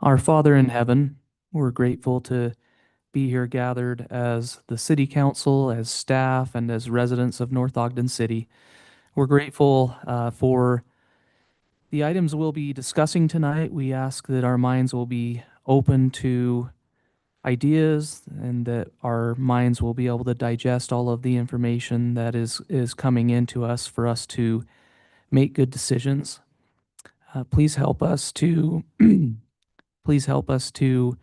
Our Father in heaven, we're grateful to be here gathered as the city council, as staff, and as residents of North Ogden City. We're grateful for the items we'll be discussing tonight. We ask that our minds will be open to ideas and that our minds will be able to digest all of the information that is coming into us for us to make good decisions. Please help us to please help us to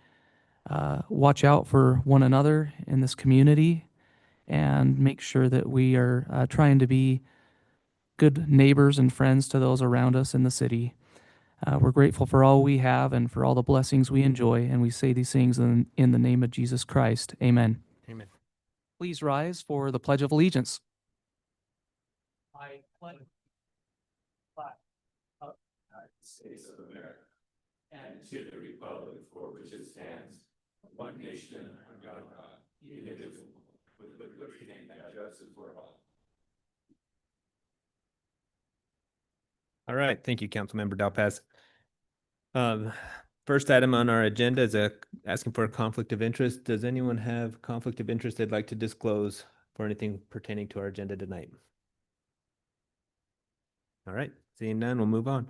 watch out for one another in this community and make sure that we are trying to be good neighbors and friends to those around us in the city. We're grateful for all we have and for all the blessings we enjoy, and we say these things in the name of Jesus Christ. Amen. Amen. Please rise for the Pledge of Allegiance. I pledge of the United States of America and to the republic for which it stands, one nation under God, indivisible, with liberty and justice for all. All right. Thank you, Councilmember Dalpaz. First item on our agenda is asking for a conflict of interest. Does anyone have conflict of interest they'd like to disclose for anything pertaining to our agenda tonight? All right. Seeing none, we'll move on.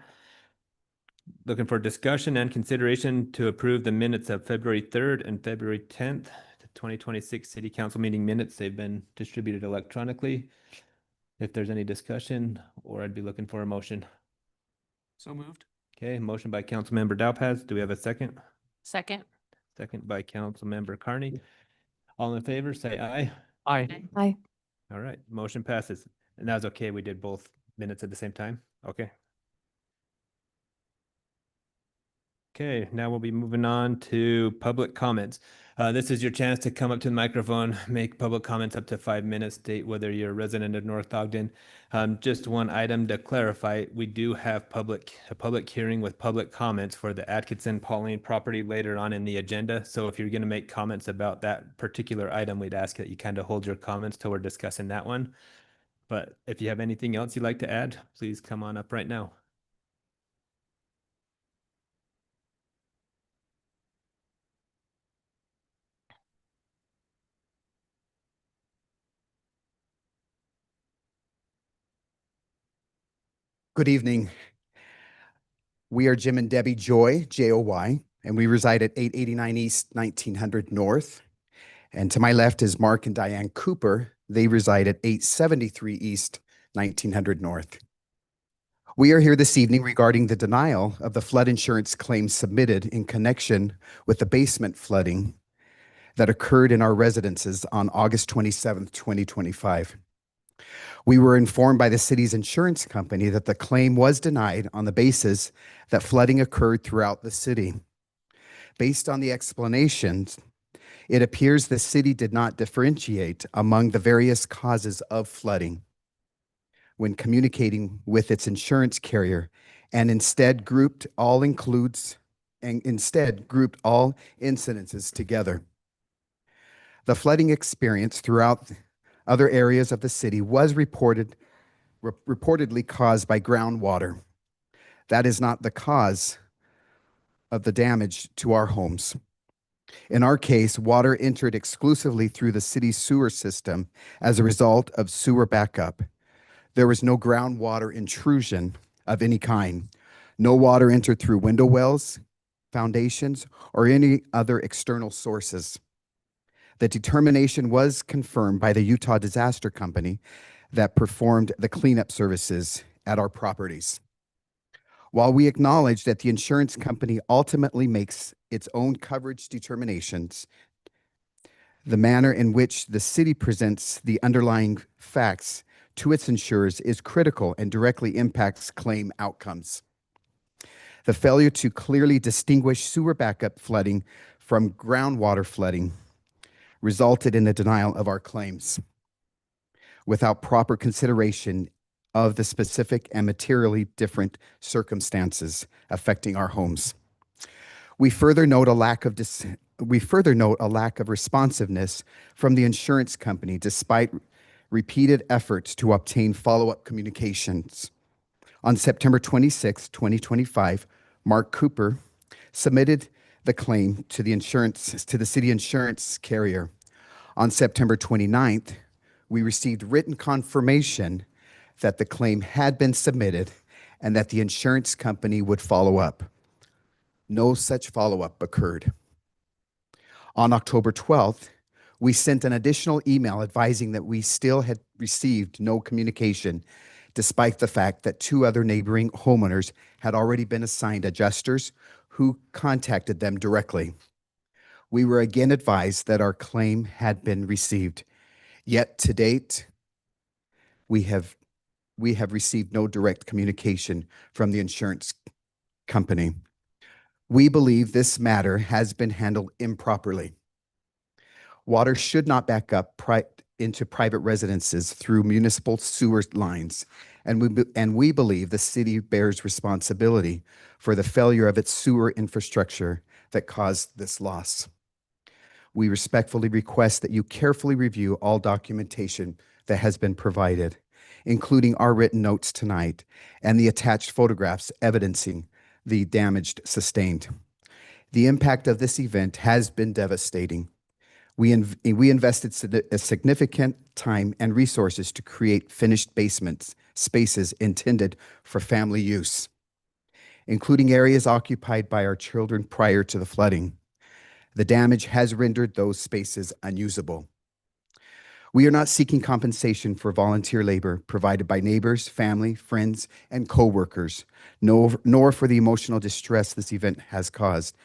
Looking for discussion and consideration to approve the minutes of February 3rd and February 10th, 2026 City Council meeting minutes. They've been distributed electronically. If there's any discussion, or I'd be looking for a motion. So moved. Okay, motion by Councilmember Dalpaz. Do we have a second? Second. Second by Councilmember Carney. All in favor, say aye. Aye. Aye. All right, motion passes. And that was okay. We did both minutes at the same time. Okay. Okay, now we'll be moving on to public comments. This is your chance to come up to the microphone, make public comments up to 5 minutes, state whether you're a resident of North Ogden. Just one item to clarify, we do have a public hearing with public comments for the Atkinson Pauline property later on in the agenda. So if you're going to make comments about that particular item, we'd ask that you kind of hold your comments till we're discussing that one. But if you have anything else you'd like to add, please come on up right now. Good evening. We are Jim and Debbie Joy, J-O-Y, and we reside at 889 East, 1900 North. And to my left is Mark and Diane Cooper. They reside at 873 East, 1900 North. We are here this evening regarding the denial of the flood insurance claim submitted in connection with the basement flooding that occurred in our residences on August 27th, 2025. We were informed by the city's insurance company that the claim was denied on the basis that flooding occurred throughout the city. Based on the explanations, it appears the city did not differentiate among the various causes of flooding when communicating with its insurance carrier, and instead grouped all incidences together. The flooding experience throughout other areas of the city was reportedly caused by groundwater. That is not the cause of the damage to our homes. In our case, water entered exclusively through the city's sewer system as a result of sewer backup. There was no groundwater intrusion of any kind. No water entered through window wells, foundations, or any other external sources. The determination was confirmed by the Utah Disaster Company that performed the cleanup services at our properties. While we acknowledge that the insurance company ultimately makes its own coverage determinations, the manner in which the city presents the underlying facts to its insurers is critical and directly impacts claim outcomes. The failure to clearly distinguish sewer backup flooding from groundwater flooding resulted in the denial of our claims without proper consideration of the specific and materially different circumstances affecting our homes. We further note a lack of responsiveness from the insurance company despite repeated efforts to obtain follow-up communications. On September 26, 2025, Mark Cooper submitted the claim to the city insurance carrier. On September 29th, we received written confirmation that the claim had been submitted and that the insurance company would follow up. No such follow-up occurred. On October 12th, we sent an additional email advising that we still had received no communication, despite the fact that 2 other neighboring homeowners had already been assigned adjusters who contacted them directly. We were again advised that our claim had been received. Yet to date, we have received no direct communication from the insurance company. We believe this matter has been handled improperly. Water should not back up into private residences through municipal sewer lines, and we believe the city bears responsibility for the failure of its sewer infrastructure that caused this loss. We respectfully request that you carefully review all documentation that has been provided, including our written notes tonight and the attached photographs evidencing the damage sustained. The impact of this event has been devastating. We invested a significant time and resources to create finished basements, spaces intended for family use, including areas occupied by our children prior to the flooding. The damage has rendered those spaces unusable. We are not seeking compensation for volunteer labor provided by neighbors, family, friends, and coworkers, nor for the emotional distress this event has caused.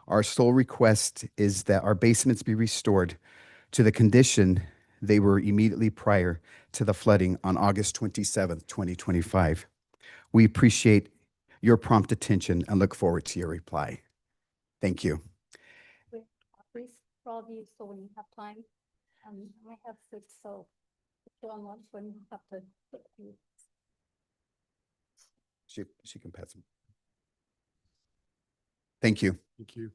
Our sole request is that our basements be restored to the condition they were immediately prior to the flooding on August 27th, 2025. We appreciate your prompt attention and look forward to your reply. Thank you. Please, for all of you, so when you have time, I have 6, so if you're on lunch, when you have to put you. She can pass them. Thank you. Thank you.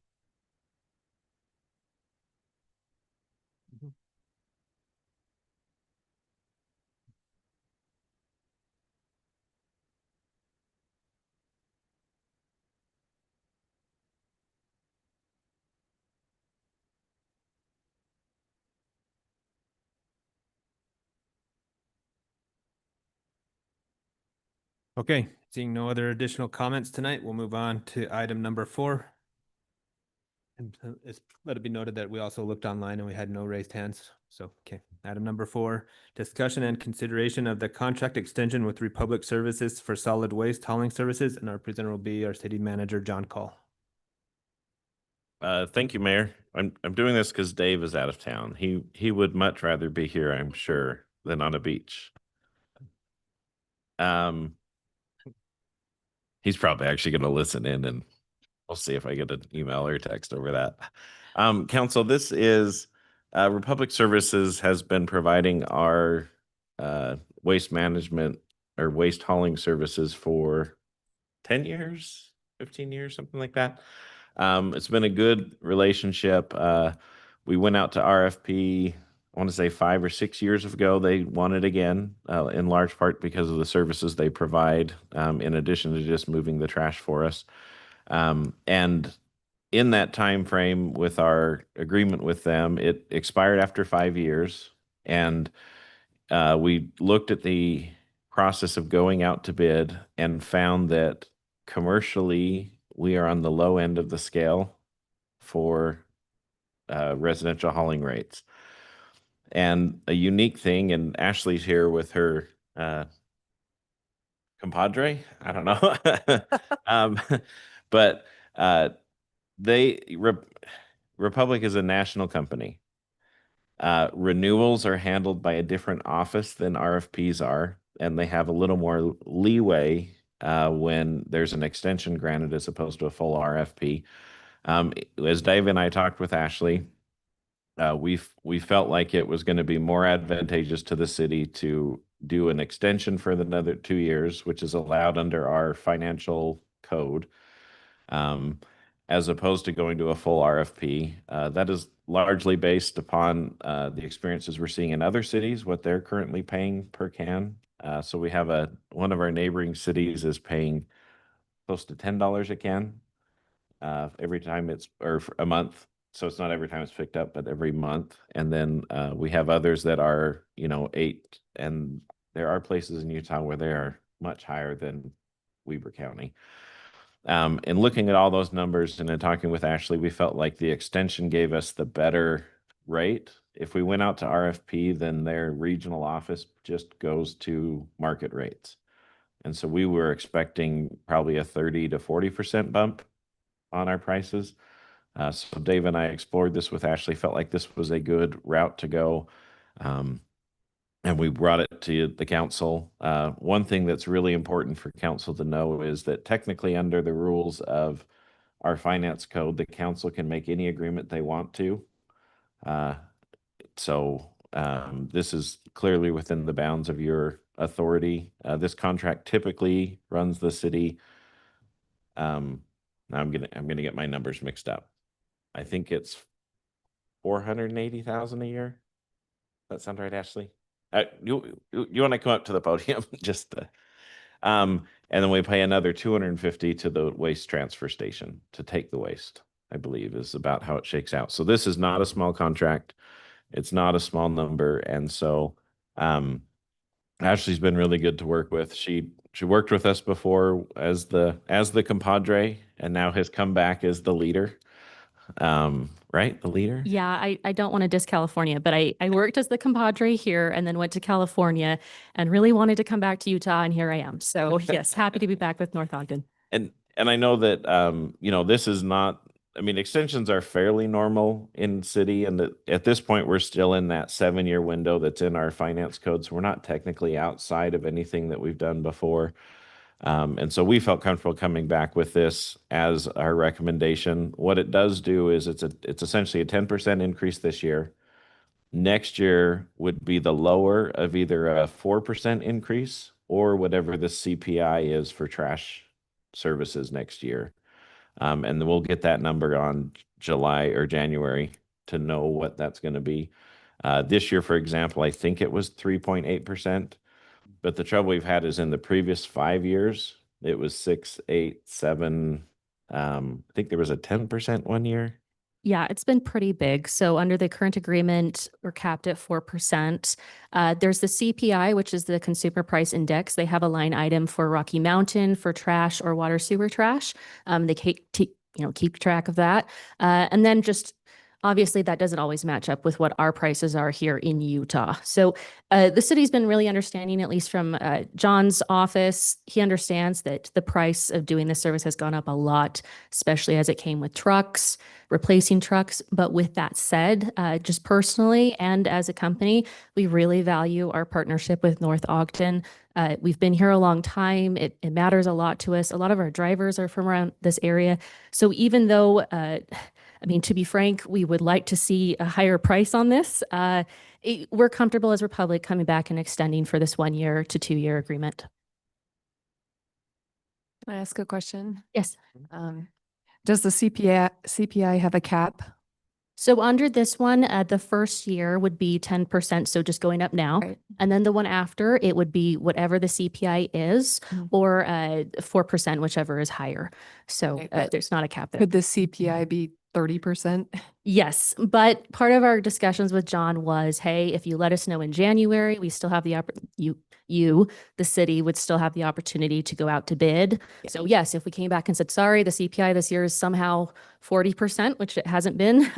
Okay, seeing no other additional comments tonight, we'll move on to item number 4. And let it be noted that we also looked online and we had no raised hands. So, okay, item number 4, discussion and consideration of the contract extension with Republic Services for solid waste hauling services. And our presenter will be our city manager, John Call. Thank you, Mayor. I'm doing this because Dave is out of town. He would much rather be here, I'm sure, than on a beach. He's probably actually going to listen in, and we'll see if I get an email or text over that. Council, this is Republic Services has been providing our waste management or waste hauling services for 10 years, 15 years, something like that. It's been a good relationship. We went out to RFP, I want to say 5 or 6 years ago. They won it again, in large part because of the services they provide, in addition to just moving the trash for us. And in that time frame with our agreement with them, it expired after 5 years. And we looked at the process of going out to bid and found that commercially, we are on the low end of the scale for residential hauling rates. And a unique thing, and Ashley's here with her compadre, I don't know. But Republic is a national company. Renewals are handled by a different office than RFPs are, and they have a little more leeway when there's an extension granted as opposed to a full RFP. As Dave and I talked with Ashley, we felt like it was going to be more advantageous to the city to do an extension for another 2 years, which is allowed under our financial code, as opposed to going to a full RFP. That is largely based upon the experiences we're seeing in other cities, what they're currently paying per can. So we have one of our neighboring cities is paying close to $10 a can. every time or for a month. So it's not every time it's picked up, but every month. And then we have others that are, 8, and there are places in Utah where they are much higher than Weber County. And looking at all those numbers and then talking with Ashley, we felt like the extension gave us the better rate. If we went out to RFP, then their regional office just goes to market rates. And so we were expecting probably a 30 to 40% bump on our prices. So Dave and I explored this with Ashley, felt like this was a good route to go. And we brought it to the council. One thing that's really important for council to know is that technically under the rules of our finance code, the council can make any agreement they want to. So this is clearly within the bounds of your authority. This contract typically runs the city. Now I'm gonna get my numbers mixed up. I think it's 480,000 a year. That sound right, Ashley? You want to come up to the podium? Just and then we pay another 250 to the waste transfer station to take the waste, I believe is about how it shakes out. So this is not a small contract. It's not a small number. And so Ashley's been really good to work with. She worked with us before as the compadre, and now has come back as the leader. Right? The leader? Yeah, I don't want to diss California, but I worked as the compadre here and then went to California and really wanted to come back to Utah, and here I am. So yes, happy to be back with North Ogden. And I know that this is not, extensions are fairly normal in city, and that at this point we're still in that 7-year window that's in our finance code. So we're not technically outside of anything that we've done before. And so we felt comfortable coming back with this as our recommendation. What it does do is it's essentially a 10% increase this year. Next year would be the lower of either a 4% increase or whatever the CPI is for trash services next year. And then we'll get that number on July or January to know what that's going to be. This year, for example, I think it was 3.8%. But the trouble we've had is in the previous 5 years, it was 6, 8, 7. I think there was a 10% one year. Yeah, it's been pretty big. So under the current agreement, we're capped at 4%. There's the CPI, which is the Consumer Price Index. They have a line item for Rocky Mountain for trash or water sewer trash. They keep track of that. And then just obviously that doesn't always match up with what our prices are here in Utah. So the city's been really understanding, at least from John's office. He understands that the price of doing this service has gone up a lot, especially as it came with trucks, replacing trucks. But with that said, just personally and as a company, we really value our partnership with North Ogden. We've been here a long time. It matters a lot to us. A lot of our drivers are from around this area. So even though to be frank, we would like to see a higher price on this. We're comfortable as Republic coming back and extending for this 1-year to 2-year agreement. Can I ask a question? Yes. Does the CPI have a cap? So under this one, the first year would be 10%, so just going up now. Right. And then the one after, it would be whatever the CPI is, or 4%, whichever is higher. So Okay, but there's not a cap there. Could the CPI be 30%? Yes, but part of our discussions with John was, hey, if you let us know in January, we still have the the city would still have the opportunity to go out to bid. Yeah. So yes, if we came back and said, sorry, the CPI this year is somehow 40%, which it hasn't been,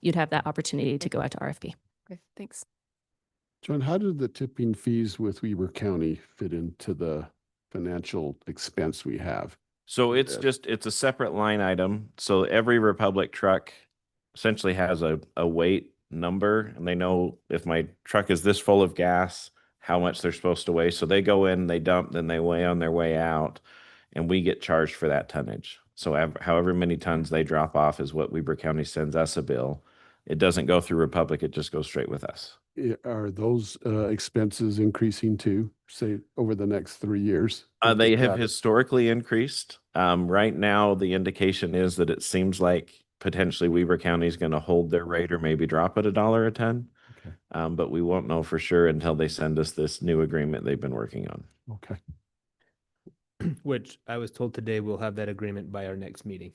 you'd have that opportunity to go out to RFP. Okay, thanks. John, how did the tipping fees with Weber County fit into the financial expense we have? So it's a separate line item. So every Republic truck essentially has a weight number, and they know if my truck is this full of gas, how much they're supposed to weigh. So they go in, they dump, then they weigh on their way out, and we get charged for that tonnage. So however many tons they drop off is what Weber County sends us a bill. It doesn't go through Republic, it just goes straight with us. Are those expenses increasing too, say, over the next 3 years? They have historically increased. Right now, the indication is that it seems like potentially Weber County is going to hold their rate or maybe drop it $1 a ton. Okay. But we won't know for sure until they send us this new agreement they've been working on. Okay. Which I was told today we'll have that agreement by our next meeting.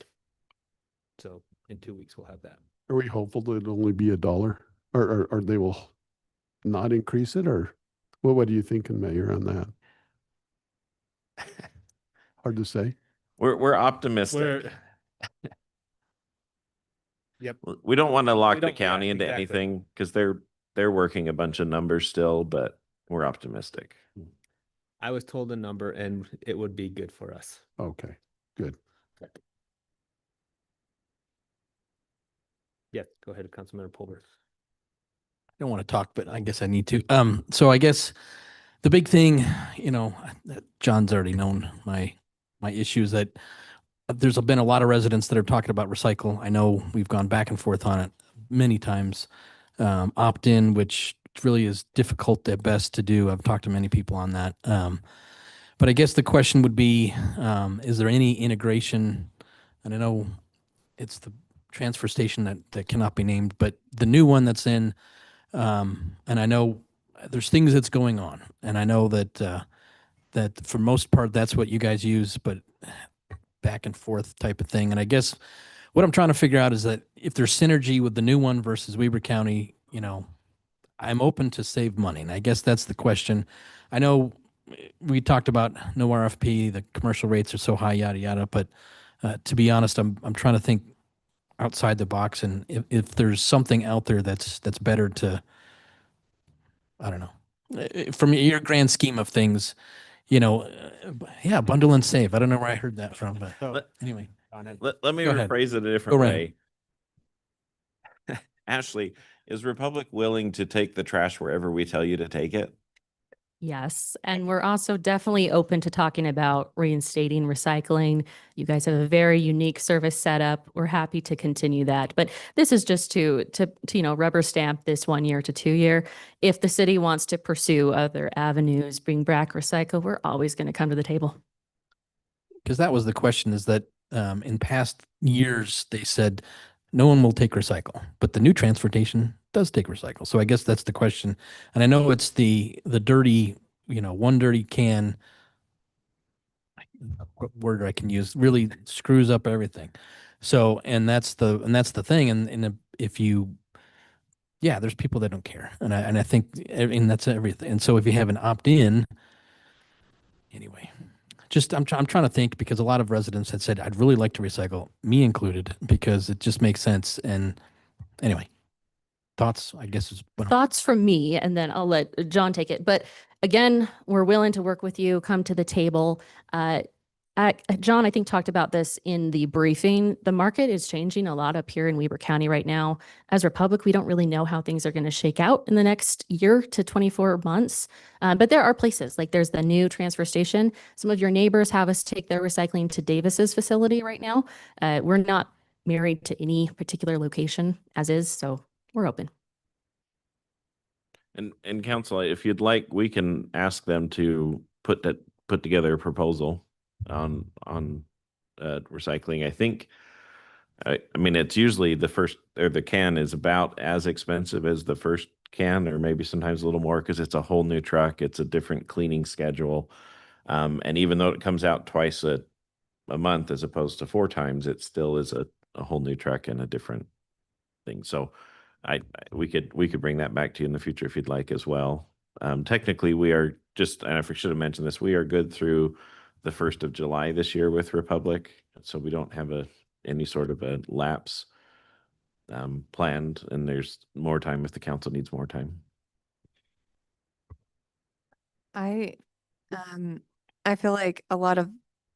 So in 2 weeks, we'll have that. Are we hopeful that it'll only be $1 or they will not increase it or what are you thinking, Mayor, on that? Hard to say. We're optimistic. We're, We don't want to lock the don't- yeah, county into exactly. anything because they're working a bunch of numbers still, but we're optimistic. I was told a number and it would be good for us. Okay, good. Yes, go ahead, Councilmember Pulver. Don't want to talk, but I guess I need to. So I guess the big thing, that John's already known my issues that there's been a lot of residents that are talking about recycle. I know we've gone back and forth on it many times. Opt-in, which really is difficult at best to do. I've talked to many people on that. But I guess the question would be, is there any integration? And I know it's the transfer station that cannot be named, but the new one that's in, and I know there's things that's going on, and I know that that for most part that's what you guys use, but back and forth type of thing. And I guess what I'm trying to figure out is that if there's synergy with the new one versus Weber County, I'm open to save money, and I guess that's the question. I know we talked about no RFP, the commercial rates are so high, yada yada, but to be honest, I'm trying to think outside the box, and if there's something out there that's better to, I don't know, from your grand scheme of things, yeah, bundle and save. I don't know where I heard that from, but Let- anyway. Let me Go ahead. rephrase it a different Go right way. Ashley, is Republic willing to take the trash wherever we tell you to take it? Yes, and we're also definitely open to talking about reinstating recycling. You guys have a very unique service setup. We're happy to continue that. But this is just to rubber stamp this 1 year to 2 year. If the city wants to pursue other avenues, bring back recycle, we're always going to come to the table. Because that was the question, is that in past years they said no one will take recycle, but the new transportation does take recycle. So I guess that's the question. And I know it's the dirty, one dirty can, what word I can use, really screws up everything. So and that's the thing. And if you, yeah, there's people that don't care, and I think, and that's everything. And so if you have an opt-in, anyway. Just I'm trying to think, because a lot of residents had said I'd really like to recycle, me included, because it just makes sense. And anyway, thoughts, I guess, is what I'm- Thoughts from me, and then I'll let John take it. But again, we're willing to work with you, come to the table. John, I think, talked about this in the briefing. The market is changing a lot up here in Weber County right now. As Republic, we don't really know how things are going to shake out in the next year to 24 months. But there are places, like there's the new transfer station. Some of your neighbors have us take their recycling to Davis's facility right now. We're not married to any particular location as is, so we're open. And council, if you'd like, we can ask them to put together a proposal on recycling. I think, I mean, it's usually the can is about as expensive as the first can, or maybe sometimes a little more, because it's a whole new truck. It's a different cleaning schedule. And even though it comes out twice a month as opposed to 4 times, it still is a whole new truck and a different thing. So we could bring that back to you in the future if you'd like as well. Technically, we are just, and I should have mentioned this, we are good through the 1st of July this year with Republic. So we don't have any sort of a lapse planned, and there's more time if the council needs more time. I feel like a lot of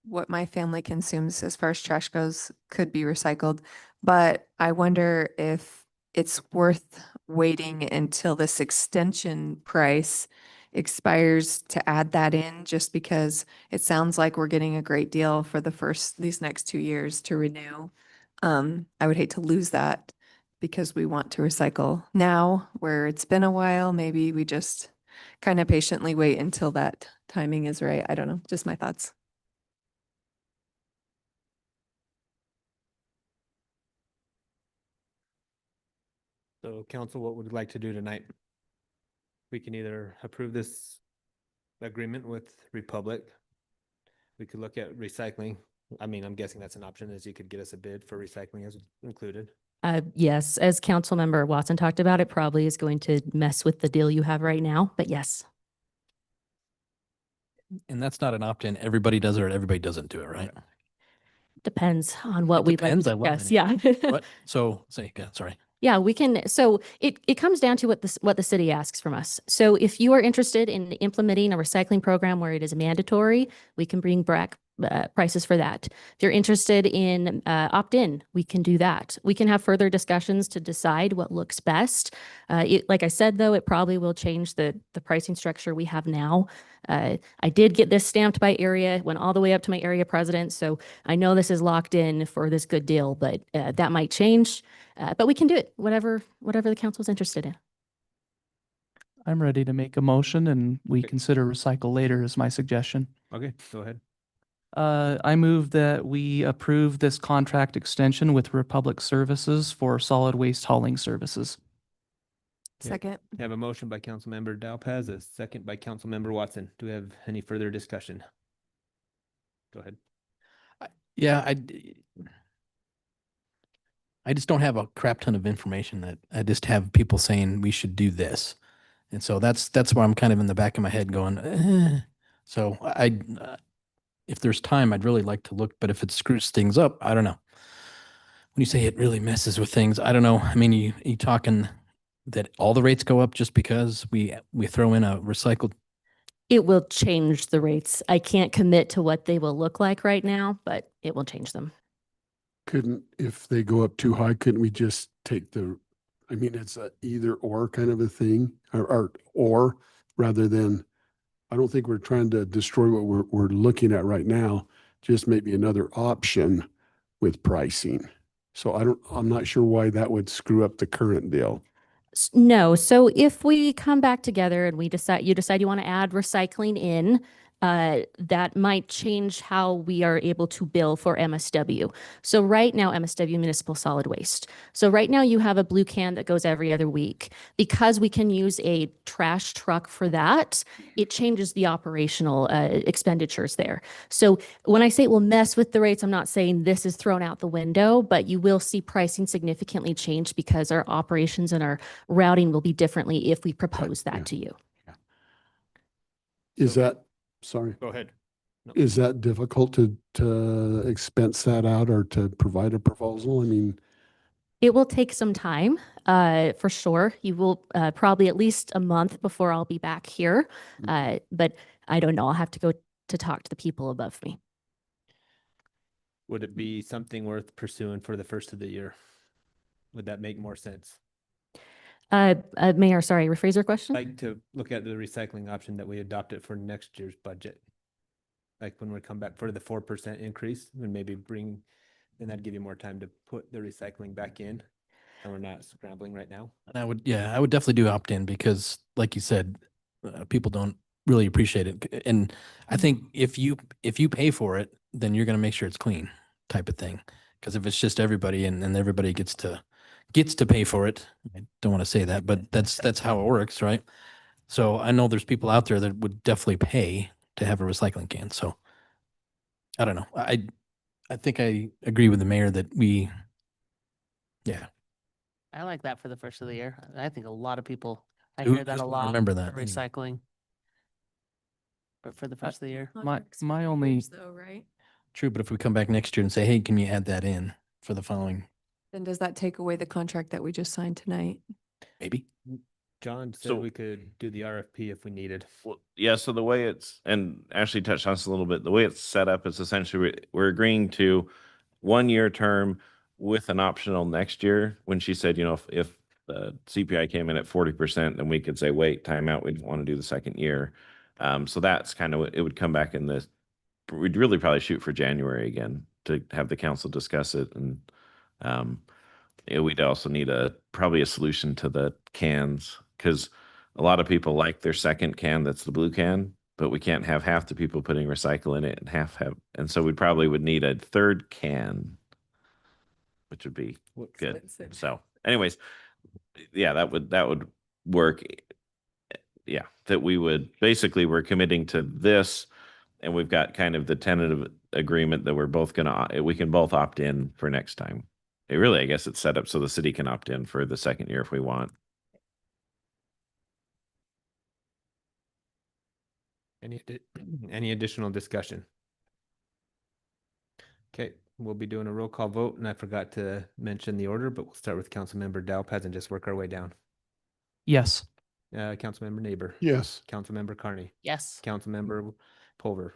what my family consumes as far as trash goes could be recycled, but I wonder if it's worth waiting until this extension price expires to add that in, just because it sounds like we're getting a great deal for these next 2 years to renew. I would hate to lose that because we want to recycle now, where it's been a while. Maybe we just kind of patiently wait until that timing is right. I don't know, just my thoughts. So council, what would you like to do tonight? We can either approve this agreement with Republic. We could look at recycling. I mean, I'm guessing that's an option, is you could get us a bid for recycling as included. Yes, as Councilmember Watson talked about, it probably is going to mess with the deal you have right now, but yes. And that's not an opt-in. Everybody does it or everybody doesn't do it, right? Depends on what It we'd like depends. to I love discuss. it. Yeah. What? So say, yeah, sorry. Yeah, we can. So it comes down to what the city asks from us. So if you are interested in implementing a recycling program where it is mandatory, we can bring back prices for that. If you're interested in opt-in, we can do that. We can have further discussions to decide what looks best. Like I said, though, it probably will change the pricing structure we have now. I did get this stamped by area, went all the way up to my area president. So I know this is locked in for this good deal, but that might change. But we can do it, whatever the council's interested in. I'm ready to make a motion and we Okay. consider recycle later is my suggestion. Okay, go ahead. I move that we approve this contract extension with Republic Services for solid waste hauling services. Yeah. Second. We have a motion by Councilmember Dalpaz, a second by Councilmember Watson. Do we have any further discussion? Go ahead. Yeah, I just don't have a crap ton of information that I just have people saying we should do this. And so that's where I'm kind of in the back of my head going, So if there's time, I'd really like to look, but if it screws things up, I don't know. When you say it really messes with things, I don't know. I mean, you talking that all the rates go up just because we throw in a recycled? It will change the rates. I can't commit to what they will look like right now, but it will change them. Couldn't, if they go up too high, couldn't we just take I mean, it's a either or kind of a thing, or rather than, I don't think we're trying to destroy what we're looking at right now, just maybe another option with pricing. So I'm not sure why that would screw up the current deal. No. So if we come back together and you decide you want to add recycling in, that might change how we are able to bill for MSW. So right now, MSW Municipal Solid Waste. So right now you have a blue can that goes every other week. Because we can use a trash truck for that, it changes the operational expenditures there. So when I say it will mess with the rates, I'm not saying this is thrown out the window, but you will see pricing significantly change because our operations and our routing will be differently if we propose that yeah. to you. Is that, sorry, Go ahead. No. is that difficult to expense that out or to provide a proposal? I mean, It will take some time, for sure. You will probably at least a month before I'll be back here. But I don't know. I'll have to go to talk to the people above me. Would it be something worth pursuing for the first of the year? Would that make more sense? Mayor, sorry, rephrase your question? Like to look at the recycling option that we adopted for next year's budget. Like when we come back for the 4% increase and maybe then that'd give you more time to put the recycling back in. And we're not scrambling right now. And I would definitely do opt-in because like you said, people don't really appreciate it. And I think if you pay for it, then you're going to make sure it's clean type of thing. Because if it's just everybody and everybody gets to pay for it, I don't want to say that, but that's how it works, right? So I know there's people out there that would definitely pay to have a recycling can. So I don't know. I think I agree with the mayor that I like that for the first of the year. I think a lot of people, I Who hear that a doesn't lot. remember for that anyway? Recycling. But for the first of the year. My only, Though, right? True, but if we come back next year and say, hey, can you add that in for the following, Then does that take away the contract that we just signed tonight? maybe? John said So- we could do the RFP if we needed. Well, yeah, so the way and Ashley touched on this a little bit, the way it's set up is essentially we're agreeing to 1-year term with an optional next year. When she said, if the CPI came in at 40%, then we could say, wait, time out, we don't want to do the second year. So that's kind of what it would come back in this. We'd really probably shoot for January again to have the council discuss it. And we'd also need probably a solution to the cans because a lot of people like their second can that's the blue can, but we can't have half the people putting recycle in it and half have. And so we probably would need a third can, which would be good. So anyways, yeah, that would work. Yeah, that we would basically we're committing to this and we've got kind of the agreement that we're both we can both opt in for next time. It really, I guess it's set up so the city can opt in for the second year if we want. Any additional discussion? Okay, we'll be doing a roll call vote, and I forgot to mention the order, but we'll start with Councilmember Dalpaz and just work our way down. Yes. Councilmember Neighbor. Yes. Councilmember Carney. Yes. Councilmember Pulver.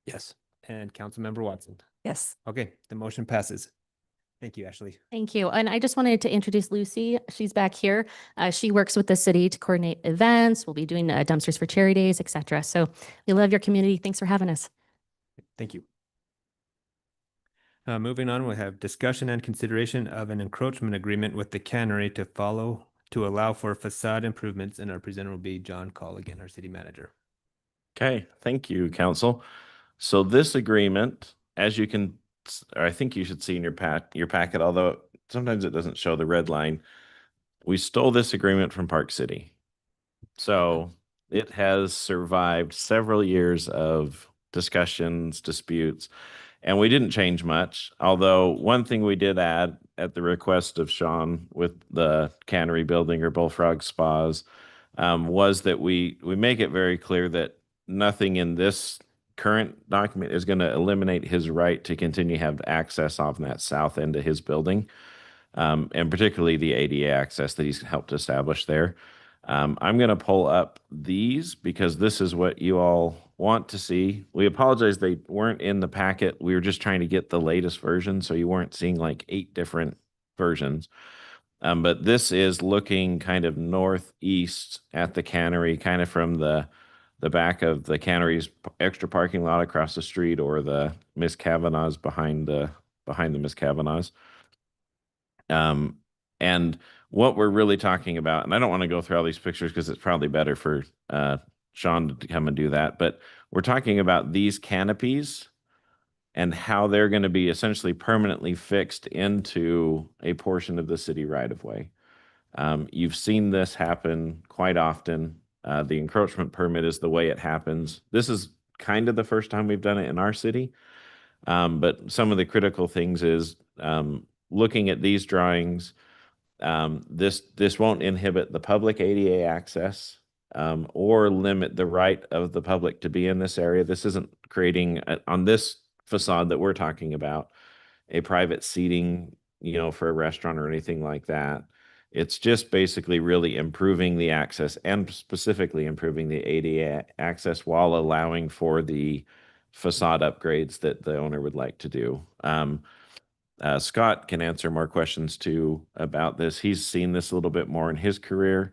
Yes. And Councilmember Watson. Yes. Okay, the motion passes. Thank you, Ashley. Thank you. And I just wanted to introduce Lucy. She's back here. She works with the city to coordinate events. We'll be doing dumpsters for charity days, et cetera. So we love your community. Thanks for having us. Thank you. Moving on, we have discussion and consideration of an encroachment agreement with the cannery to allow for facade improvements, and our presenter will be John Colligan, our city manager. Okay, thank you, council. So this agreement, as you can, or I think you should see in your packet, although sometimes it doesn't show the red line, we stole this agreement from Park City. So it has survived several years of discussions, disputes, and we didn't change much. Although one thing we did add at the request of Sean with the cannery building or Bullfrog Spas was that we make it very clear that nothing in this current document is going to eliminate his right to continue to have access off that south end of his building, and particularly the ADA access that he's helped establish there. I'm going to pull up these because this is what you all want to see. We apologize they weren't in the packet. We were just trying to get the latest version, so you weren't seeing like 8 different versions. But this is looking kind of northeast at the cannery, kind of from the back of the cannery's extra parking lot across the street, or the Miss Kavanaugh's behind the Miss Kavanaugh's. And what we're really talking about, and I don't want to go through all these pictures because it's probably better for Sean to come and do that, but we're talking about these canopies and how they're going to be essentially permanently fixed into a portion of the city right of way. You've seen this happen quite often. The encroachment permit is the way it happens. This is kind of the first time we've done it in our city. But some of the critical things is looking at these drawings, this won't inhibit the public ADA access or limit the right of the public to be in this area. This isn't creating on this facade that we're talking about a private seating, for a restaurant or anything like that. It's just basically really improving the access and specifically improving the ADA access while allowing for the facade upgrades that the owner would like to do. Scott can answer more questions too about this. He's seen this a little bit more in his career.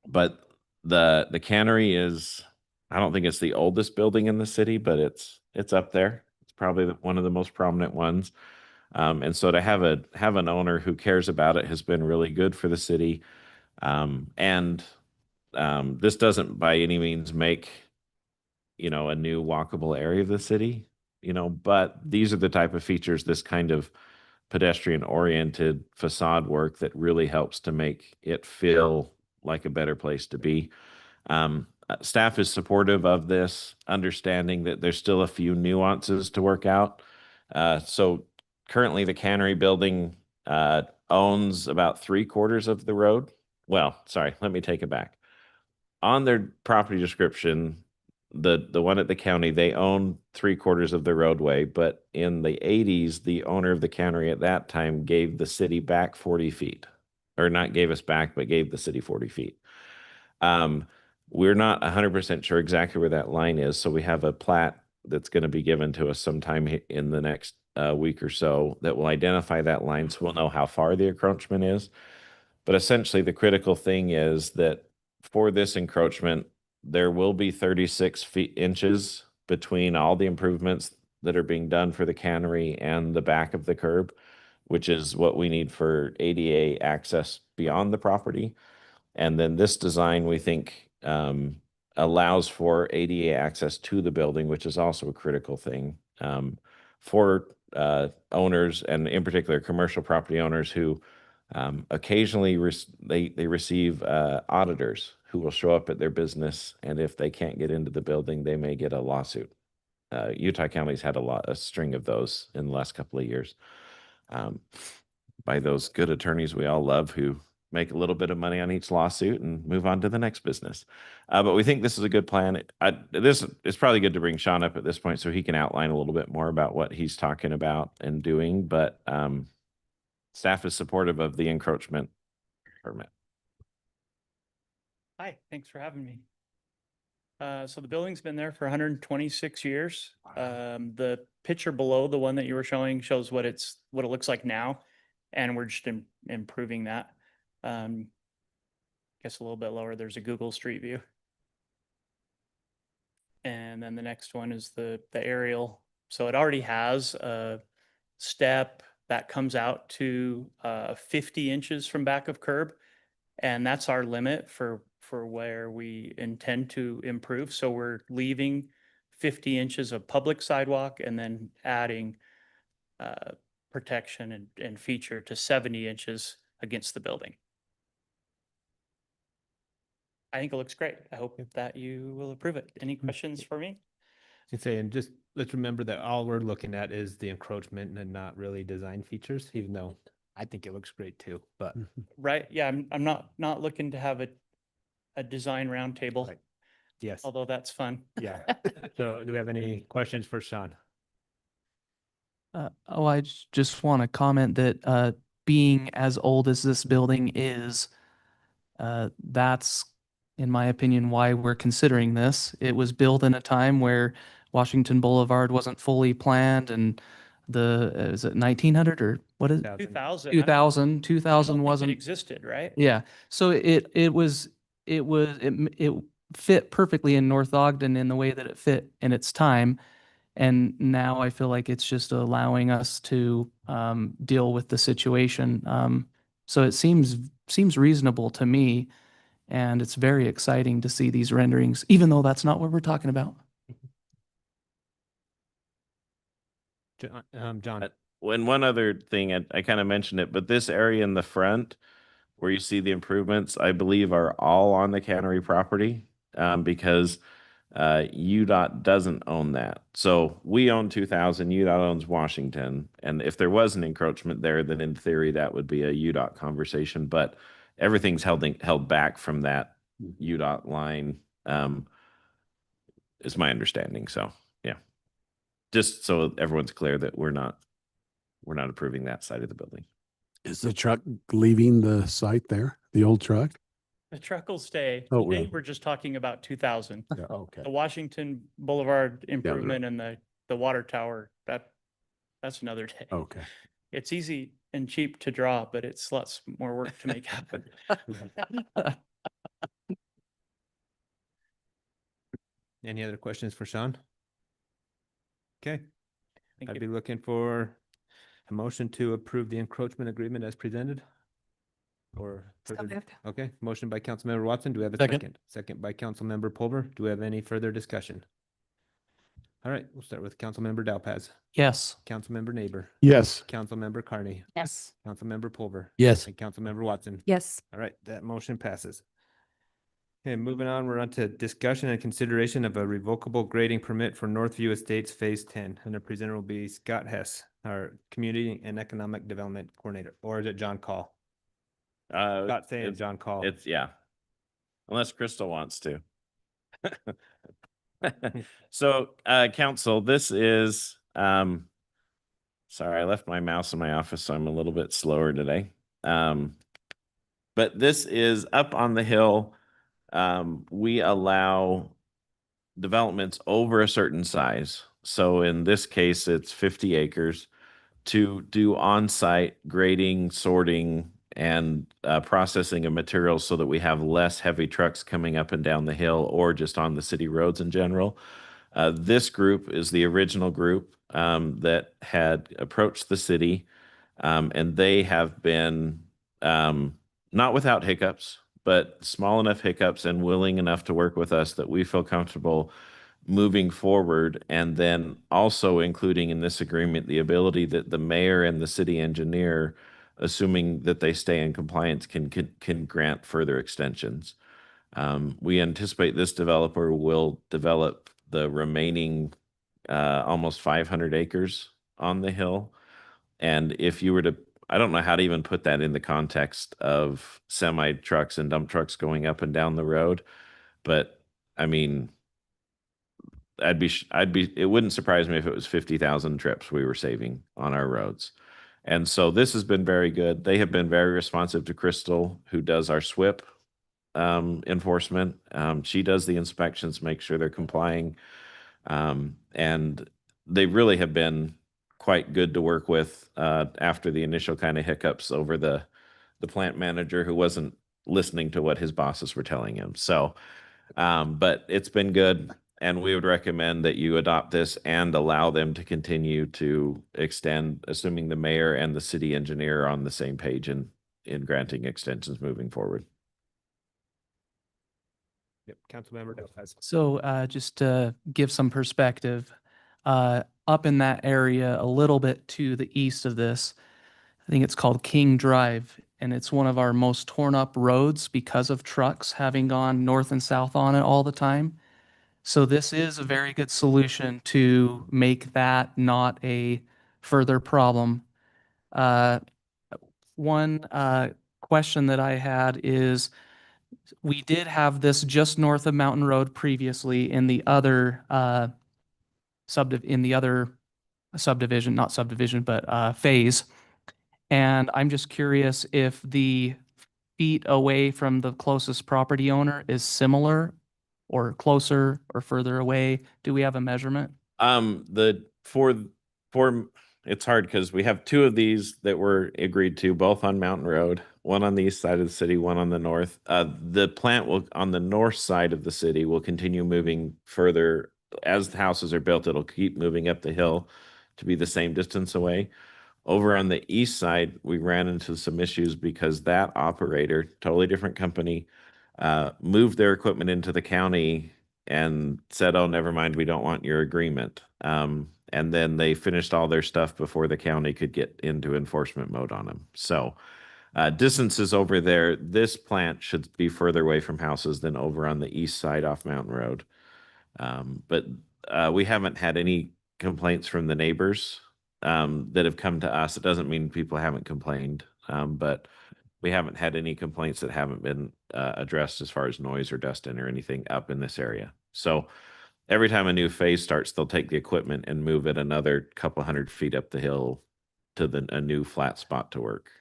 But the cannery is, I don't think it's the oldest building in the city, but it's up there. It's probably one of the most prominent ones. And so to have an owner who cares about it has been really good for the city. And this doesn't by any means make, a new walkable area of the city, but these are the type of features, this kind of pedestrian oriented facade work that really helps to make it feel like a better place to be. Staff is supportive of this, understanding that there's still a few nuances to work out. So currently the cannery building owns about 3/4 of the road. Well, sorry, let me take it back. On their property description, the one at the county, they own 3/4 of the roadway, but in the 80s, the owner of the cannery at that time gave the city back 40 feet. Or not gave us back, but gave the city 40 feet. We're not 100% sure exactly where that line is, so we have a plat that's going to be given to us sometime in the next week or so that will identify that line, so we'll know how far the encroachment is. But essentially, the critical thing is that for this encroachment, there will be 36 inches between all the improvements that are being done for the cannery and the back of the curb, which is what we need for ADA access beyond the property. And then this design, we think, allows for ADA access to the building, which is also a critical thing for owners, and in particular, commercial property owners who occasionally they receive auditors who will show up at their business, and if they can't get into the building, they may get a lawsuit. Utah County's had a string of those in the last couple of years. By those good attorneys we all love who make a little bit of money on each lawsuit and move on to the next business. But we think this is a good plan. This is probably good to bring Sean up at this point so he can outline a little bit more about what he's talking about and doing. But staff is supportive of the encroachment permit. Hi, thanks for having me. So the building's been there for 126 years. The picture below, the one that you were showing, shows what it looks like now, and we're just improving that. Guess a little bit lower, there's a Google Street View. And then the next one is the aerial. So it already has a step that comes out to 50 inches from back of curb. And that's our limit for where we intend to improve. So we're leaving 50 inches of public sidewalk and then adding protection and feature to 70 inches against the building. I think it looks great. I hope that you will approve it. Any questions for me? And just let's remember that all we're looking at is the encroachment and not really design features, even though I think it looks great too, but. Right, yeah, I'm not looking to have a design roundtable, Right. Yes, although that's fun. yeah. So do we have any questions for Sean? I just want to comment that being as old as this building is, that's, in my opinion, why we're considering this. It was built in a time where Washington Boulevard wasn't fully planned, and is it 1900 or what is it? 2000. 2000 It wasn't. existed, right? Yeah. So it fit perfectly in North Ogden in the way that it fit in its time. And now I feel like it's just allowing us to deal with the situation. So it seems reasonable to me, and it's very exciting to see these renderings, even though that's not what we're talking about. John, When one other thing, I kind of mentioned it, but this area in the front where you see the improvements, I believe are all on the cannery property because UDOT doesn't own that. So we own 2000, UDOT owns Washington. And if there was an encroachment there, then in theory, that would be a UDOT conversation, but everything's held back from that UDOT line is my understanding. So yeah, just so everyone's clear that we're not approving that side of the building. Is the truck leaving the site there, the old truck? The truck will stay. Oh, Today, will. we're just talking about 2000. Yeah, okay. The Washington Boulevard improvement and the water tower, that's another day. Okay. It's easy and cheap to draw, but it's lots more work to make happen. any other questions for Sean? Okay, Thank I'd you. be looking for a motion to approve the encroachment agreement as presented. Or So further- moved. Okay, motion by Councilmember Watson. Do we have a Second. second? Second by Councilmember Pulver. Do we have any further discussion? All right, we'll start with Councilmember Dowpaz, Yes. Councilmember Neighbor, Yes. Councilmember Carney, Yes. Councilmember Pulver, Yes. and Councilmember Watson. Yes. All right, that motion passes. Okay, moving on, we're on to discussion and consideration of a revocable grading permit for Northview Estates Phase 10. And the presenter will be Scott Hess, our Community and Economic Development Coordinator, or is it John Call? Scott saying it's- John Call. It's yeah, unless Crystal wants to. So, council, this is, sorry, I left my mouse in my office, so I'm a little bit slower today. But this is up on the hill. We allow developments over a certain size. So in this case, it's 50 acres to do on-site grading, sorting, and processing of materials so that we have less heavy trucks coming up and down the hill or just on the city roads in general. This group is the original group that had approached the city, and they have been not without hiccups, but small enough hiccups and willing enough to work with us that we feel comfortable moving forward, and then also including in this agreement the ability that the mayor and the city engineer, assuming that they stay in compliance, can grant further extensions. We anticipate this developer will develop the remaining almost 500 acres on the hill. And if you were to, I don't know how to even put that in the context of semi trucks and dump trucks going up and down the road. But I mean, it wouldn't surprise me if it was 50,000 trips we were saving on our roads. And so this has been very good. They have been very responsive to Crystal, who does our SWIP enforcement. She does the inspections, make sure they're complying. And they really have been quite good to work with after the initial kind of hiccups over the plant manager who wasn't listening to what his bosses were telling him. So, but it's been good. And we would recommend that you adopt this and allow them to continue to extend, assuming the mayor and the city engineer are on the same page in granting extensions moving forward. Yep, Councilmember Lopez. So just to give some perspective, up in that area, a little bit to the east of this, I think it's called King Drive, and it's one of our most torn up roads because of trucks having gone north and south on it all the time. So this is a very good solution to make that not a further problem. One question that I had is, we did have this just north of Mountain Road previously in the other subdivision, not subdivision, but phase. And I'm just curious if the feet away from the closest property owner is similar or closer or further away. Do we have a measurement? It's hard because we have two of these that were agreed to, both on Mountain Road, one on the east side of the city, one on the north. The plant will, on the north side of the city, will continue moving further. As the houses are built, it'll keep moving up the hill to be the same distance away. Over on the east side, we ran into some issues because that operator, totally different company, moved their equipment into the county and said, "Oh, never mind, we don't want your agreement." And then they finished all their stuff before the county could get into enforcement mode on them. So distances over there, this plant should be further away from houses than over on the east side off Mountain Road. But we haven't had any complaints from the neighbors that have come to us. It doesn't mean people haven't complained, but we haven't had any complaints that haven't been addressed as far as noise or dust-in or anything up in this area. So every time a new phase starts, they'll take the equipment and move it another couple 100 feet up the hill to a new flat spot to work.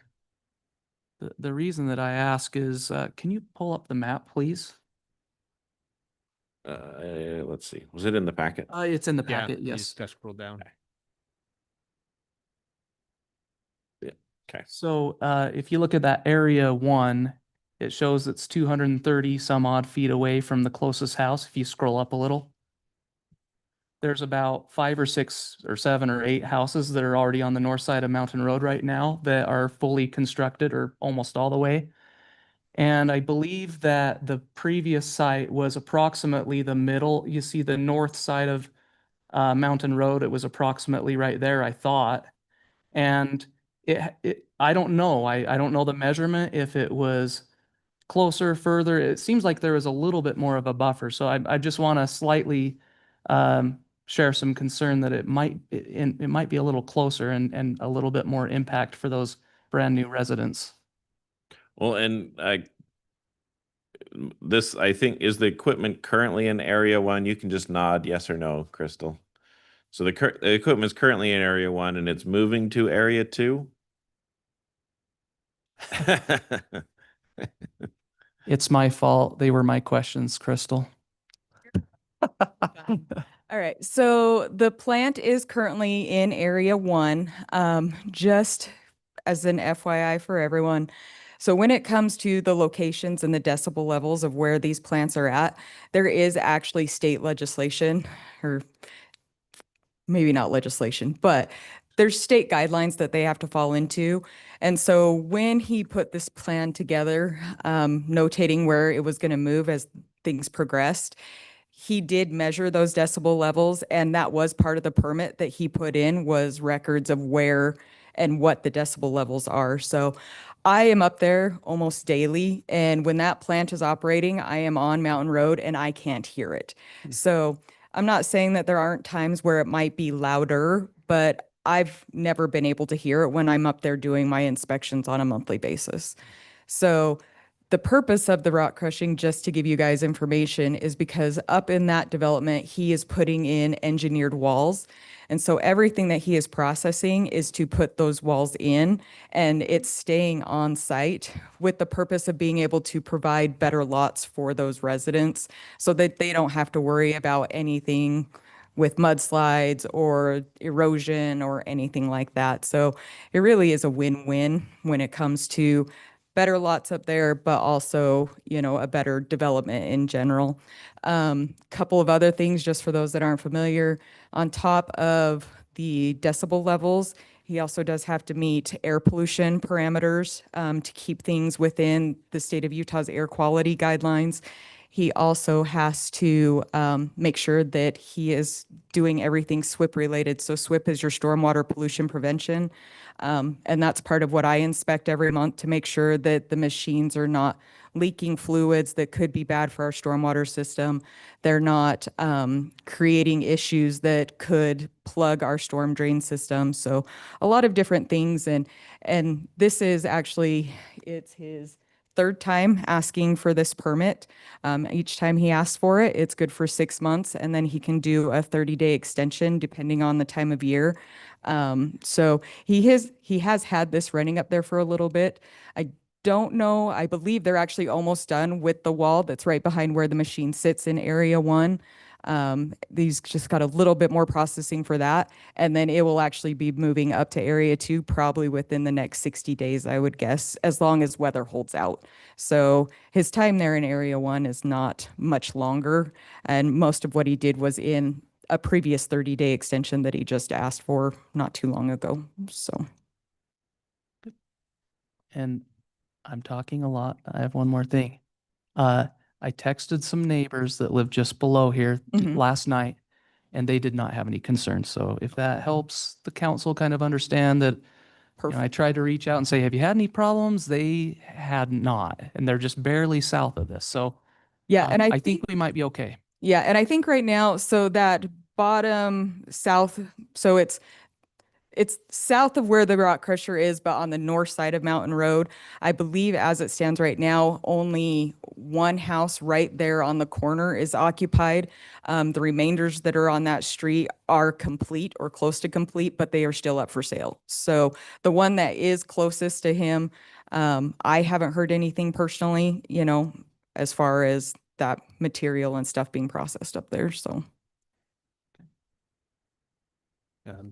The reason that I ask is, can you pull up the map, please? Let's see. Was it in the packet? It's in the Yeah, packet, you yes. just gotta scroll down. Okay. So if you look at that area 1, it shows it's 230 some odd feet away from the closest house. If you scroll up a little, there's about 5 or 6 or 7 or 8 houses that are already on the north side of Mountain Road right now that are fully constructed or almost all the way. And I believe that the previous site was approximately the middle. You see the north side of Mountain Road, it was approximately right there, I thought. And I don't know. I don't know the measurement, if it was closer, further. It seems like there was a little bit more of a buffer. So I just want to slightly share some concern that it might be a little closer and a little bit more impact for those brand new residents. Well, and this, I think, is the equipment currently in Area 1? You can just nod yes or no, Crystal. So the equipment is currently in Area 1 and it's moving to Area 2? It's my fault. They were my questions, Crystal. All right, so the plant is currently in Area 1, just as an FYI for everyone. So when it comes to the locations and the decibel levels of where these plants are at, there is actually state legislation, or maybe not legislation, but there's state guidelines that they have to fall into. And so when he put this plan together, notating where it was going to move as things progressed, he did measure those decibel levels, and that was part of the permit that he put in, was records of where and what the decibel levels are. So I am up there almost daily, and when that plant is operating, I am on Mountain Road and I can't hear it. So I'm not saying that there aren't times where it might be louder, but I've never been able to hear it when I'm up there doing my inspections on a monthly basis. So the purpose of the rock crushing, just to give you guys information, is because up in that development, he is putting in engineered walls. And so everything that he is processing is to put those walls in, and it's staying on site with the purpose of being able to provide better lots for those residents so that they don't have to worry about anything with mudslides or erosion or anything like that. So it really is a win-win when it comes to better lots up there, but also, you know, a better development in general. Couple of other things, just for those that aren't familiar, on top of the decibel levels, he also does have to meet air pollution parameters to keep things within the state of Utah's air quality guidelines. He also has to make sure that he is doing everything SWIP related. So SWIP is your stormwater pollution prevention. And that's part of what I inspect every month to make sure that the machines are not leaking fluids that could be bad for our stormwater system. They're not creating issues that could plug our storm drain system. So a lot of different things. And this is actually, it's his third time asking for this permit. Each time he asks for it, it's good for 6 months, and then he can do a 30-day extension depending on the time of year. So he has had this running up there for a little bit. I don't know. I believe they're actually almost done with the wall that's right behind where the machine sits in area 1. These just got a little bit more processing for that. And then it will actually be moving up to area 2 probably within the next 60 days, I would guess, as long as weather holds out. So his time there in area 1 is not much longer. And most of what he did was in a previous 30-day extension that he just asked for not too long ago. So. And I'm talking a lot. I have one more thing. I texted some neighbors that live just below here Mhm. last night, and they did not have any concerns. So if that helps the council kind of understand that, you know, I tried to reach out and say, have you had any problems? They had not, and they're just barely south of this. So Yeah, and I think we might be okay. Yeah, and I think right now, so that bottom south, so it's south of where the rock crusher is, but on the north side of Mountain Road. I believe as it stands right now, only one house right there on the corner is occupied. The remainders that are on that street are complete or close to complete, but they are still up for sale. So the one that is closest to him, I haven't heard anything personally, you know, as far as that material and stuff being processed up there. So.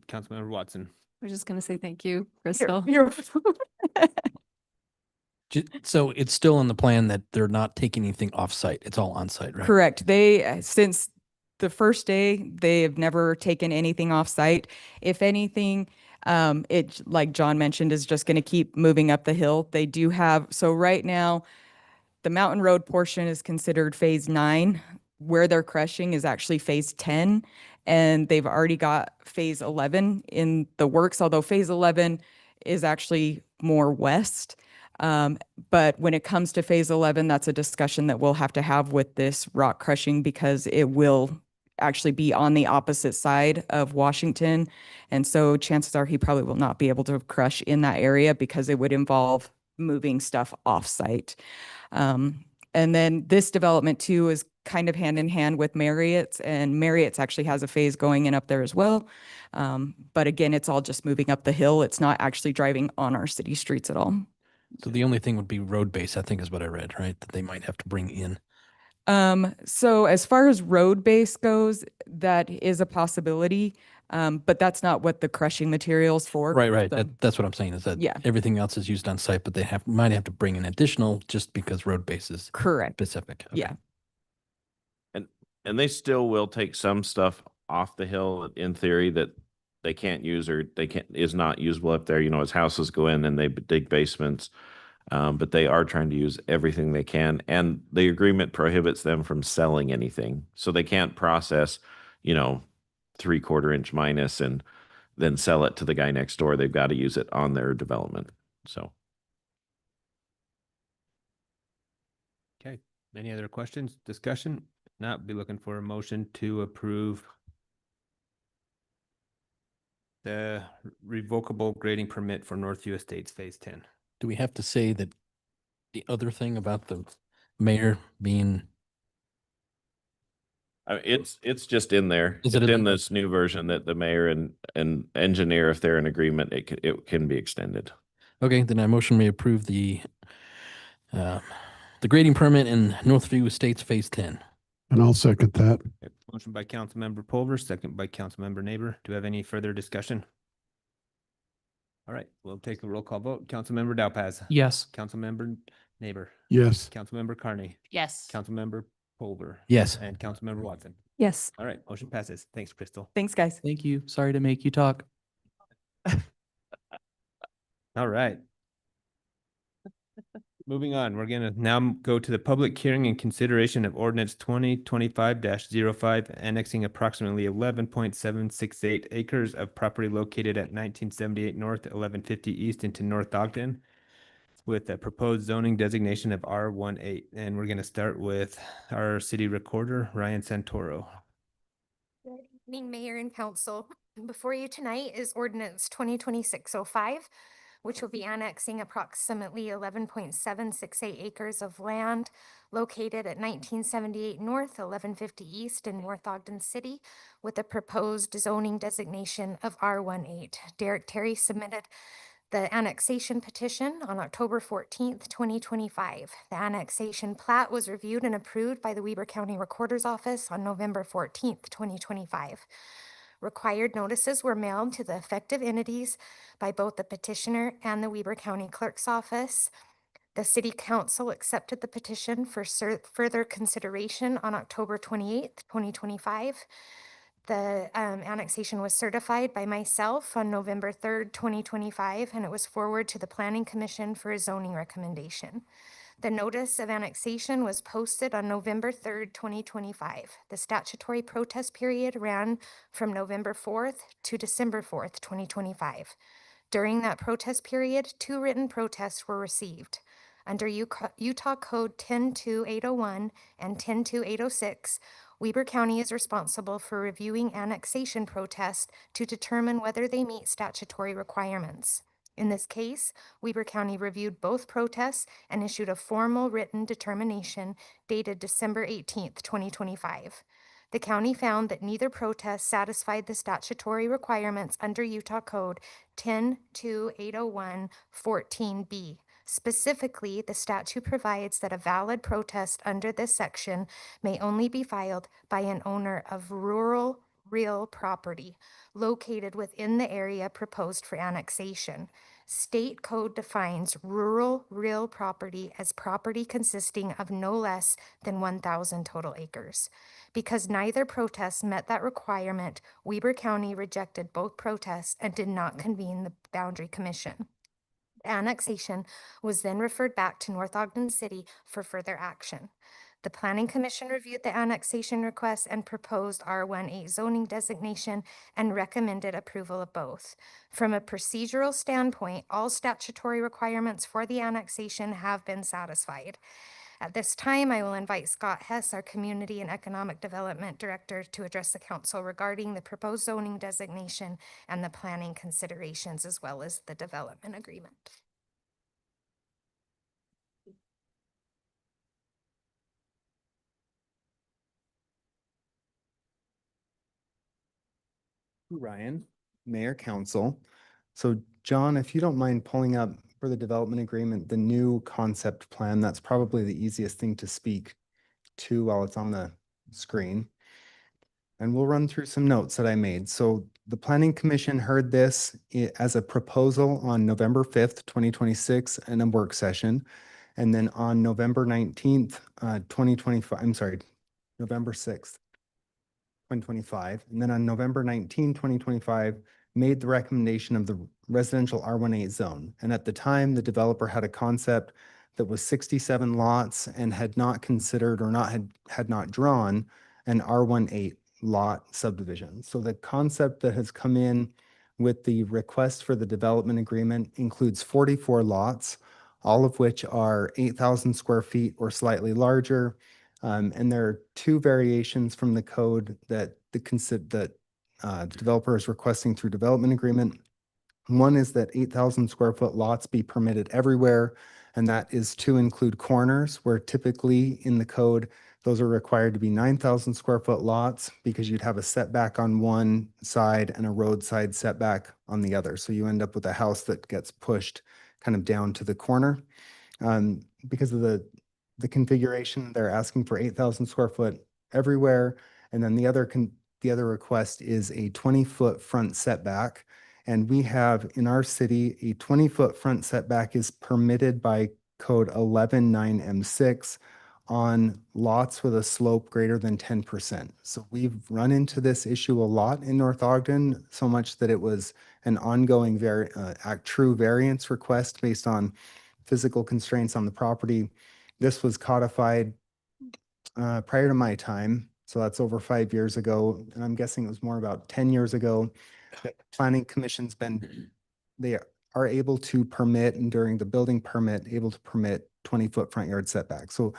Councilmember Watson. We're just going to say thank you, Crystal. So it's still in the plan that they're not taking anything off-site. It's all on-site, right? Correct. They, since the first day, they have never taken anything off site. If anything, it, like John mentioned, is just going to keep moving up the hill. They do have, so right now, the Mountain Road portion is considered phase 9. Where they're crushing is actually phase 10. And they've already got phase 11 in the works, although phase 11 is actually more west. But when it comes to phase 11, that's a discussion that we'll have to have with this rock crushing because it will actually be on the opposite side of Washington. And so chances are he probably will not be able to crush in that area because it would involve moving stuff off site. And then this development too is kind of hand in hand with Marriott's, and Marriott's actually has a phase going in up there as well. But again, it's all just moving up the hill. It's not actually driving on our city streets at all. So the only thing would be road base, I think is what I read, right? That they might have to bring in. So as far as road base goes, that is a possibility. But that's not what the crushing material's for. Right. So- That's what I'm saying is that Yeah. everything else is used on site, but they might have to bring in additional just because road base is Correct. specific. Okay. Yeah. And they still will take some stuff off the hill in theory that they can't use or is not usable up there. You know, as houses go in and they dig basements. But they are trying to use everything they can. And the agreement prohibits them from selling anything. So they can't process, you know, 3/4 inch minus and then sell it to the guy next door. They've got to use it on their development. So. Okay. Any other questions, discussion? Not be looking for a motion to approve the revocable grading permit for Northview Estates Phase 10. Do we have to say that the other thing about the mayor being, It's just in there. Is it It's in in the- this new version that the mayor and engineer, if they're in agreement, it can be extended. okay, then I motion we approve uh, the grading permit in Northview Estates Phase 10. And I'll second that. Okay, motion by Councilmember Pulver, second by Councilmember Neighbor. Do we have any further discussion? All right, we'll take a roll call vote. Councilmember Dowpaz. Yes. Councilmember Neighbor. Yes. Councilmember Carney. Yes. Councilmember Pulver. Yes. And Councilmember Watson. Yes. All right, motion passes. Thanks, Crystal. Thanks, guys. Thank you. Sorry to make you talk. All right. Moving on, we're gonna now go to the public hearing and consideration of ordinance 2025-05, annexing approximately 11.768 acres of property located at 1978 North, 1150 East into North Ogden with a proposed zoning designation of R18. And we're gonna start with our city recorder, Ryan Santoro. Good evening, Mayor and Council. Before you tonight is ordinance 2026-05, which will be annexing approximately 11.768 acres of land located at 1978 North, 1150 East in North Ogden City with a proposed zoning designation of R18. Derek Terry submitted the annexation petition on October 14th, 2025. The annexation plat was reviewed and approved by the Weber County Recorder's Office on November 14th, 2025. Required notices were mailed to the affected entities by both the petitioner and the Weber County Clerk's Office. The City Council accepted the petition for further consideration on October 28th, 2025. The annexation was certified by myself on November 3rd, 2025, and it was forwarded to the Planning Commission for a zoning recommendation. The notice of annexation was posted on November 3rd, 2025. The statutory protest period ran from November 4th to December 4th, 2025. During that protest period, 2 written protests were received. Under Utah Code 10.2.801 and 10.2.806, Weber County is responsible for reviewing annexation protests to determine whether they meet statutory requirements. In this case, Weber County reviewed both protests and issued a formal written determination dated December 18th, 2025. The county found that neither protest satisfied the statutory requirements under Utah Code 10.2.801-14B. Specifically, the statute provides that a valid protest under this section may only be filed by an owner of rural real property located within the area proposed for annexation. State code defines rural real property as property consisting of no less than 1,000 total acres. Because neither protest met that requirement, Weber County rejected both protests and did not convene the Boundary Commission. Annexation was then referred back to North Ogden City for further action. The Planning Commission reviewed the annexation request and proposed R18 zoning designation and recommended approval of both. From a procedural standpoint, all statutory requirements for the annexation have been satisfied. At this time, I will invite Scott Hess, our Community and Economic Development Director, to address the council regarding the proposed zoning designation and the planning considerations, as well as the development agreement. Ryan, Mayor, Council. So John, if you don't mind pulling up for the development agreement, the new concept plan, that's probably the easiest thing to speak to while it's on the screen. And we'll run through some notes that I made. So the Planning Commission heard this as a proposal on November 5th, 2026 in a work session. And then on November 19th, 2025, I'm sorry, November 6th, 2025. And then on November 19, 2025, made the recommendation of the residential R18 zone. And at the time, the developer had a concept that was 67 lots and had not considered or had not drawn an R18 lot subdivision. So the concept that has come in with the request for the development agreement includes 44 lots, all of which are 8,000 square feet or slightly larger. And there are two variations from the code that the developer is requesting through development agreement. One is that 8,000 square foot lots be permitted everywhere, and that is to include corners, where typically in the code, those are required to be 9,000 square foot lots because you'd have a setback on one side and a roadside setback on the other. So you end up with a house that gets pushed kind of down to the corner. Because of the configuration, they're asking for 8,000 square foot everywhere. And then the other request is a 20-foot front setback. And we have in our city, a 20-foot front setback is permitted by code 11-9M6 on lots with a slope greater than 10%. So we've run into this issue a lot in North Ogden, so much that it was an ongoing true variance request based on physical constraints on the property. This was codified prior to my time, so that's over 5 years ago, and I'm guessing it was more about 10 years ago. The Planning Commission's they are able to permit, and during the building permit, able to permit 20-foot front yard setback. So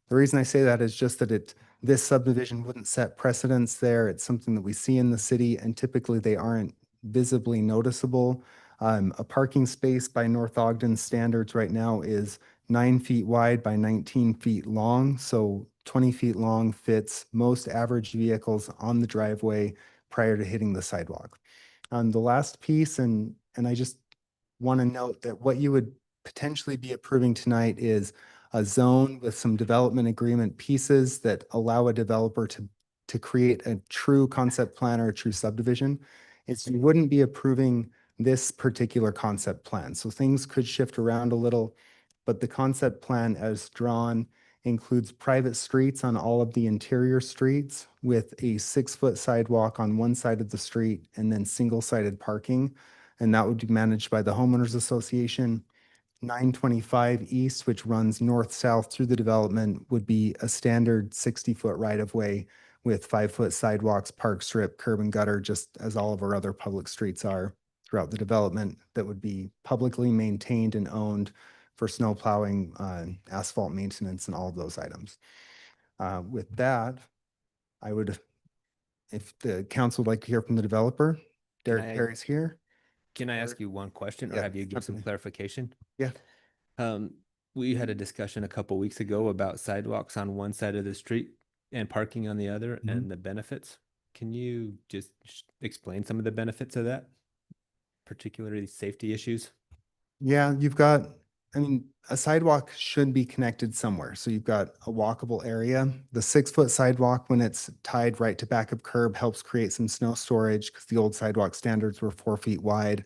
the reason I say that is just that this subdivision wouldn't set precedents there. It's something that we see in the city, and typically they aren't visibly noticeable. A parking space by North Ogden standards right now is 9 feet wide by 19 feet long. So 20 feet long fits most average vehicles on the driveway prior to hitting the sidewalk. The last piece, and I just want to note that what you would potentially be approving tonight is a zone with some development agreement pieces that allow a developer to create a true concept plan or a true subdivision. You wouldn't be approving this particular concept plan. So things could shift around a little, but the concept plan as drawn includes private streets on all of the interior streets with a 6-foot sidewalk on one side of the street and then single-sided parking. And that would be managed by the homeowners association. 925 East, which runs north-south through the development, would be a standard 60-foot right-of-way with 5-foot sidewalks, park strip, curb and gutter, just as all of our other public streets are throughout the development, that would be publicly maintained and owned for snow plowing, asphalt maintenance, and all of those items. With that, I would, if the council would like to hear from the developer, Derek Perry's here. Can I ask you one question, or Yeah, have you give some absolutely. clarification? Yeah. We had a discussion a couple weeks ago about sidewalks on one side of the street and parking on the other, Mhm. and the benefits. Can you just explain some of the benefits of that, particularly safety issues? Yeah, a sidewalk should be connected somewhere. So you've got a walkable area. The 6-foot sidewalk, when it's tied right to backup curb, helps create some snow storage because the old sidewalk standards were 4 feet wide.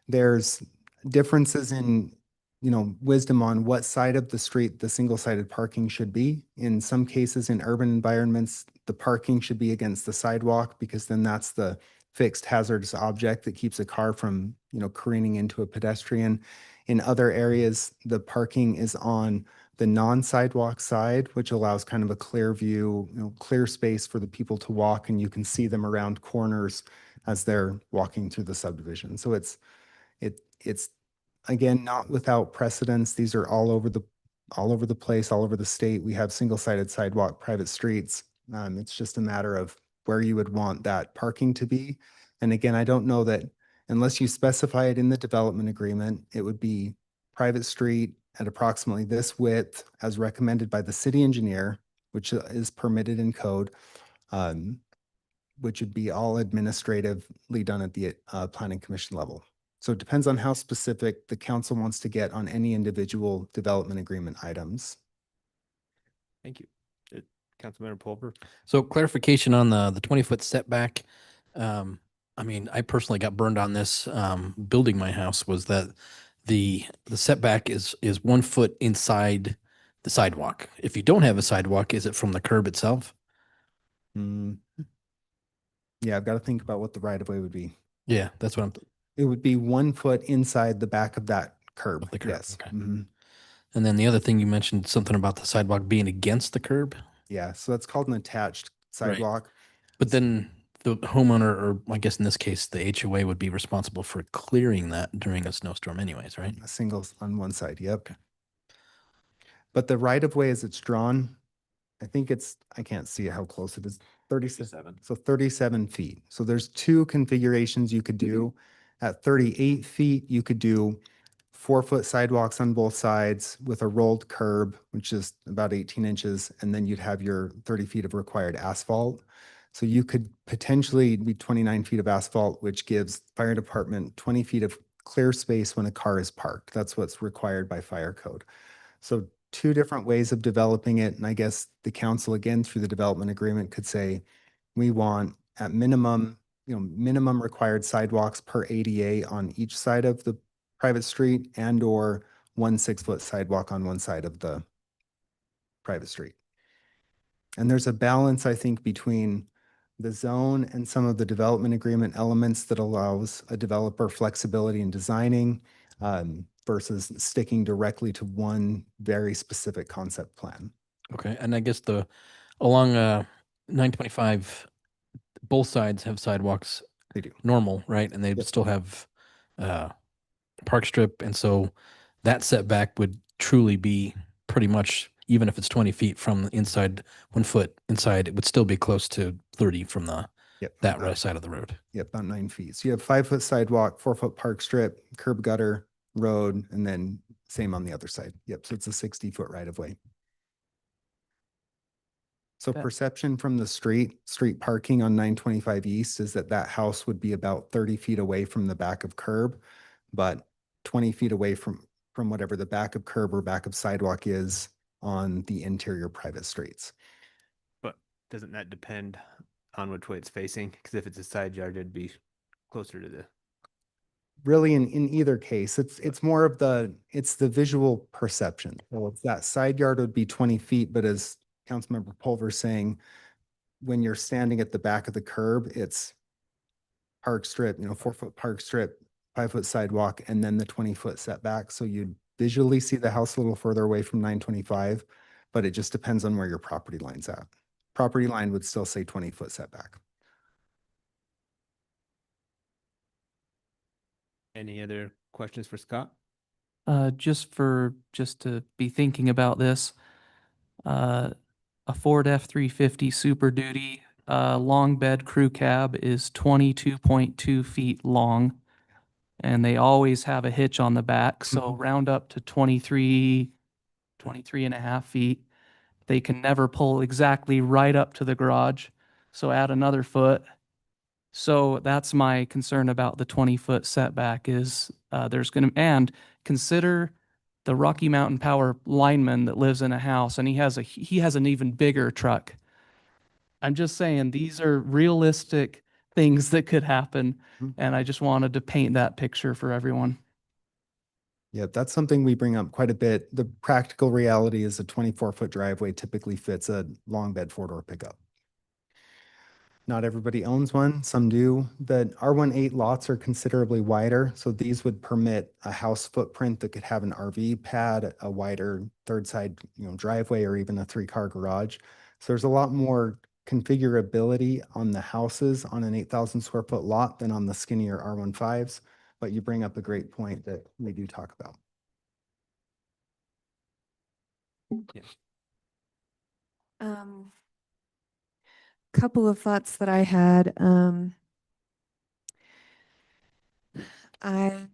There's differences in, wisdom on what side of the street the single-sided parking should be. In some cases, in urban environments, the parking should be against the sidewalk because then that's the fixed hazardous object that keeps a car from, careening into a pedestrian. In other areas, the parking is on the non-sidewalk side, which allows kind of a clear view, clear space for the people to walk, and you can see them around corners as they're walking through the subdivision. So it's again, not without precedence. These are all over the place, all over the state. We have single-sided sidewalk, private streets. It's just a matter of where you would want that parking to be. And again, I don't know that unless you specify it in the development agreement, it would be private street at approximately this width as recommended by the city engineer, which is permitted in code, which would be all administratively done at the planning commission level. So it depends on how specific the council wants to get on any individual development agreement items. Thank you. Councilmember Pulver. So clarification on the 20-foot setback. I personally got burned on this building my house, was that the setback is 1 foot inside the sidewalk. If you don't have a sidewalk, is it from the curb itself? Yeah, I've got to think about what the right of way would be. Yeah, that's what It would be 1 foot inside the back of that curb. The curb, Yes. okay. Mhm. And then the other thing you mentioned, something about the sidewalk being against the curb. Yeah, so that's called an attached sidewalk. But then the homeowner, or I guess in this case, the HOA would be responsible for clearing that during a snowstorm anyways, right? A single on one side, yep. But the right of way as it's drawn I think it's, I can't see how close it is, 37. 37. So 37 feet. So there's two configurations you could do. At 38 feet, you could do 4-foot sidewalks on both sides with a rolled curb, which is about 18 inches, and then you'd have your 30 feet of required asphalt. So you could potentially be 29 feet of asphalt, which gives fire department 20 feet of clear space when a car is parked. That's what's required by fire code. So two different ways of developing it. And I guess the council, again, through the development agreement could say, we want at minimum, minimum required sidewalks per ADA on each side of the private street and or 1 6-foot sidewalk on one side of the private street. And there's a balance, I think, between the zone and some of the development agreement elements that allows a developer flexibility in designing versus sticking directly to one very specific concept plan. Okay, and I guess along 925, both sides have sidewalks They do. normal, right? And they Yep. still have park strip, and so that setback would truly be pretty much, even if it's 20 feet from the inside, 1 foot inside, it would still be close to 30 from Yep. that right side of the road. Yep, about 9 feet. So you have 5-foot sidewalk, 4-foot park strip, curb gutter, road, and then same on the other side. Yep, so it's a 60-foot right of way. So Yeah. perception from the street parking on 925 East is that house would be about 30 feet away from the back of curb, but 20 feet away from whatever the back of curb or back of sidewalk is on the interior private streets. But doesn't that depend on which way it's facing? Because if it's a side yard, it'd be closer to the. Really, in either case, it's more of it's the visual perception. So if that side yard would be 20 feet, but as Councilmember Pulver saying, when you're standing at the back of the curb, it's park strip, 4-foot park strip, 5-foot sidewalk, and then the 20-foot setback. So you'd visually see the house a little further away from 925, but it just depends on where your property line's at. Property line would still say 20-foot setback. Any other questions for Scott? Just to be thinking about this, a Ford F-350 Super Duty long bed crew cab is 22.2 feet long, and they always have a hitch on the back. So round up to 23 and a half feet. They can never pull exactly right up to the garage. So add another foot. So that's my concern about the 20-foot setback is and consider the Rocky Mountain Power lineman that lives in a house and he has an even bigger truck. I'm just saying these are realistic things that could happen. And I just wanted to paint that picture for everyone. Yeah, that's something we bring up quite a bit. The practical reality is a 24-foot driveway typically fits a long bed 4-door pickup. Not everybody owns one, some do. The R18 lots are considerably wider, so these would permit a house footprint that could have an RV pad, a wider third side, driveway, or even a 3-car garage. So there's a lot more configurability on the houses on an 8,000 square foot lot than on the skinnier R15s. But you bring up a great point that we do talk about. Couple of thoughts that I had. I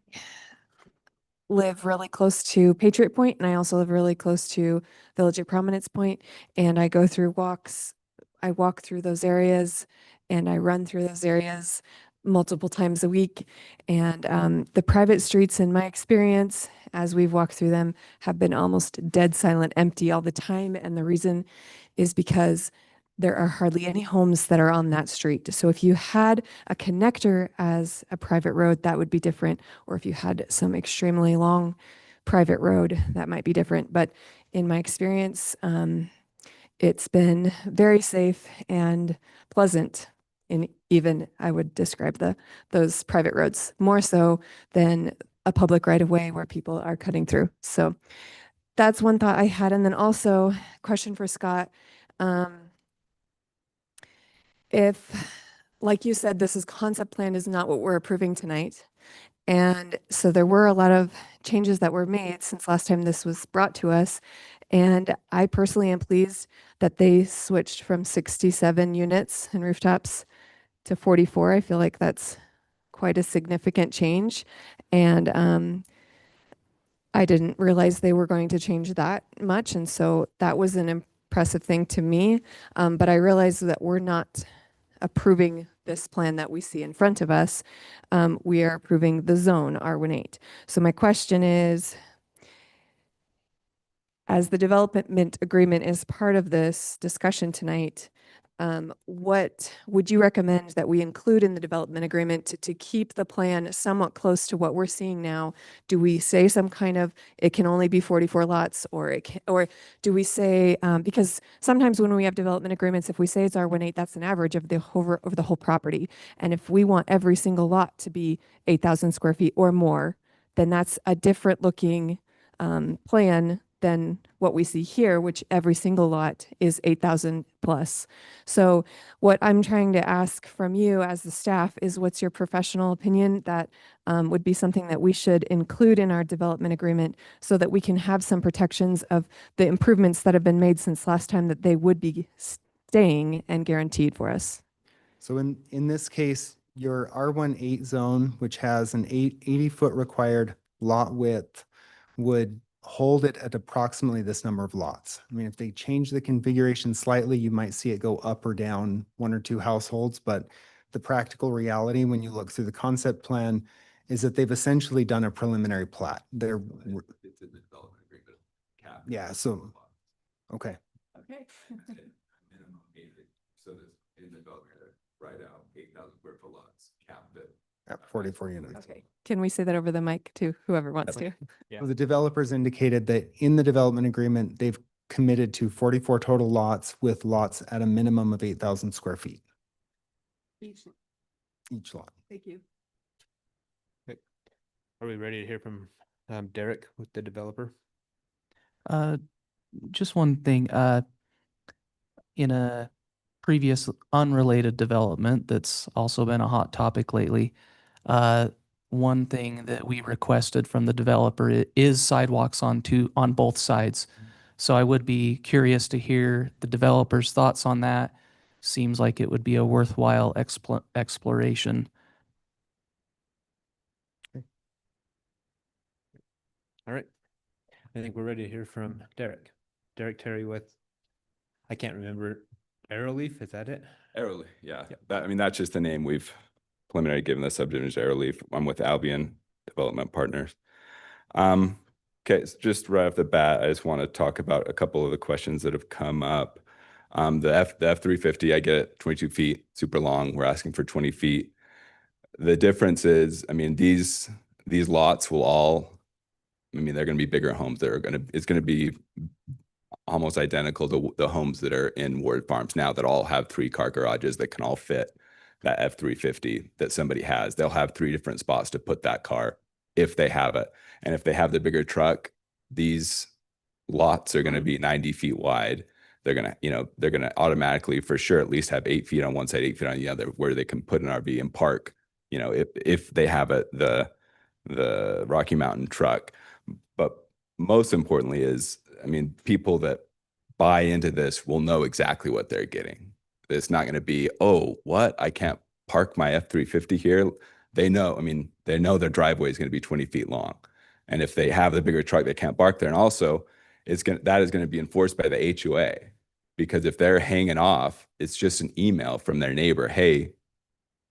live really close to Patriot Point, and I also live really close to Village at Prominence Point, and I go through walks. I walk through those areas and I run through those areas multiple times a week. And the private streets, in my experience, as we've walked through them, have been almost dead silent, empty all the time. And the reason is because there are hardly any homes that are on that street. So if you had a connector as a private road, that would be different. Or if you had some extremely long private road, that might be different. But in my experience, it's been very safe and pleasant. And even I would describe those private roads more so than a public right of way where people are cutting through. So that's one thought I had. And then also, question for Scott. If, like you said, this is concept plan is not what we're approving tonight. And so there were a lot of changes that were made since last time this was brought to us. And I personally am pleased that they switched from 67 units and rooftops to 44. I feel like that's quite a significant change. And I didn't realize they were going to change that much. And so that was an impressive thing to me. But I realized that we're not approving this plan that we see in front of us. We are approving the zone R18. So my question is, as the development agreement is part of this discussion tonight, what would you recommend that we include in the development agreement to keep the plan somewhat close to what we're seeing now? Do we say some kind of, it can only be 44 lots, or or do we say, because sometimes when we have development agreements, if we say it's R18, that's an average of the over the whole property. And if we want every single lot to be 8,000 square feet or more, then that's a different looking plan than what we see here, which every single lot is 8,000 plus. So what I'm trying to ask from you as the staff is, what's your professional opinion that would be something that we should include in our development agreement so that we can have some protections of the improvements that have been made since last time, that they would be staying and guaranteed for us? So in this case, your R18 zone, which has an 80-foot required lot width, would hold it at approximately this number of lots. I mean, if they change the configuration slightly, you might see it go up or down 1 or 2 households, but the practical reality when you look through the concept plan is that they've essentially done a preliminary plat. They're, It's in the development agreement. Cap. yeah, so, okay. Okay. Minimum 80. So that's in the development, right out 8,000 square foot lots, capped it. At 44 units. Okay. Can we say that over the mic to whoever wants to? Yeah. So the developers indicated that in the development agreement, they've committed to 44 total lots with lots at a minimum of 8,000 square feet each lot. Thank you. Are we ready to hear from Derek with the developer? Just one thing, in a previous unrelated development that's also been a hot topic lately, one thing that we requested from the developer is sidewalks on both sides. So I would be curious to hear the developer's thoughts on that. Seems like it would be a worthwhile exploration. All right. I think we're ready to hear from Derek. Derek Terry with, I can't remember, Arrowleaf, is that it? Arrowleaf, yeah. Yep. I mean, that's just the name we've preliminary given the subdivision, Arrowleaf. I'm with Albion Development Partners. Okay, so just right off the bat, I just want to talk about a couple of the questions that have come up. The F350, I get it, 22 feet, super long. We're asking for 20 feet. The difference is, I mean, these lots will all, I mean, they're going to be bigger homes. It's going to be almost identical to the homes that are in Ward Farms now that all have 3-car garages that can all fit that F350 that somebody has. They'll have 3 different spots to put that car if they have it. And if they have the bigger truck, these lots are going to be 90 feet wide. They're going to automatically for sure at least have 8 feet on one side, 8 feet on the other, where they can put an RV and park, if they have the Rocky Mountain truck. But most importantly is, I mean, people that buy into this will know exactly what they're getting. It's not going to be, oh, what? I can't park my F350 here. They know, I mean, they know their driveway is going to be 20 feet long. And if they have the bigger truck, they can't park there. And also, that is going to be enforced by the HOA, because if they're hanging off, it's just an email from their neighbor, hey,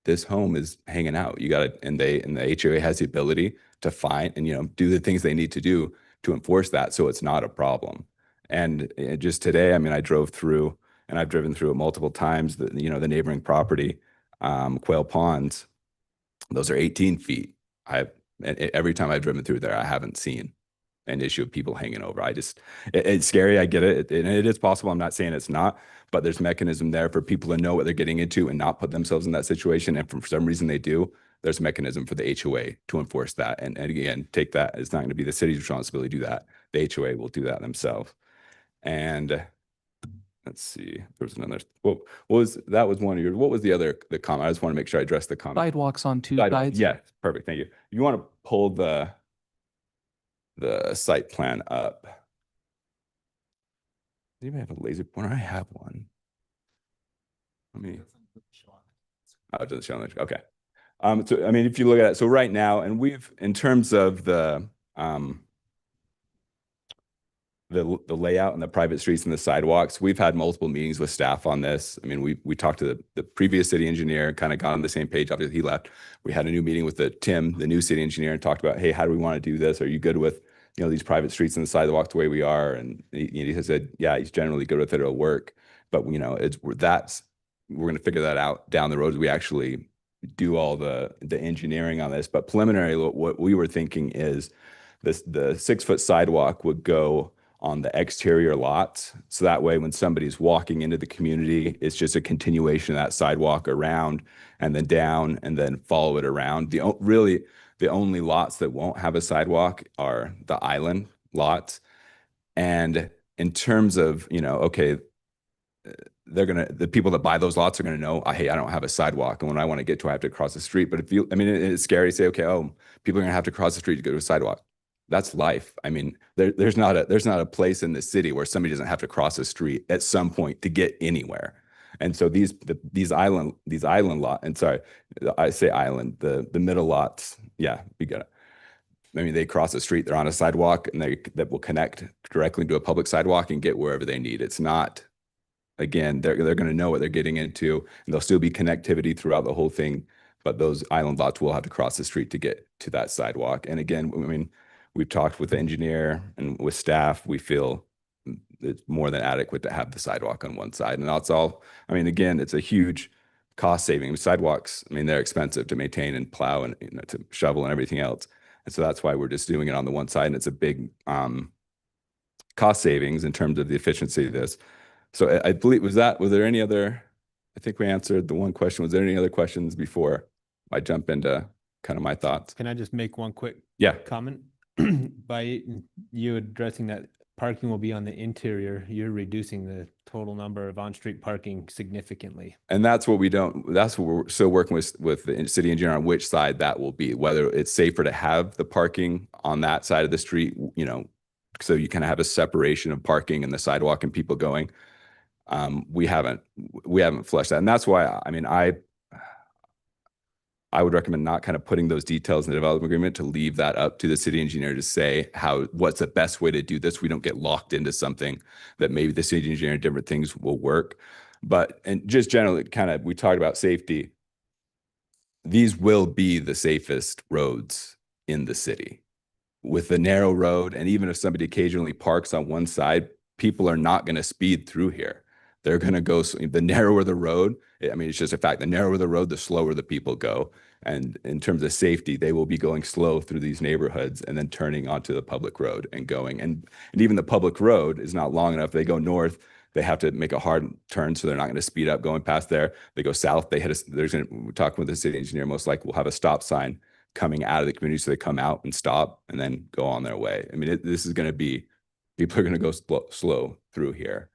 this home is hanging out. You got to, and the HOA has the ability to find and, do the things they need to do to enforce that. So it's not a problem. And just today, I mean, I drove through, and I've driven through it multiple times, the neighboring property, Quail Ponds, those are 18 feet. Every time I've driven through there, I haven't seen an issue of people hanging over. It's scary. I get it. And it is possible. I'm not saying it's not, but there's mechanism there for people to know what they're getting into and not put themselves in that situation. And for some reason they do, there's a mechanism for the HOA to enforce that. And again, take that. It's not going to be the city's responsibility to do that. The HOA will do that themselves. And let's see, there was another, what was one of your, what was the comment? I just want to make sure I address the comment. Sidewalks on two sides. Yeah, perfect. Thank you. You want to pull the site plan up. Does anybody have a laser pointer? I have one. Let me. Oh, it doesn't show on the, okay. So I mean, if you look at it, so right now, and we've, in terms of the layout and the private streets and the sidewalks, we've had multiple meetings with staff on this. I mean, we talked to the previous city engineer, kind of got on the same page after he left. We had a new meeting with Tim, the new city engineer, and talked about, hey, how do we want to do this? Are you good with, you know, these private streets and the sidewalks the way we are? And he said, yeah, he's generally good with it. It'll work. But, you know, we're going to figure that out down the road as we actually do all the engineering on this. But preliminary, what we were thinking is the 6-foot sidewalk would go on the exterior lots. So that way, when somebody's walking into the community, it's just a continuation of that sidewalk around and then down and then follow it around. The only lots that won't have a sidewalk are the island lots. And in terms of, you know, okay, the people that buy those lots are going to know, hey, I don't have a sidewalk. And when I want to get to, I have to cross the street. But I mean, it's scary to say, okay, oh, people are going to have to cross the street to go to a sidewalk. That's life. I mean, there's not a place in the city where somebody doesn't have to cross a street at some point to get anywhere. And so these island lot, and sorry, I say island, the middle lots, yeah, we got it. I mean, they cross the street, they're on a sidewalk, and that will connect directly to a public sidewalk and get wherever they need. It's not, again, they're going to know what they're getting into, and there'll still be connectivity throughout the whole thing, but those island lots will have to cross the street to get to that sidewalk. And again, I mean, we've talked with the engineer and with staff. We feel it's more than adequate to have the sidewalk on one side. And that's all, I mean, again, it's a huge cost saving. Sidewalks, I mean, they're expensive to maintain and plow and, you know, to shovel and everything else. And so that's why we're just doing it on the one side. And it's a big cost savings in terms of the efficiency of this. So I believe, was there any other, I think we answered the one question. Was there any other questions before I jump into kind of my thoughts? Can I just make one quick comment? By you addressing that parking will be on the interior, you're reducing the total number of on-street parking significantly. And that's what we're still working with the city engineer on which side that will be, whether it's safer to have the parking on that side of the street, you know, so you kind of have a separation of parking and the sidewalk and people going. We haven't fleshed that. And that's why, I mean, I would recommend not kind of putting those details in the development agreement, to leave that up to the city engineer to say what's the best way to do this. We don't get locked into something that maybe the city engineer and different things will work. But, and just generally kind of, we talked about safety. These will be the safest roads in the city with the narrow road. And even if somebody occasionally parks on one side, people are not going to speed through here. They're going to go, the narrower the road, I mean, it's just a fact, the narrower the road, the slower the people go. And in terms of safety, they will be going slow through these neighborhoods and then turning onto the public road and going. And even the public road is not long enough. They go north, they have to make a hard turn, so they're not going to speed up going past there. They go south, we're talking with the city engineer, most likely we'll have a stop sign coming out of the community, so they come out and stop and then go on their way. I mean, this is going to be, people are going to go slow through here.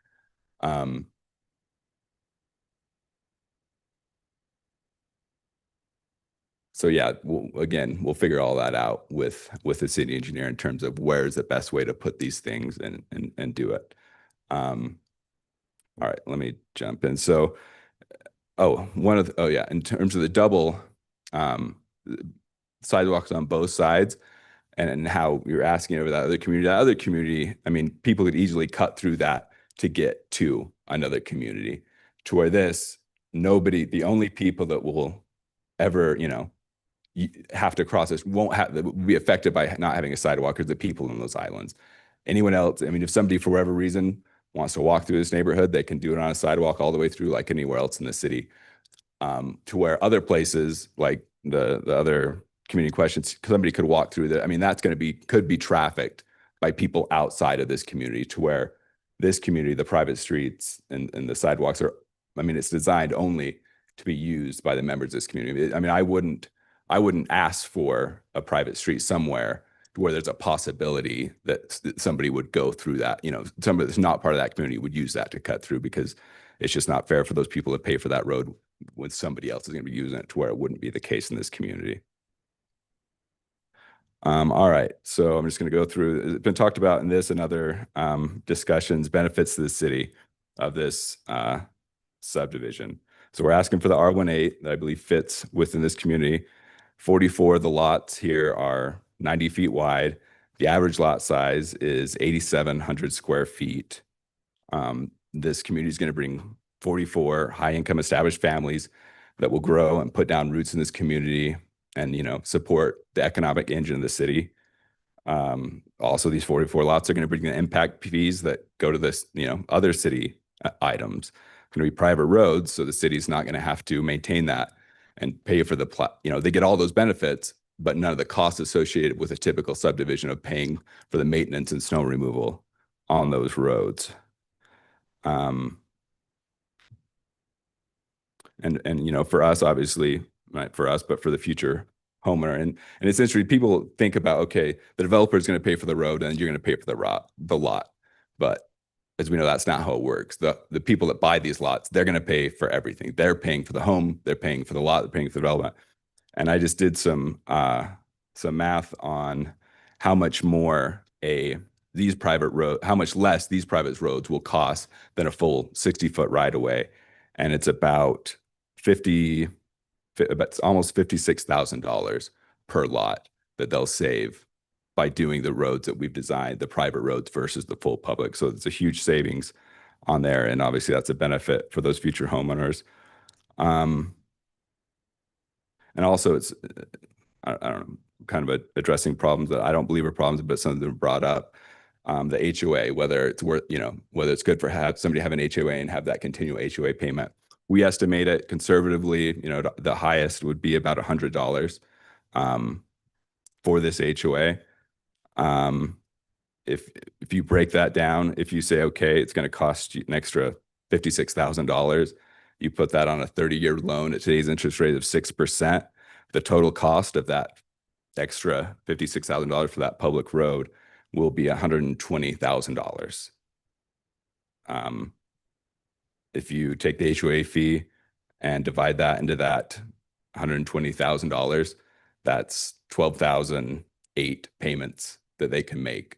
So yeah, we'll figure all that out with the city engineer in terms of where's the best way to put these things and do it. All right, let me jump in. So, in terms of the double sidewalks on both sides and how you're asking over that other community, I mean, people could easily cut through that to get to another community, to where the only people that will ever, you know, have to cross this will be affected by not having a sidewalk are the people in those islands. Anyone else, I mean, if somebody for whatever reason wants to walk through this neighborhood, they can do it on a sidewalk all the way through like anywhere else in the city. To where other places like the other community questions, somebody could walk through that. I mean, that's could be trafficked by people outside of this community, to where this community, the private streets and the sidewalks are, I mean, it's designed only to be used by the members of this community. I mean, I wouldn't ask for a private street somewhere where there's a possibility that somebody would go through that. You know, somebody that's not part of that community would use that to cut through, because it's just not fair for those people to pay for that road when somebody else is going to be using it, to where it wouldn't be the case in this community. All right, so I'm just going to go through, it's been talked about in this and other discussions, benefits to the city of this subdivision. So we're asking for the R18 that I believe fits within this community. 44 of the lots here are 90 feet wide. The average lot size is 8,700 square feet. This community is going to bring 44 high-income established families that will grow and put down roots in this community and, you know, support the economic engine of the city. Also, these 44 lots are going to bring the impact fees that go to this, you know, other city items. Going to be private roads, so the city's not going to have to maintain that and pay for the, you know, they get all those benefits, but none of the costs associated with a typical subdivision of paying for the maintenance and snow removal on those roads. And you know, for us, obviously, not for us, but for the future homeowner. And it's interesting, people think about, okay, the developer is going to pay for the road and you're going to pay for the lot. But as we know, that's not how it works. The people that buy these lots, they're going to pay for everything. They're paying for the home, they're paying for the lot, they're paying for the development. And I just did some math on how much more how much less these private roads will cost than a full 60-foot right of way. And it's about almost $56,000 per lot that they'll save by doing the roads that we've designed, the private roads versus the full public. So it's a huge savings on there. And obviously that's a benefit for those future homeowners. And also it's, I don't know, kind of addressing problems that I don't believe are problems, but some of them brought up. The HOA, whether it's worth, you know, whether it's good for somebody have an HOA and have that continual HOA payment. We estimate it conservatively, you know, the highest would be about $100 for this HOA. If you break that down, if you say, okay, it's going to cost you an extra $56,000, you put that on a 30-year loan at today's interest rate of 6%, the total cost of that extra $56,000 for that public road will be $120,000. If you take the HOA fee and divide that into that $120,000, that's 12,008 payments that they can make.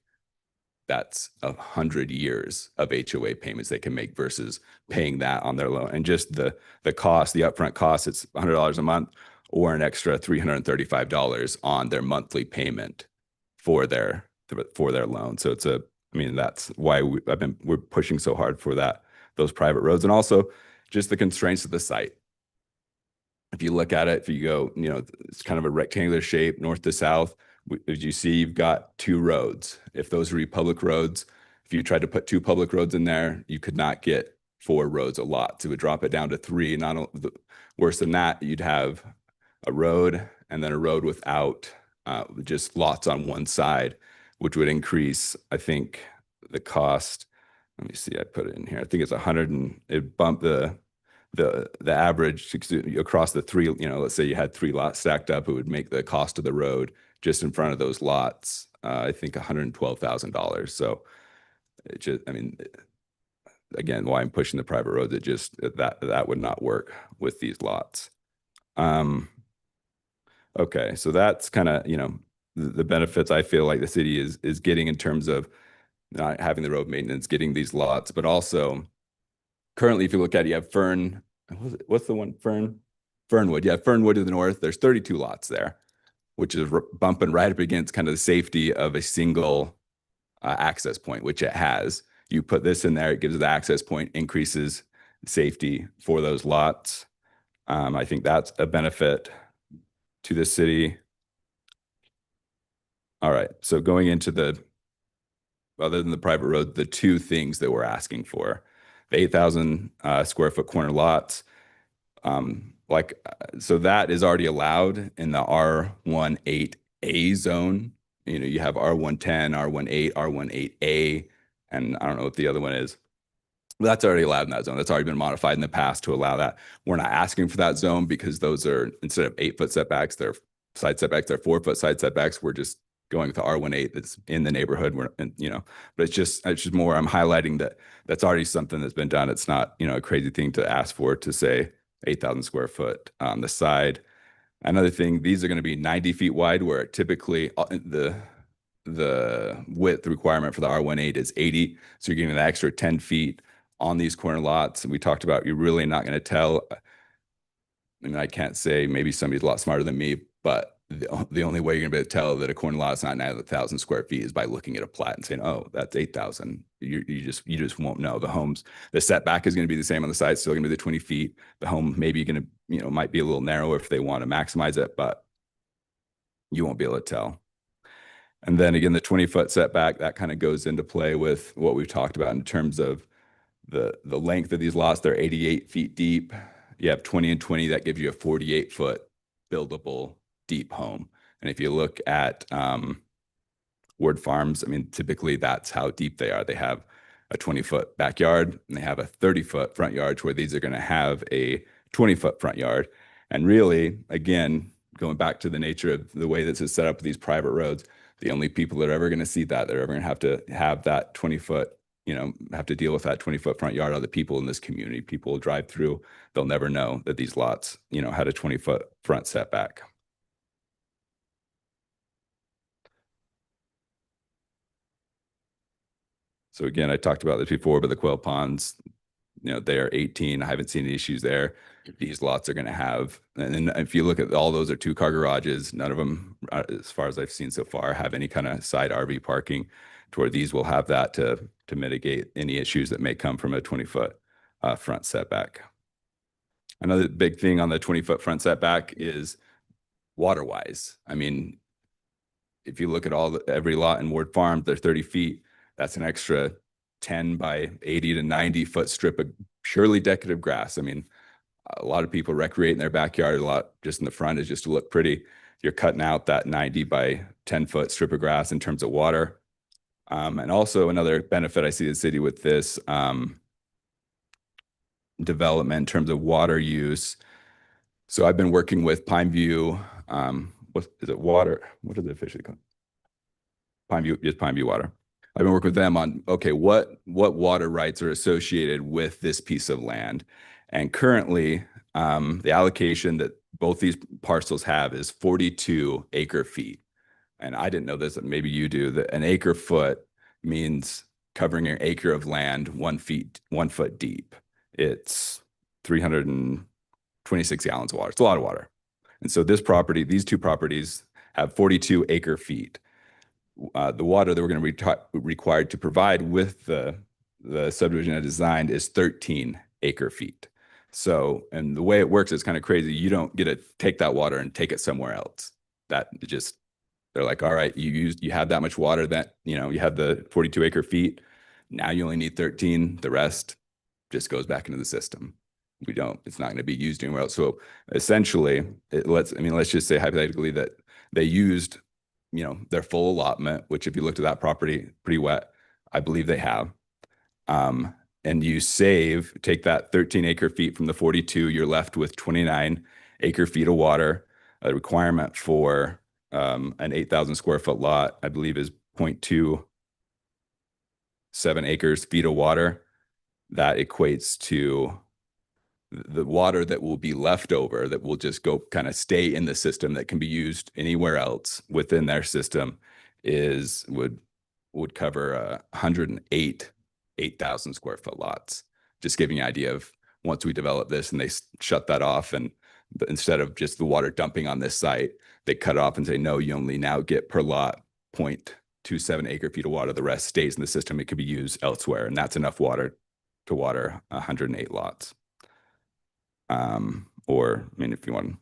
That's 100 years of HOA payments they can make versus paying that on their loan. And just the cost, the upfront cost, it's $100 a month or an extra $335 on their monthly payment for their loan. So it's I mean, that's why we're pushing so hard for those private roads, and also just the constraints of the site. If you look at it, if you go, you know, it's kind of a rectangular shape, north to south. As you see, you've got 2 roads. If those were public roads, if you tried to put 2 public roads in there, you could not get 4 roads a lot. So it would drop it down to 3. Worse than that, you'd have a road and then a road without just lots on one side, which would increase, I think, the cost. Let me see, I put it in here. I think it's 100 and it bumped the average across the 3, you know, let's say you had 3 lots stacked up, it would make the cost of the road just in front of those lots, I think $112,000. So it just, I mean, again, why I'm pushing the private roads, it just, that would not work with these lots. Okay, so that's kind of, you know, the benefits I feel like the city is getting in terms of not having the road maintenance, getting these lots, but also currently, if you look at it, you have what's the one? Fernwood. You have Fernwood to the north. There's 32 lots there, which is bumping right up against kind of the safety of a single access point, which it has. You put this in there, it gives it the access point, increases safety for those lots. I think that's a benefit to the city. All right, so going into other than the private road, the 2 things that we're asking for, the 8,000 square foot corner lots, so that is already allowed in the R18A zone. You know, you have R110, R18, R18A, and I don't know what the other one is. But that's already allowed in that zone. That's already been modified in the past to allow that. We're not asking for that zone because those are, instead of 8-foot setbacks, they're side setbacks, they're 4-foot side setbacks. We're just going with the R18 that's in the neighborhood. You know, but it's just more, I'm highlighting that that's already something that's been done. It's not, you know, a crazy thing to ask for, to say 8,000 square foot on the side. Another thing, these are going to be 90 feet wide, where typically the width requirement for the R18 is 80. So you're getting an extra 10 feet on these corner lots. And we talked about, you're really not going to tell. I mean, I can't say, maybe somebody's a lot smarter than me, but the only way you're gonna be able to tell that a corner lot is not 9,000 square feet is by looking at a plat and saying, oh, that's 8,000. You just won't know. The setback is gonna be the same on the side, still gonna be the 20 feet. The home maybe gonna, might be a little narrower if they want to maximize it, but you won't be able to tell. And then again, the 20-foot setback, that kind of goes into play with what we've talked about in terms of the length of these lots. They're 88 feet deep. You have 20 and 20, that gives you a 48-foot buildable deep home. And if you look at Ward Farms, I mean, typically that's how deep they are. They have a 20-foot backyard and they have a 30-foot front yard, where these are going to have a 20-foot front yard. And really, again, going back to the nature of the way this is set up with these private roads, the only people that are ever going to see that, they're ever going to have that 20-foot, have to deal with that 20-foot front yard, are the people in this community. People will drive through, they'll never know that these lots, had a 20-foot front setback. So again, I talked about this before, but the quail ponds, they are 18. I haven't seen any issues there. These lots are going to have, and if you look at all those are 2-car garages, none of them, as far as I've seen so far, have any kind of side RV parking, to where these will have that to mitigate any issues that may come from a 20-foot front setback. Another big thing on the 20-foot front setback is water-wise. I mean, if you look at every lot in Ward Farms, they're 30 feet. That's an extra 10 by 80 to 90 foot strip of purely decorative grass. I mean, a lot of people recreate in their backyard a lot, just in the front is just to look pretty. You're cutting out that 90 by 10 foot strip of grass in terms of water. And also another benefit I see the city with this development in terms of water use. So I've been working with Pineview, what is it, water? What is it officially called? Pineview, just Pineview Water. I've been working with them on, okay, what water rights are associated with this piece of land. And currently, the allocation that both these parcels have is 42 acre feet. And I didn't know this, maybe you do, that an acre foot means covering an acre of land 1 foot deep. It's 326 gallons of water. It's a lot of water. And so these two properties have 42 acre feet. The water that we're going to be required to provide with the subdivision I designed is 13 acre feet. So, and the way it works is kind of crazy. You don't get to take that water and take it somewhere else. They're like, all right, you had that much water, that, you had the 42 acre feet. Now you only need 13. The rest just goes back into the system. It's not going to be used anywhere else. So essentially, let's just say hypothetically that they used, their full allotment, which if you looked at that property, pretty wet, I believe they have. And you take that 13 acre feet from the 42, you're left with 29 acre feet of water. A requirement for an 8,000 square foot lot, I believe, is 0.27 acres feet of water. That equates to the water that will be left over, that will just go kind of stay in the system, that can be used anywhere else within their system, would cover 108 8,000 square foot lots. Just giving you an idea of, once we develop this and they shut that off, and instead of just the water dumping on this site, they cut it off and say, no, you only now get per lot 0.27 acre feet of water. The rest stays in the system. It could be used elsewhere. And that's enough water to water 108 lots. Or, I mean, if you want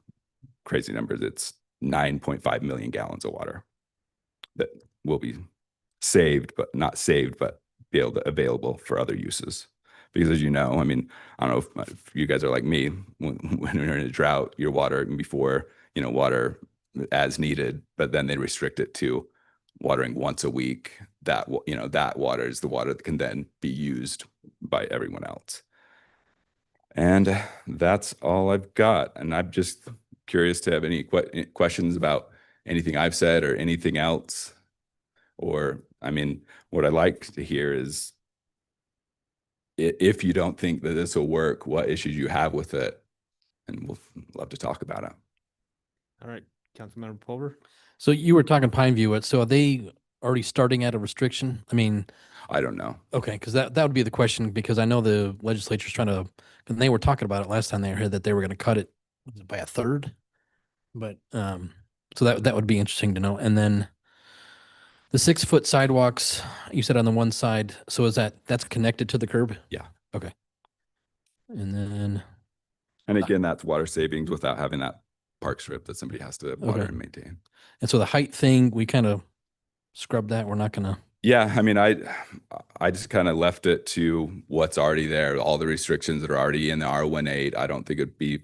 crazy numbers, it's 9.5 million gallons of water that will be saved, but not saved, but be available for other uses. Because as you know, I mean, I don't know if you guys are like me, when you're in a drought, your water before, water as needed, but then they restrict it to watering once a week. That water is the water that can then be used by everyone else. And that's all I've got. And I'm just curious to have any questions about anything I've said or anything else. Or, I mean, what I like to hear is, if you don't think that this will work, what issues you have with it, and we'll love to talk about it. All right, Councilmember Pulver. So you were talking Pineview, so are they already starting at a restriction? I mean, I don't know. okay, because that would be the question, because I know the legislature's trying to, and they were talking about it last time they heard that they were going to cut it was it by a third. But so that would be interesting to know. And then the 6-foot sidewalks, you said on the one side, so is that's connected to the curb? Yeah. Okay. And then And again, that's water savings without having that park strip that somebody has to water Okay. and maintain. and so the height thing, we kind of scrubbed that. We're not gonna. Yeah, I mean, I just kind of left it to what's already there, all the restrictions that are already in the R18. I don't think it'd be,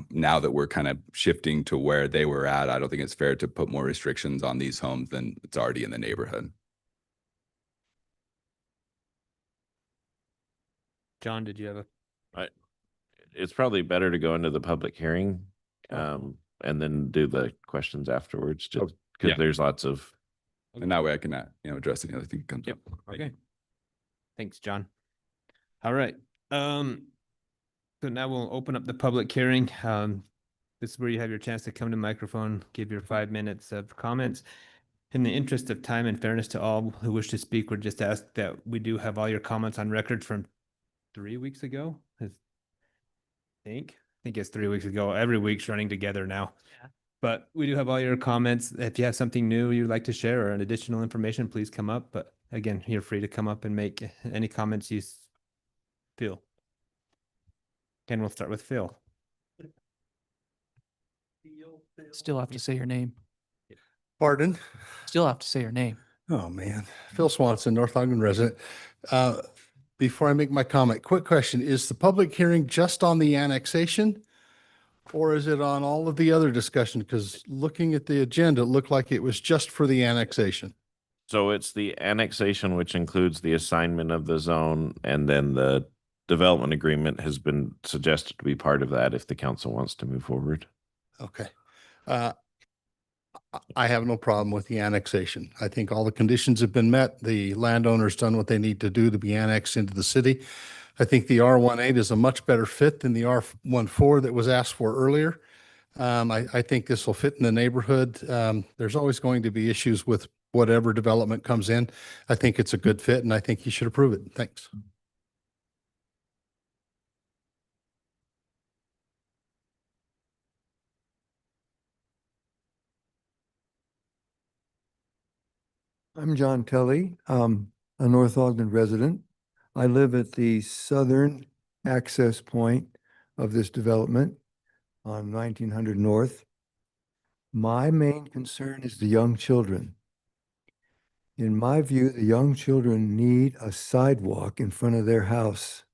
now that we're kind of shifting to where they were at, I don't think it's fair to put more restrictions on these homes than it's already in the neighborhood. John, did you have a? It's probably better to go into the public hearing, and then do the questions afterwards, just because yeah. there's lots of. And that way I can, address any other thing that comes up. Okay. Thanks, John. All right. So now we'll open up the public hearing. This is where you have your chance to come to the microphone, give your 5 minutes of comments. In the interest of time and fairness to all who wish to speak, we're just asked that we do have all your comments on record from 3 weeks ago. I think it's 3 weeks ago. Every week's running together now. Yeah. But we do have all your comments. If you have something new you'd like to share or an additional information, please come up. But again, you're free to come up and make any comments you feel. And we'll start with Phil. Still have to say your name. Pardon? Still have to say your name. Oh, man. Phil Swanson, North Ogden resident. Before I make my comment, quick question. Is the public hearing just on the annexation? Or is it on all of the other discussion? Because looking at the agenda, it looked like it was just for the annexation. So it's the annexation, which includes the assignment of the zone, and then the development agreement has been suggested to be part of that if the council wants to move forward. Okay. I have no problem with the annexation. I think all the conditions have been met. The landowner's done what they need to do to be annexed into the city. I think the R18 is a much better fit than the R14 that was asked for earlier. I think this will fit in the neighborhood. There's always going to be issues with whatever development comes in. I think it's a good fit and I think you should approve it. Thanks. I'm John Kelly, a North Ogden resident. I live at the southern access point of this development on 1900 North. My main concern is the young children. In my view, the young children need a sidewalk in front of their house.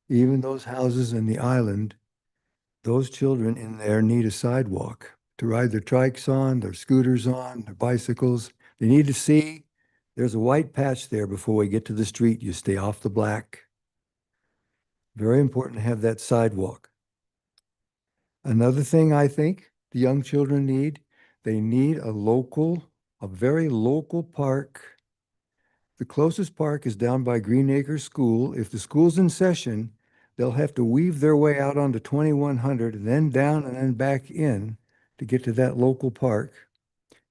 Even those houses in the island, those children in there need a sidewalk to ride their trikes on, their scooters on, their bicycles. They need to see there's a white patch there before we get to the street. You stay off the black. Very important to have that sidewalk. Another thing I think the young children need, they need a very local park. The closest park is down by Green Acres School. If the school's in session, they'll have to weave their way out onto 2100 and then down and then back in to get to that local park,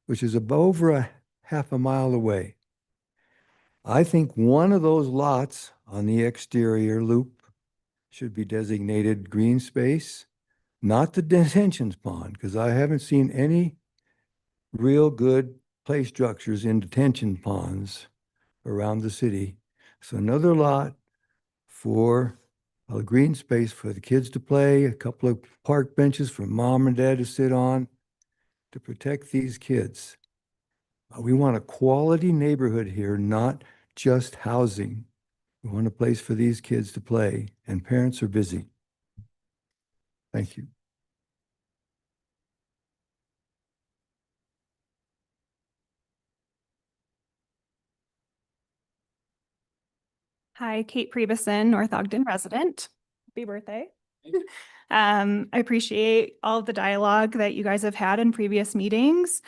which is over a half a mile away. I think one of those lots on the exterior loop should be designated green space, not the detention pond, because I haven't seen any real good play structures in detention ponds around the city. So another lot for a green space for the kids to play, a couple of park benches for mom and dad to sit on to protect these kids. We want a quality neighborhood here, not just housing. We want a place for these kids to play, and parents are busy. Thank you. Hi, Kate Priebison, North Ogden resident. Happy birthday. I appreciate all of the dialogue that you guys have had in previous meetings.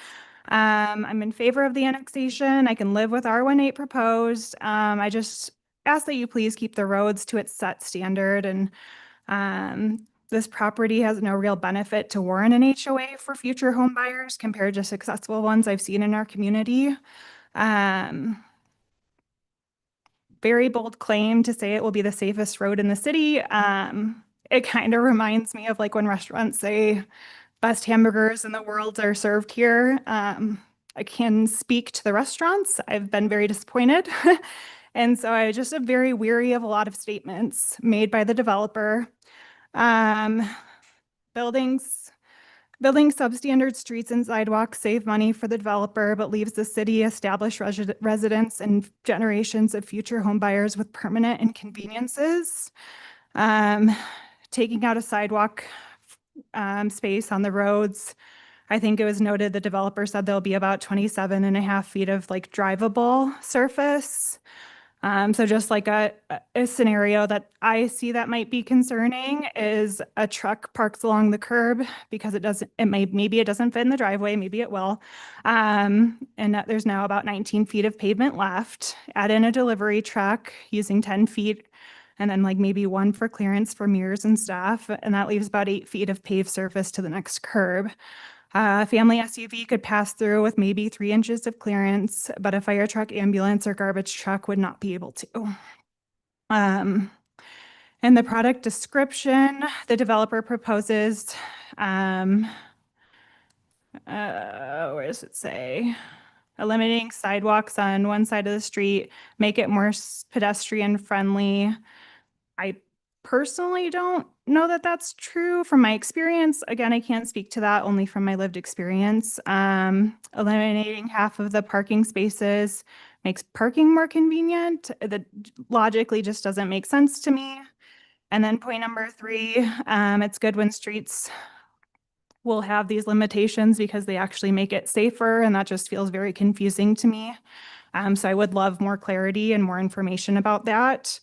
I'm in favor of the annexation. I can live with R18 proposed. I just ask that you please keep the roads to its set standard and This property has no real benefit to warrant an HOA for future home buyers compared to successful ones I've seen in our community. Very bold claim to say it will be the safest road in the city. It kind of reminds me of like when restaurants say best hamburgers in the world are served here. I can speak to the restaurants. I've been very disappointed. And so I just am very weary of a lot of statements made by the developer. Building substandard streets and sidewalks save money for the developer, but leaves the city established residents and generations of future home buyers with permanent inconveniences. Taking out a sidewalk space on the roads. I think it was noted the developer said there'll be about 27.5 feet of like drivable surface. So just like a scenario that I see that might be concerning is a truck parks along the curb because maybe it doesn't fit in the driveway, maybe it will. And that there's now about 19 feet of pavement left. Add in a delivery truck using 10 feet and then like maybe one for clearance for mirrors and stuff. And that leaves about 8 feet of paved surface to the next curb. A family SUV could pass through with maybe 3 inches of clearance, but a fire truck, ambulance, or garbage truck would not be able to. In the product description, the developer proposes, where does it say? Eliminating sidewalks on one side of the street, make it more pedestrian friendly. I personally don't know that that's true from my experience. Again, I can't speak to that, only from my lived experience. Eliminating half of the parking spaces makes parking more convenient. That logically just doesn't make sense to me. And then point number 3, it's good when streets will have these limitations because they actually make it safer, and that just feels very confusing to me. So I would love more clarity and more information about that.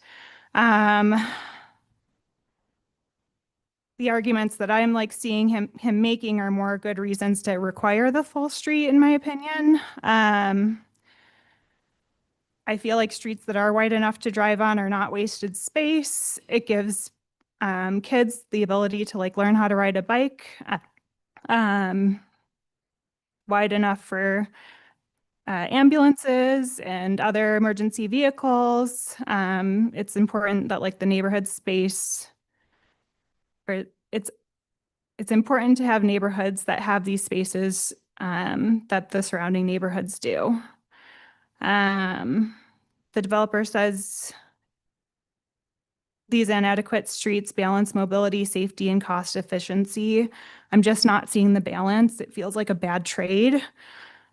The arguments that I'm like seeing him making are more good reasons to require the full street, in my opinion. I feel like streets that are wide enough to drive on are not wasted space. It gives kids the ability to like learn how to ride a bike. Wide enough for ambulances and other emergency vehicles. It's important that like the neighborhood space, or it's important to have neighborhoods that have these spaces that the surrounding neighborhoods do. The developer says these inadequate streets balance mobility, safety, and cost efficiency. I'm just not seeing the balance. It feels like a bad trade.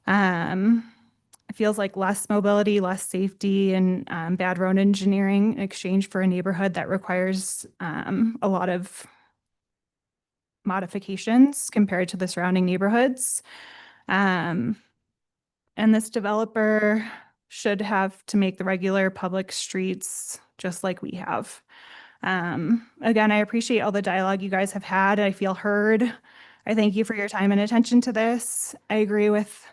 It feels like less mobility, less safety, and bad road engineering in exchange for a neighborhood that requires a lot of modifications compared to the surrounding neighborhoods. And this developer should have to make the regular public streets just like we have. Again, I appreciate all the dialogue you guys have had. I feel heard. I thank you for your time and attention to this. I agree with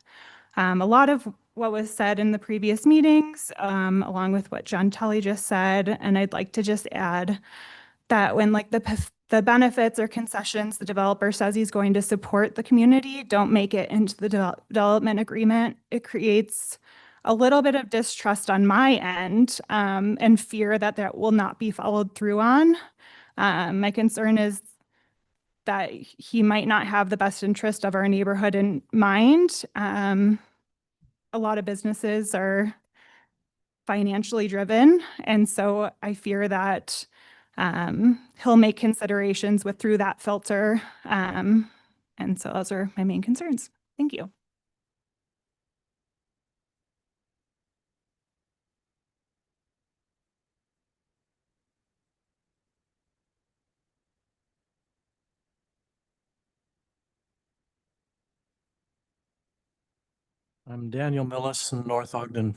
a lot of what was said in the previous meetings, along with what John Tully just said. And I'd like to just add that when like the benefits or concessions the developer says he's going to support the community don't make it into the development agreement, it creates a little bit of distrust on my end and fear that that will not be followed through on. My concern is that he might not have the best interest of our neighborhood in mind. A lot of businesses are financially driven, and so I fear that he'll make considerations through that filter. And so those are my main concerns. Thank you. I'm Daniel Millis, a North Ogden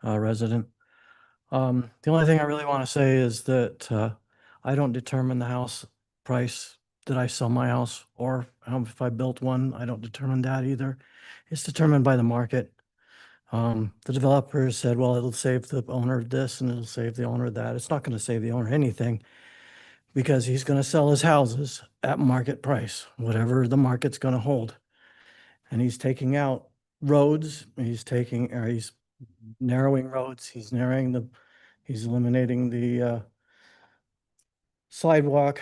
resident. The only thing I really want to say is that I don't determine the house price that I sell my house, or if I built one, I don't determine that either. It's determined by the market. The developer said, well, it'll save the owner this and it'll save the owner that. It's not going to save the owner anything. because he's going to sell his houses at market price, whatever the market's going to hold. And he's taking out roads, he's narrowing roads, he's eliminating the sidewalk.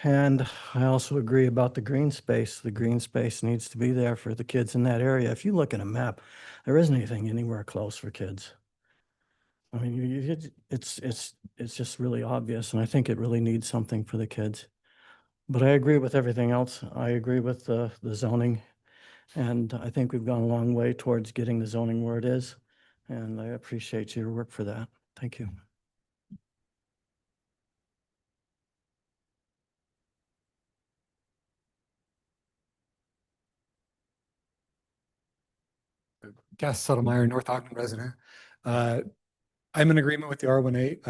And I also agree about the green space. The green space needs to be there for the kids in that area. If you look at a map, there isn't anything anywhere close for kids. I mean, it's just really obvious, and I think it really needs something for the kids. But I agree with everything else. I agree with the zoning, and I think we've gone a long way towards getting the zoning where it is, and I appreciate your work for that. Thank you. Cass Sotomayor, North Ogden resident. I'm in agreement with the R18.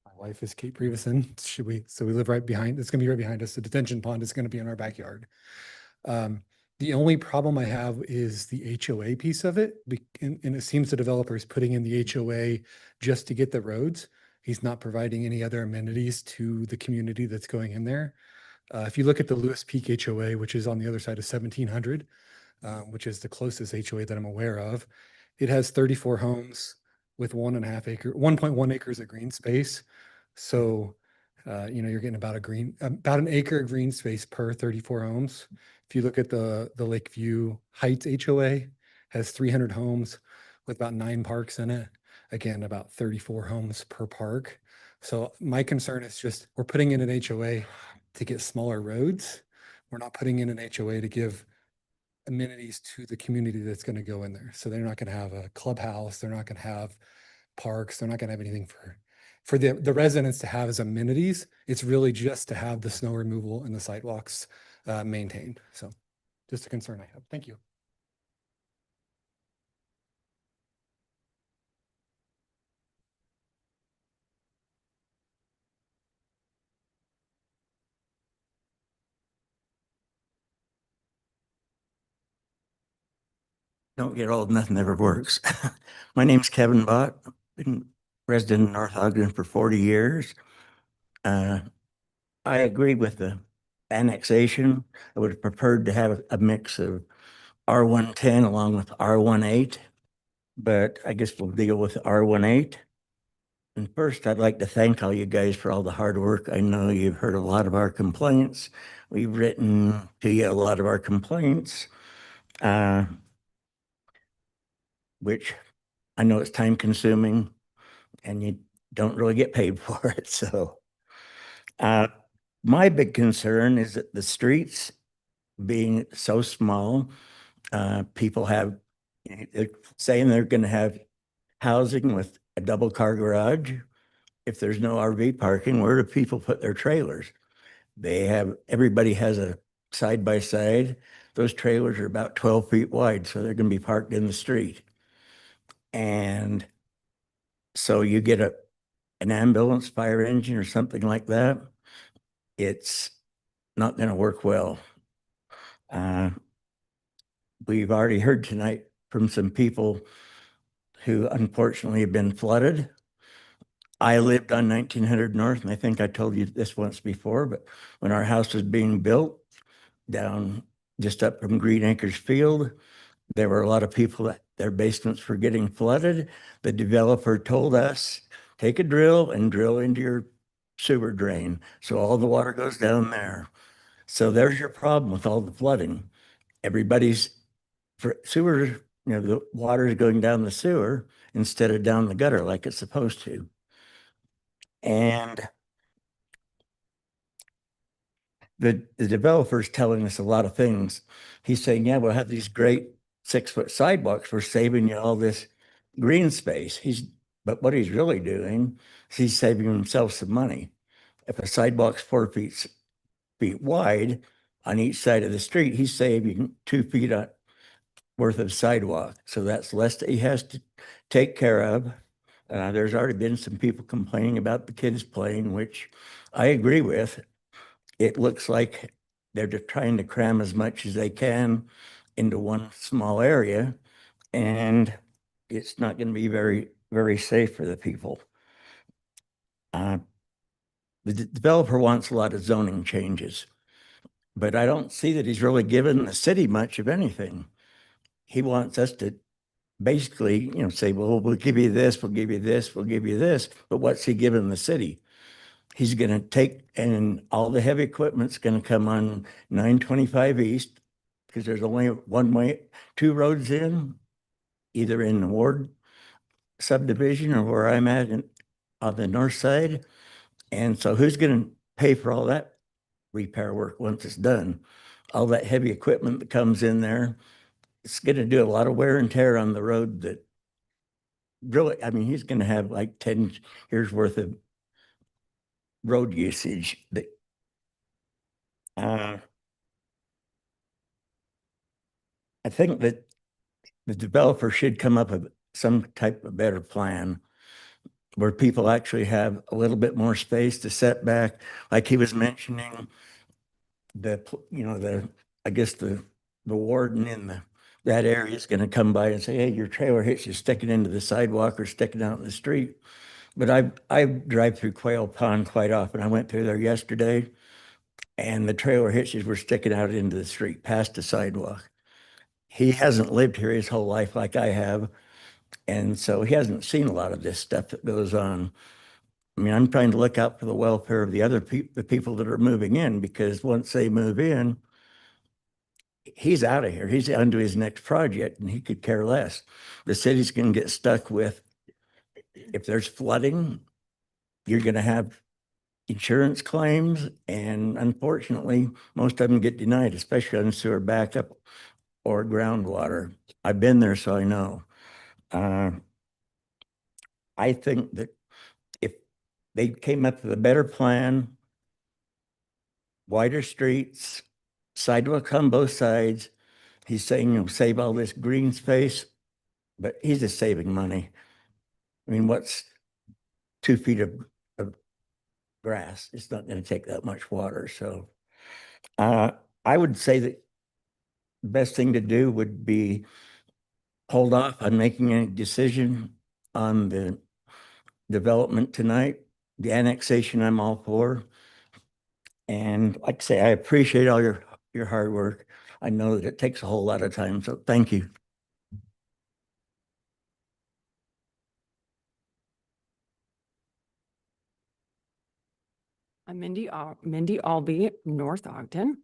My wife is Kate Preveson. So we live right behind, it's gonna be right behind us. The detention pond is gonna be in our backyard. The only problem I have is the HOA piece of it. And it seems the developer is putting in the HOA just to get the roads. He's not providing any other amenities to the community that's going in there. If you look at the Lewis Peak HOA, which is on the other side of 1700, which is the closest HOA that I'm aware of, it has 34 homes with 1.1 acres of green space. So, you're getting about an acre of green space per 34 homes. If you look at the Lakeview Heights HOA, has 300 homes with about 9 parks in it. Again, about 34 homes per park. So my concern is just, we're putting in an HOA to get smaller roads. We're not putting in an HOA to give amenities to the community that's going to go in there. So they're not going to have a clubhouse. They're not going to have parks. They're not going to have anything for the residents to have as amenities. It's really just to have the snow removal and the sidewalks maintained. So just a concern I have. Thank you. Don't get old, nothing ever works. My name's Kevin Bott, been resident in North Ogden for 40 years. I agree with the annexation. I would have preferred to have a mix of R110 along with R18, but I guess we'll deal with R18. And first, I'd like to thank all you guys for all the hard work. I know you've heard a lot of our complaints. We've written to you a lot of our complaints. Which I know it's time consuming and you don't really get paid for it. So my big concern is that the streets being so small, people they're saying they're going to have housing with a double car garage. If there's no RV parking, where do people put their trailers? Everybody has a side by side. Those trailers are about 12 feet wide, so they're going to be parked in the street. And so you get an ambulance, fire engine or something like that, it's not going to work well. We've already heard tonight from some people who unfortunately have been flooded. I lived on 1900 North, and I think I told you this once before, but when our house was being built down just up from Green Acres Field, there were a lot of people that their basements were getting flooded. The developer told us, take a drill and drill into your sewer drain. So all the water goes down there. So there's your problem with all the flooding. Everybody's sewer, the water is going down the sewer instead of down the gutter like it's supposed to. And the developer's telling us a lot of things. He's saying, yeah, we'll have these great 6-foot sidewalks. We're saving you all this green space. But what he's really doing is he's saving himself some money. If a sidewalk's 4 feet wide on each side of the street, he's saving 2 feet worth of sidewalk. So that's less that he has to take care of. There's already been some people complaining about the kids playing, which I agree with. It looks like they're just trying to cram as much as they can into one small area, and it's not going to be very, very safe for the people. the developer wants a lot of zoning changes, but I don't see that he's really given the city much of anything. He wants us to basically, say, well, we'll give you this, we'll give you this, we'll give you this, but what's he giving the city? He's going to take, and all the heavy equipment's going to come on 925 East, because there's only one way, two roads in, either in the Ward subdivision or where I'm at on the north side. And so who's going to pay for all that repair work once it's done? All that heavy equipment that comes in there, it's going to do a lot of wear and tear on the road that really, I mean, he's going to have like 10 years worth of road usage that I think that the developer should come up with some type of better plan where people actually have a little bit more space to set back. Like he was mentioning, I guess the warden in that area is going to come by and say, hey, your trailer hitch is sticking into the sidewalk or sticking out in the street. But I drive through Quail Pond quite often. I went through there yesterday, and the trailer hitches were sticking out into the street past the sidewalk. He hasn't lived here his whole life like I have, and so he hasn't seen a lot of this stuff that goes on. I mean, I'm trying to look out for the welfare of the other the people that are moving in, because once they move in, he's out of here. He's on to his next project, and he could care less. The city's going to get stuck with, if there's flooding, you're going to have insurance claims, and unfortunately, most of them get denied, especially on sewer backup or groundwater. I've been there, so I know. I think that if they came up with a better plan, wider streets, sidewalk on both sides, he's saying, save all this green space, but he's just saving money. I mean, what's 2 feet of grass? It's not going to take that much water. So I would say that the best thing to do would be hold off on making any decision on the development tonight. The annexation, I'm all for. And like I say, I appreciate all your hard work. I know that it takes a whole lot of time, so thank you. I'm Mindy Albee, North Ogden.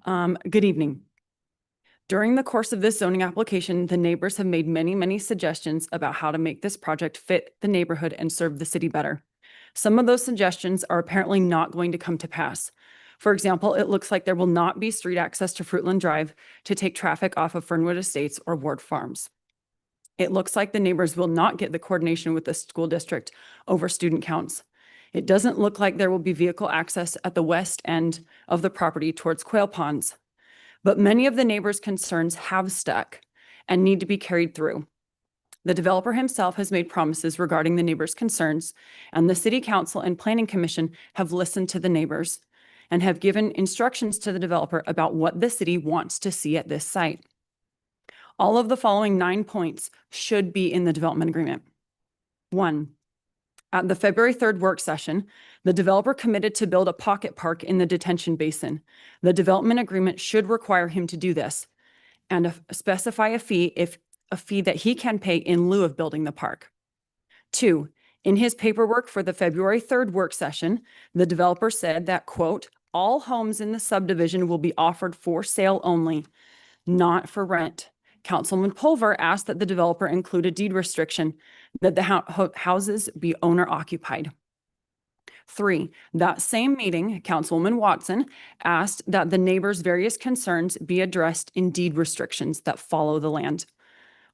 Good evening. During the course of this zoning application, the neighbors have made many suggestions about how to make this project fit the neighborhood and serve the city better. Some of those suggestions are apparently not going to come to pass. For example, it looks like there will not be street access to Fruitland Drive to take traffic off of Fernwood Estates or Ward Farms. It looks like the neighbors will not get the coordination with the school district over student counts. It doesn't look like there will be vehicle access at the west end of the property towards Quail Ponds. But many of the neighbors' concerns have stuck and need to be carried through. The developer himself has made promises regarding the neighbors' concerns, and the City Council and Planning Commission have listened to the neighbors and have given instructions to the developer about what the city wants to see at this site. All of the following 9 points should be in the development agreement. 1, at the February 3rd work session, the developer committed to build a pocket park in the detention basin. The development agreement should require him to do this and specify a fee that he can pay in lieu of building the park. 2, in his paperwork for the February 3rd work session, the developer said that, quote, all homes in the subdivision will be offered for sale only, not for rent. Councilman Pulver asked that the developer include a deed restriction that the houses be owner occupied. 3, that same meeting, Councilwoman Watson asked that the neighbors' various concerns be addressed in deed restrictions that follow the land.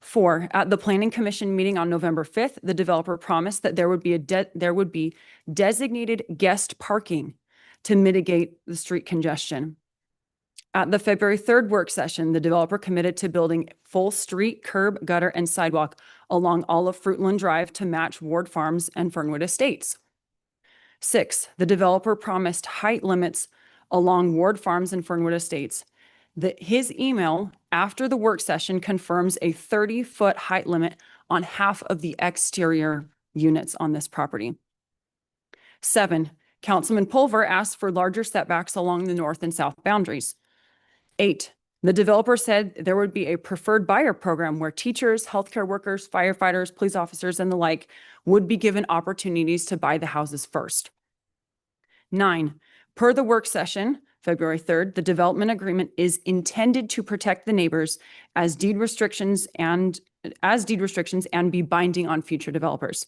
4, at the Planning Commission meeting on November 5th, the developer promised that there would be designated guest parking to mitigate the street congestion. At the February 3rd work session, the developer committed to building full street, curb, gutter, and sidewalk along all of Fruitland Drive to match Ward Farms and Fernwood Estates. 6, the developer promised height limits along Ward Farms and Fernwood Estates. His email after the work session confirms a 30-foot height limit on half of the exterior units on this property. 7, Councilman Pulver asked for larger setbacks along the north and south boundaries. 8, the developer said there would be a preferred buyer program where teachers, healthcare workers, firefighters, police officers, and the like would be given opportunities to buy the houses first. 9, per the work session, February 3rd, the development agreement is intended to protect the neighbors as deed restrictions and be binding on future developers.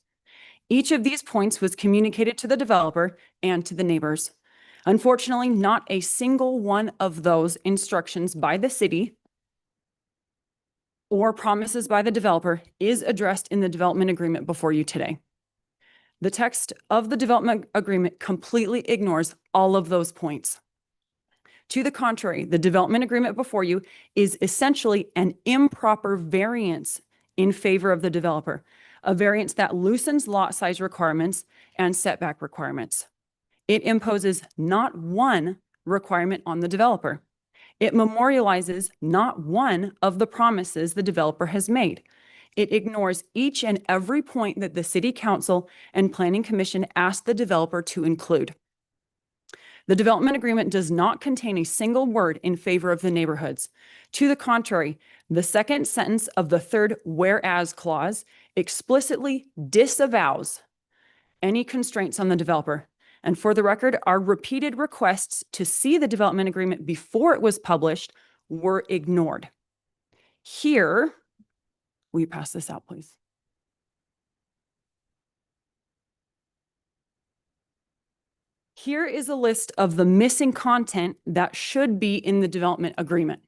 Each of these points was communicated to the developer and to the neighbors. Unfortunately, not a single one of those instructions by the city or promises by the developer is addressed in the development agreement before you today. The text of the development agreement completely ignores all of those points. To the contrary, the development agreement before you is essentially an improper variance in favor of the developer, a variance that loosens lot size requirements and setback requirements. It imposes not one requirement on the developer. It memorializes not one of the promises the developer has made. It ignores each and every point that the City Council and Planning Commission asked the developer to include. The development agreement does not contain a single word in favor of the neighborhoods. To the contrary, the second sentence of the third whereas clause explicitly disavows any constraints on the developer. And for the record, our repeated requests to see the development agreement before it was published were ignored. Here, will you pass this out, please? Here is a list of the missing content that should be in the development agreement.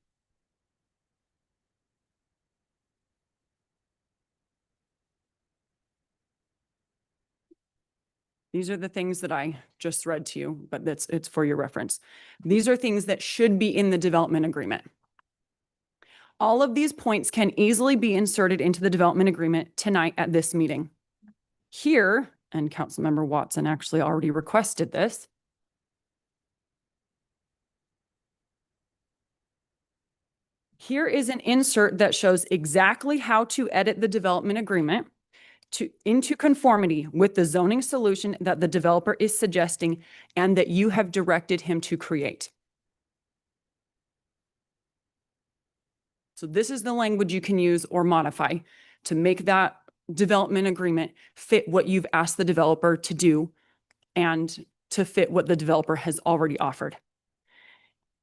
These are the things that I just read to you, but it's for your reference. These are things that should be in the development agreement. All of these points can easily be inserted into the development agreement tonight at this meeting. Here, and Councilmember Watson actually already requested this, here is an insert that shows exactly how to edit the development agreement into conformity with the zoning solution that the developer is suggesting and that you have directed him to create. So this is the language you can use or modify to make that development agreement fit what you've asked the developer to do and to fit what the developer has already offered.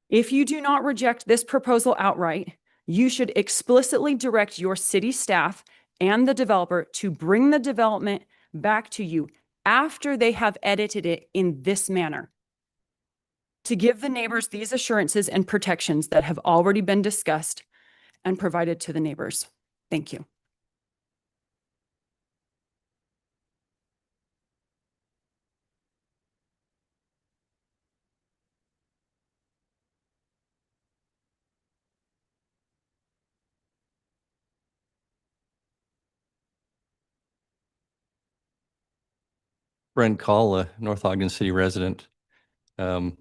If you do not reject this proposal outright, you should explicitly direct your city staff and the developer to bring the development back to you after they have edited it in this manner, to give the neighbors these assurances and protections that have already been discussed and provided to the neighbors. Thank you. Brent Call, a North Ogden City resident. I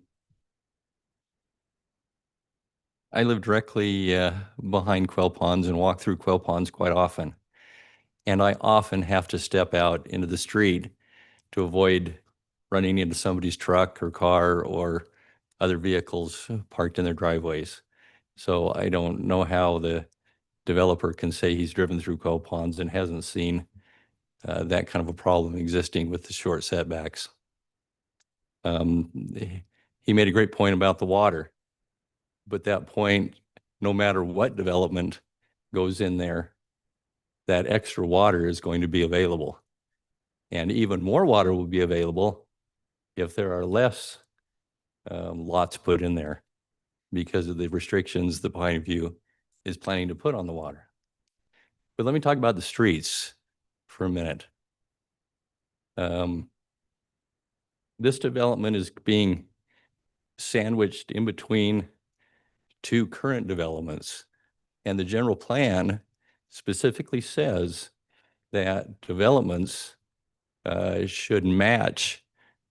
live directly behind Quail Ponds and walk through Quail Ponds quite often. And I often have to step out into the street to avoid running into somebody's truck or car or other vehicles parked in their driveways. So I don't know how the developer can say he's driven through Quail Ponds and hasn't seen that kind of a problem existing with the short setbacks. He made a great point about the water, but that point, no matter what development goes in there, that extra water is going to be available. And even more water will be available if there are less lots put in there because of the restrictions the Pine View is planning to put on the water. But let me talk about the streets for a minute. This development is being sandwiched in between two current developments, and the general plan specifically says that developments should match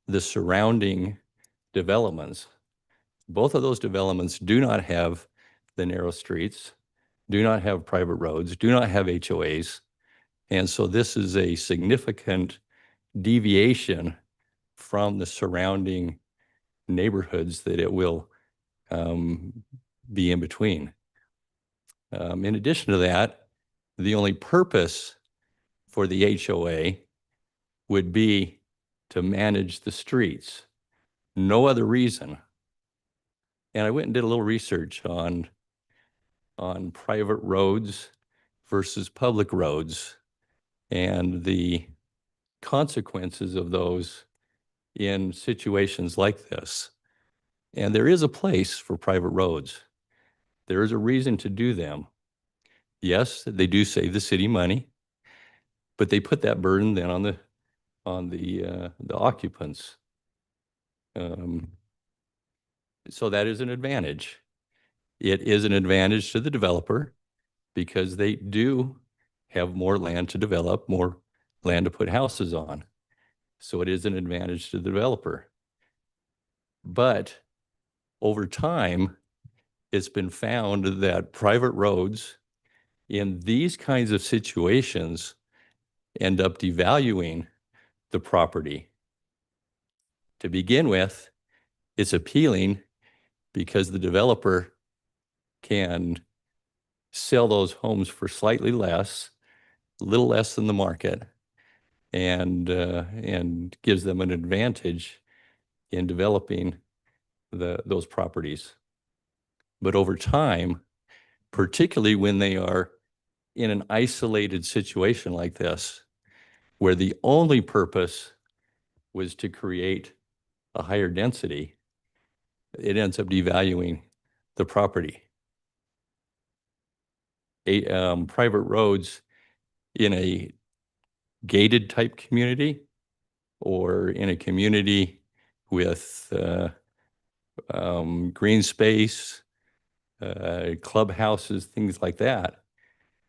the surrounding developments. Both of those developments do not have the narrow streets, do not have private roads, do not have HOAs. And so this is a significant deviation from the surrounding neighborhoods that it will be in between. In addition to that, the only purpose for the HOA would be to manage the streets. No other reason. And I went and did a little research on private roads versus public roads and the consequences of those in situations like this. And there is a place for private roads. There is a reason to do them. Yes, they do save the city money, but they put that burden then on the occupants. So that is an advantage. It is an advantage to the developer because they do have more land to develop, more land to put houses on. So it is an advantage to the developer. But over time, it's been found that private roads in these kinds of situations end up devaluing the property. To begin with, it's appealing because the developer can sell those homes for slightly less, a little less than the market, and gives them an advantage in developing those properties. But over time, particularly when they are in an isolated situation like this, where the only purpose was to create a higher density, it ends up devaluing the property. Private roads in a gated type community or in a community with green space, clubhouses, things like that,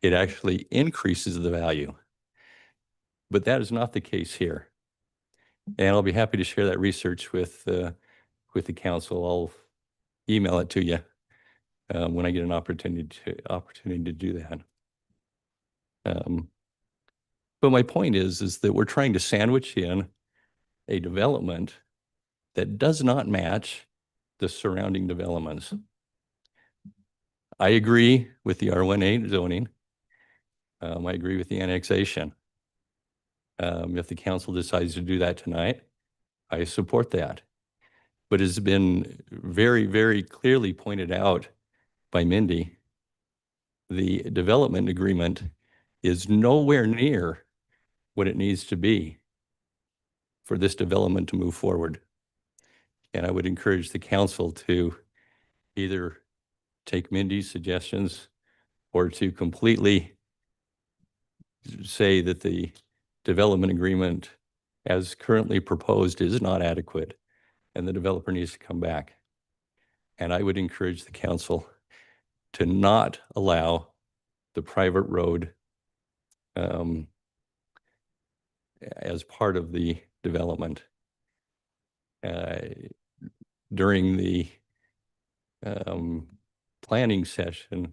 it actually increases the value. But that is not the case here. And I'll be happy to share that research with the council. I'll email it to you when I get an opportunity to do that. But my point is that we're trying to sandwich in a development that does not match the surrounding developments. I agree with the R18 zoning. I agree with the annexation. If the council decides to do that tonight, I support that. But it's been very, very clearly pointed out by Mindy, the development agreement is nowhere near what it needs to be for this development to move forward. And I would encourage the council to either take Mindy's suggestions or to completely say that the development agreement as currently proposed is not adequate and the developer needs to come back. And I would encourage the council to not allow the private road as part of the development. During the planning session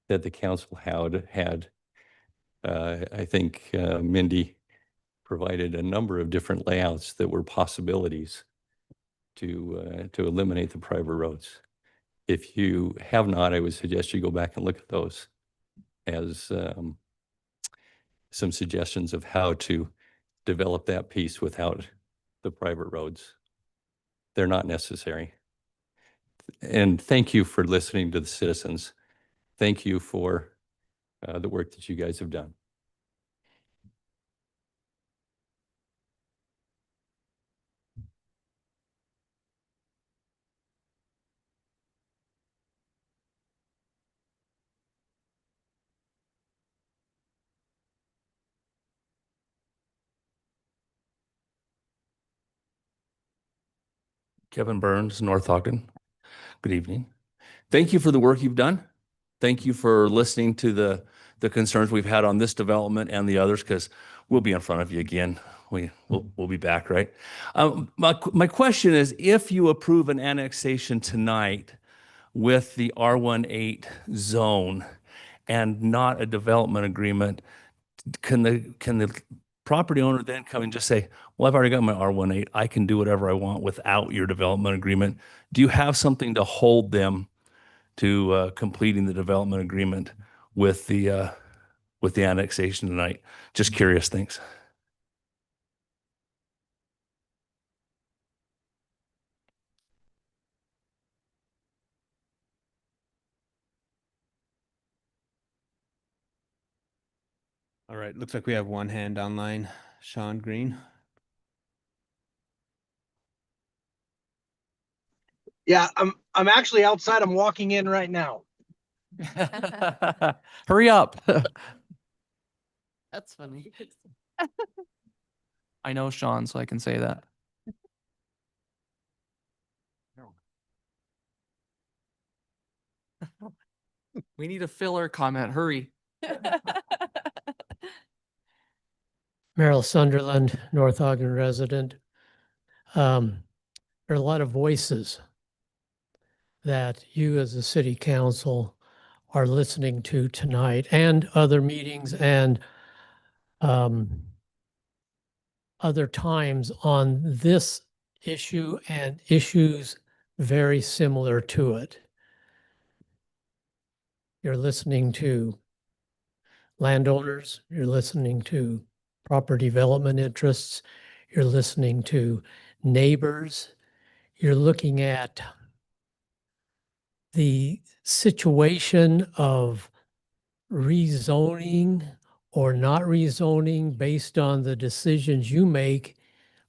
that the council had, I think Mindy provided a number of different layouts that were possibilities to eliminate the private roads. If you have not, I would suggest you go back and look at those as some suggestions of how to develop that piece without the private roads. They're not necessary. And thank you for listening to the citizens. Thank you for the work that you guys have done. Kevin Burns, North Ogden. Good evening. Thank you for the work you've done. Thank you for listening to the concerns we've had on this development and the others, because we'll be in front of you again. We'll be back, right? My question is, if you approve an annexation tonight with the R18 zone and not a development agreement, can the property owner then come and just say, well, I've already got my R18, I can do whatever I want without your development agreement. Do you have something to hold them to completing the development agreement with the annexation tonight? Just curious, thanks. All right, looks like we have one hand online. Sean Green. Yeah, I'm actually outside. I'm walking in right now. Hurry up. That's funny. I know Sean, so I can say that. We need a filler comment. Hurry. Merrill Sunderland, North Ogden resident. There are a lot of voices that you as a city council are listening to tonight and other meetings and other times on this issue and issues very similar to it. You're listening to landowners, you're listening to property development interests, you're listening to neighbors, you're looking at the situation of rezoning or not rezoning based on the decisions you make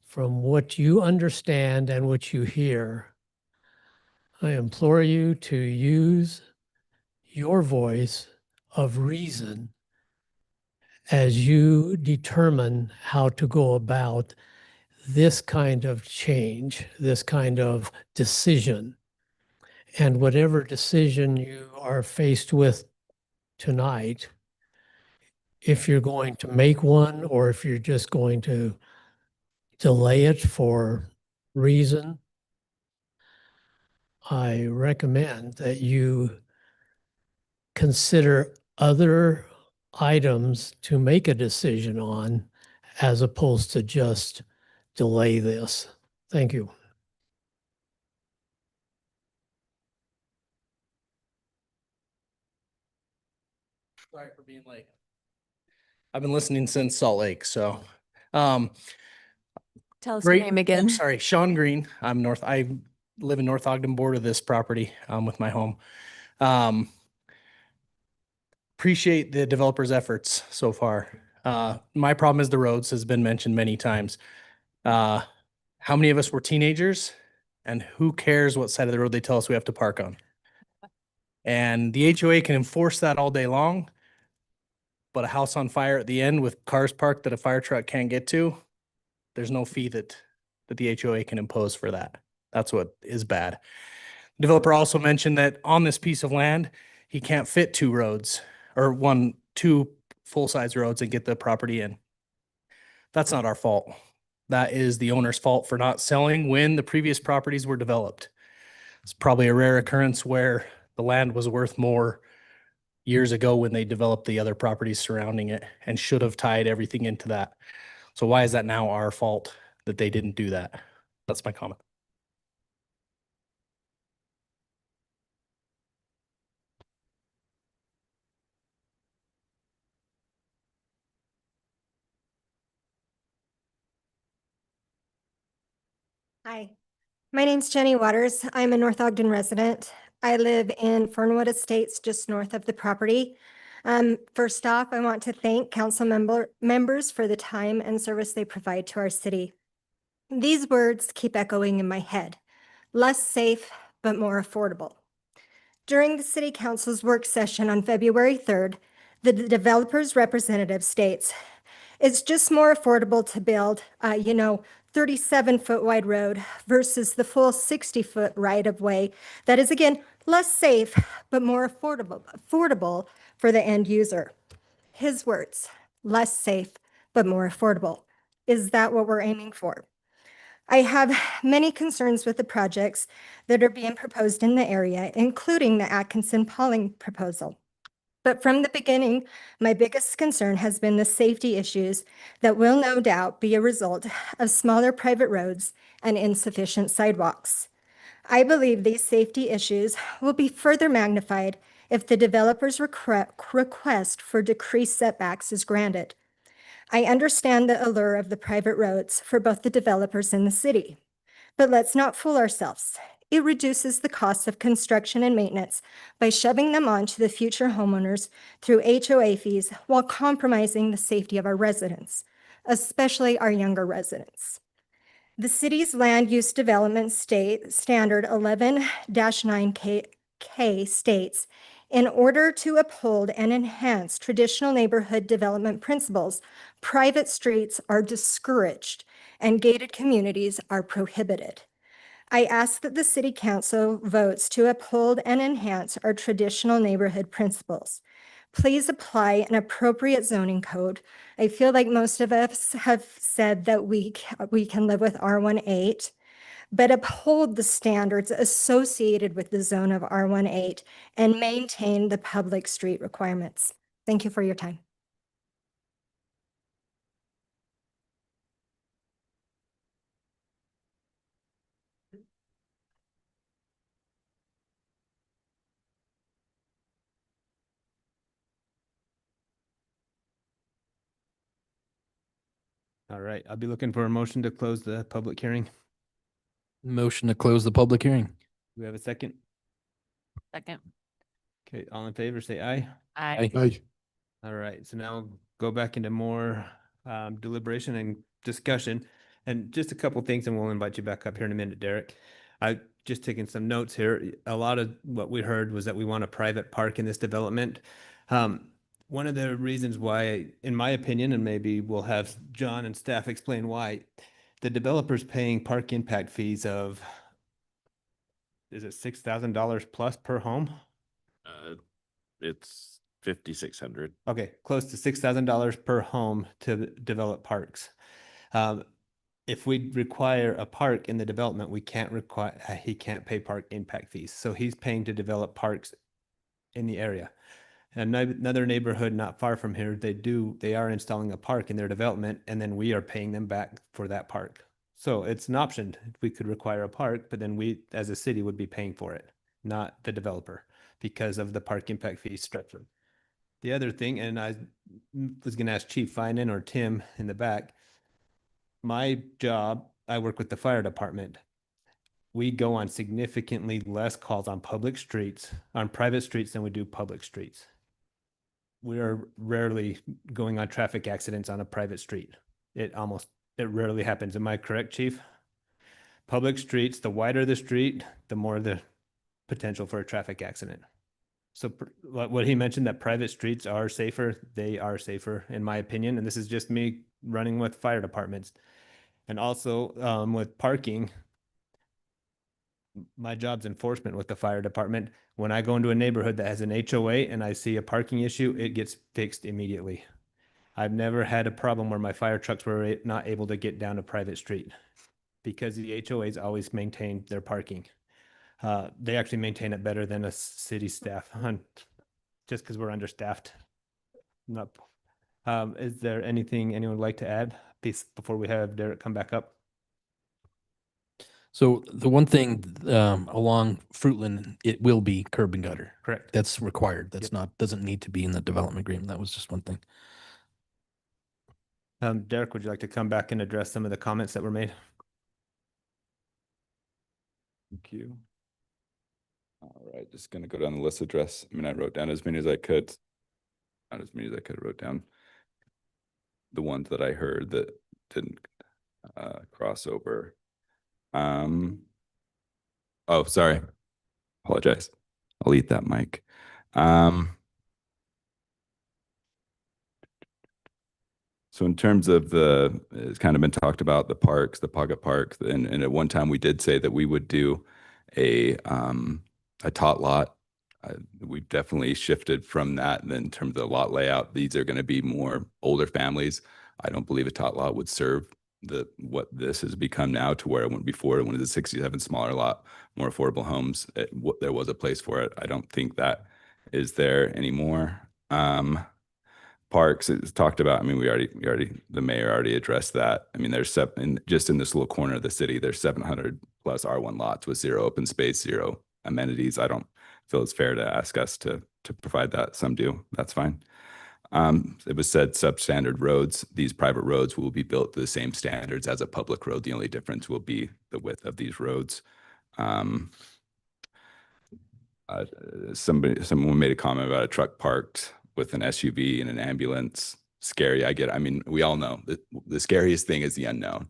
from what you understand and what you hear. I implore you to use your voice of reason as you determine how to go about this kind of change, this kind of decision. And whatever decision you are faced with tonight, if you're going to make one or if you're just going to delay it for reason, I recommend that you consider other items to make a decision on as opposed to just delay this. Thank you. Sorry for being late. I've been listening since Salt Lake, so. Tell us your name again. Sorry, Sean Green. I live in North Ogden, border this property with my home. Appreciate the developer's efforts so far. My problem is the roads, has been mentioned many times. How many of us were teenagers? And who cares what side of the road they tell us we have to park on? And the HOA can enforce that all day long, but a house on fire at the end with cars parked that a fire truck can't get to, there's no fee that the HOA can impose for that. That's what is bad. Developer also mentioned that on this piece of land, he can't fit two roads or two full-size roads and get the property in. That's not our fault. That is the owner's fault for not selling when the previous properties were developed. It's probably a rare occurrence where the land was worth more years ago when they developed the other properties surrounding it and should have tied everything into that. So why is that now our fault that they didn't do that? That's my comment. Hi, my name's Jenny Waters. I'm a North Ogden resident. I live in Fernwood Estates, just north of the property. First off, I want to thank council members for the time and service they provide to our city. These words keep echoing in my head: less safe, but more affordable. During the city council's work session on February 3rd, the developer's representative states, it's just more affordable to build, 37-foot wide road versus the full 60-foot right of way. That is, again, less safe, but more affordable for the end user. His words, less safe, but more affordable. Is that what we're aiming for? I have many concerns with the projects that are being proposed in the area, including the Atkinson Pauling proposal. But from the beginning, my biggest concern has been the safety issues that will no doubt be a result of smaller private roads and insufficient sidewalks. I believe these safety issues will be further magnified if the developer's request for decreased setbacks is granted. I understand the allure of the private roads for both the developers and the city, but let's not fool ourselves. It reduces the cost of construction and maintenance by shoving them on to the future homeowners through HOA fees while compromising the safety of our residents, especially our younger residents. The city's land use development standard 11-9K states, in order to uphold and enhance traditional neighborhood development principles, private streets are discouraged and gated communities are prohibited. I ask that the City Council votes to uphold and enhance our traditional neighborhood principles. Please apply an appropriate zoning code. I feel like most of us have said that we can live with R18, but uphold the standards associated with the zone of R18 and maintain the public street requirements. Thank you for your time. All right, I'll be looking for a motion to close the public hearing. Motion to close the public hearing. Do we have a second? Second. Okay, all in favor, say aye. Aye. Aye. All right, so now go back into more deliberation and discussion. And just a couple things, and we'll invite you back up here in a minute, Derek. I just taking some notes here. A lot of what we heard was that we want a private park in this development. One of the reasons why, in my opinion, and maybe we'll have John and staff explain why, the developer's paying park impact fees of, is it $6,000 plus per home? It's 5,600. Okay, close to $6,000 per home to develop parks. If we require a park in the development, we can't require, he can't pay park impact fees. So he's paying to develop parks in the area. Another neighborhood not far from here, they are installing a park in their development, and then we are paying them back for that park. So it's an option. We could require a park, but then we, as a city, would be paying for it, not the developer, because of the park impact fee structure. The other thing, and I was going to ask Chief Finan or Tim in the back, my job, I work with the fire department. We go on significantly less calls on public streets, on private streets, than we do public streets. We are rarely going on traffic accidents on a private street. It rarely happens. Am I correct, Chief? Public streets, the wider the street, the more the potential for a traffic accident. So what he mentioned, that private streets are safer, they are safer, in my opinion. And this is just me running with fire departments. And also with parking, my job's enforcement with the fire department. When I go into a neighborhood that has an HOA and I see a parking issue, it gets fixed immediately. I've never had a problem where my fire trucks were not able to get down a private street because the HOAs always maintain their parking. They actually maintain it better than a city staff, just because we're understaffed. Is there anything anyone would like to add before we have Derek come back up? So the one thing along Fruitland, it will be curb and gutter. Correct. That's required. That's not, doesn't need to be in the development agreement. That was just one thing. Derek, would you like to come back and address some of the comments that were made? Thank you. All right, just gonna go down the list address. I mean, I wrote down as many as I could. Not as many as I could wrote down. The ones that I heard that didn't cross over. Oh, sorry. Apologize. I'll eat that mic. So in terms of it's kind of been talked about the parks, the pocket parks, and at one time we did say that we would do a tot lot. We've definitely shifted from that. And then in terms of the lot layout, these are going to be more older families. I don't believe a tot lot would serve what this has become now to where it went before. When it was a 67 smaller lot, more affordable homes, there was a place for it. I don't think that is there anymore. Parks, it's talked about, I mean, the mayor already addressed that. I mean, there's just in this little corner of the city, there's 700 plus R1 lots with zero open space, zero amenities. I don't feel it's fair to ask us to provide that. Some do, that's fine. It was said substandard roads, these private roads will be built to the same standards as a public road. The only difference will be the width of these roads. Someone made a comment about a truck parked with an SUV and an ambulance. Scary. I mean, we all know that the scariest thing is the unknown.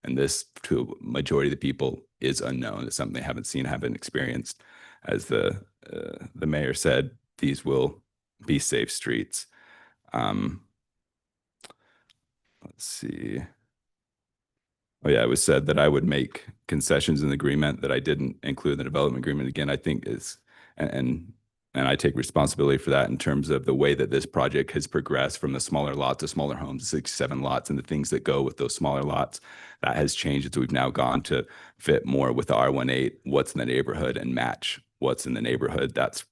And this, to a majority of the people, is unknown. It's something they haven't seen, haven't experienced. As the mayor said, these will be safe streets. Let's see. Oh yeah, it was said that I would make concessions in the agreement that I didn't include in the development agreement. Again, I think is, and I take responsibility for that in terms of the way that this project has progressed from the smaller lots to smaller homes, 67 lots, and the things that go with those smaller lots. That has changed. So we've now gone to fit more with the R18, what's in the neighborhood, and match what's in the neighborhood. That's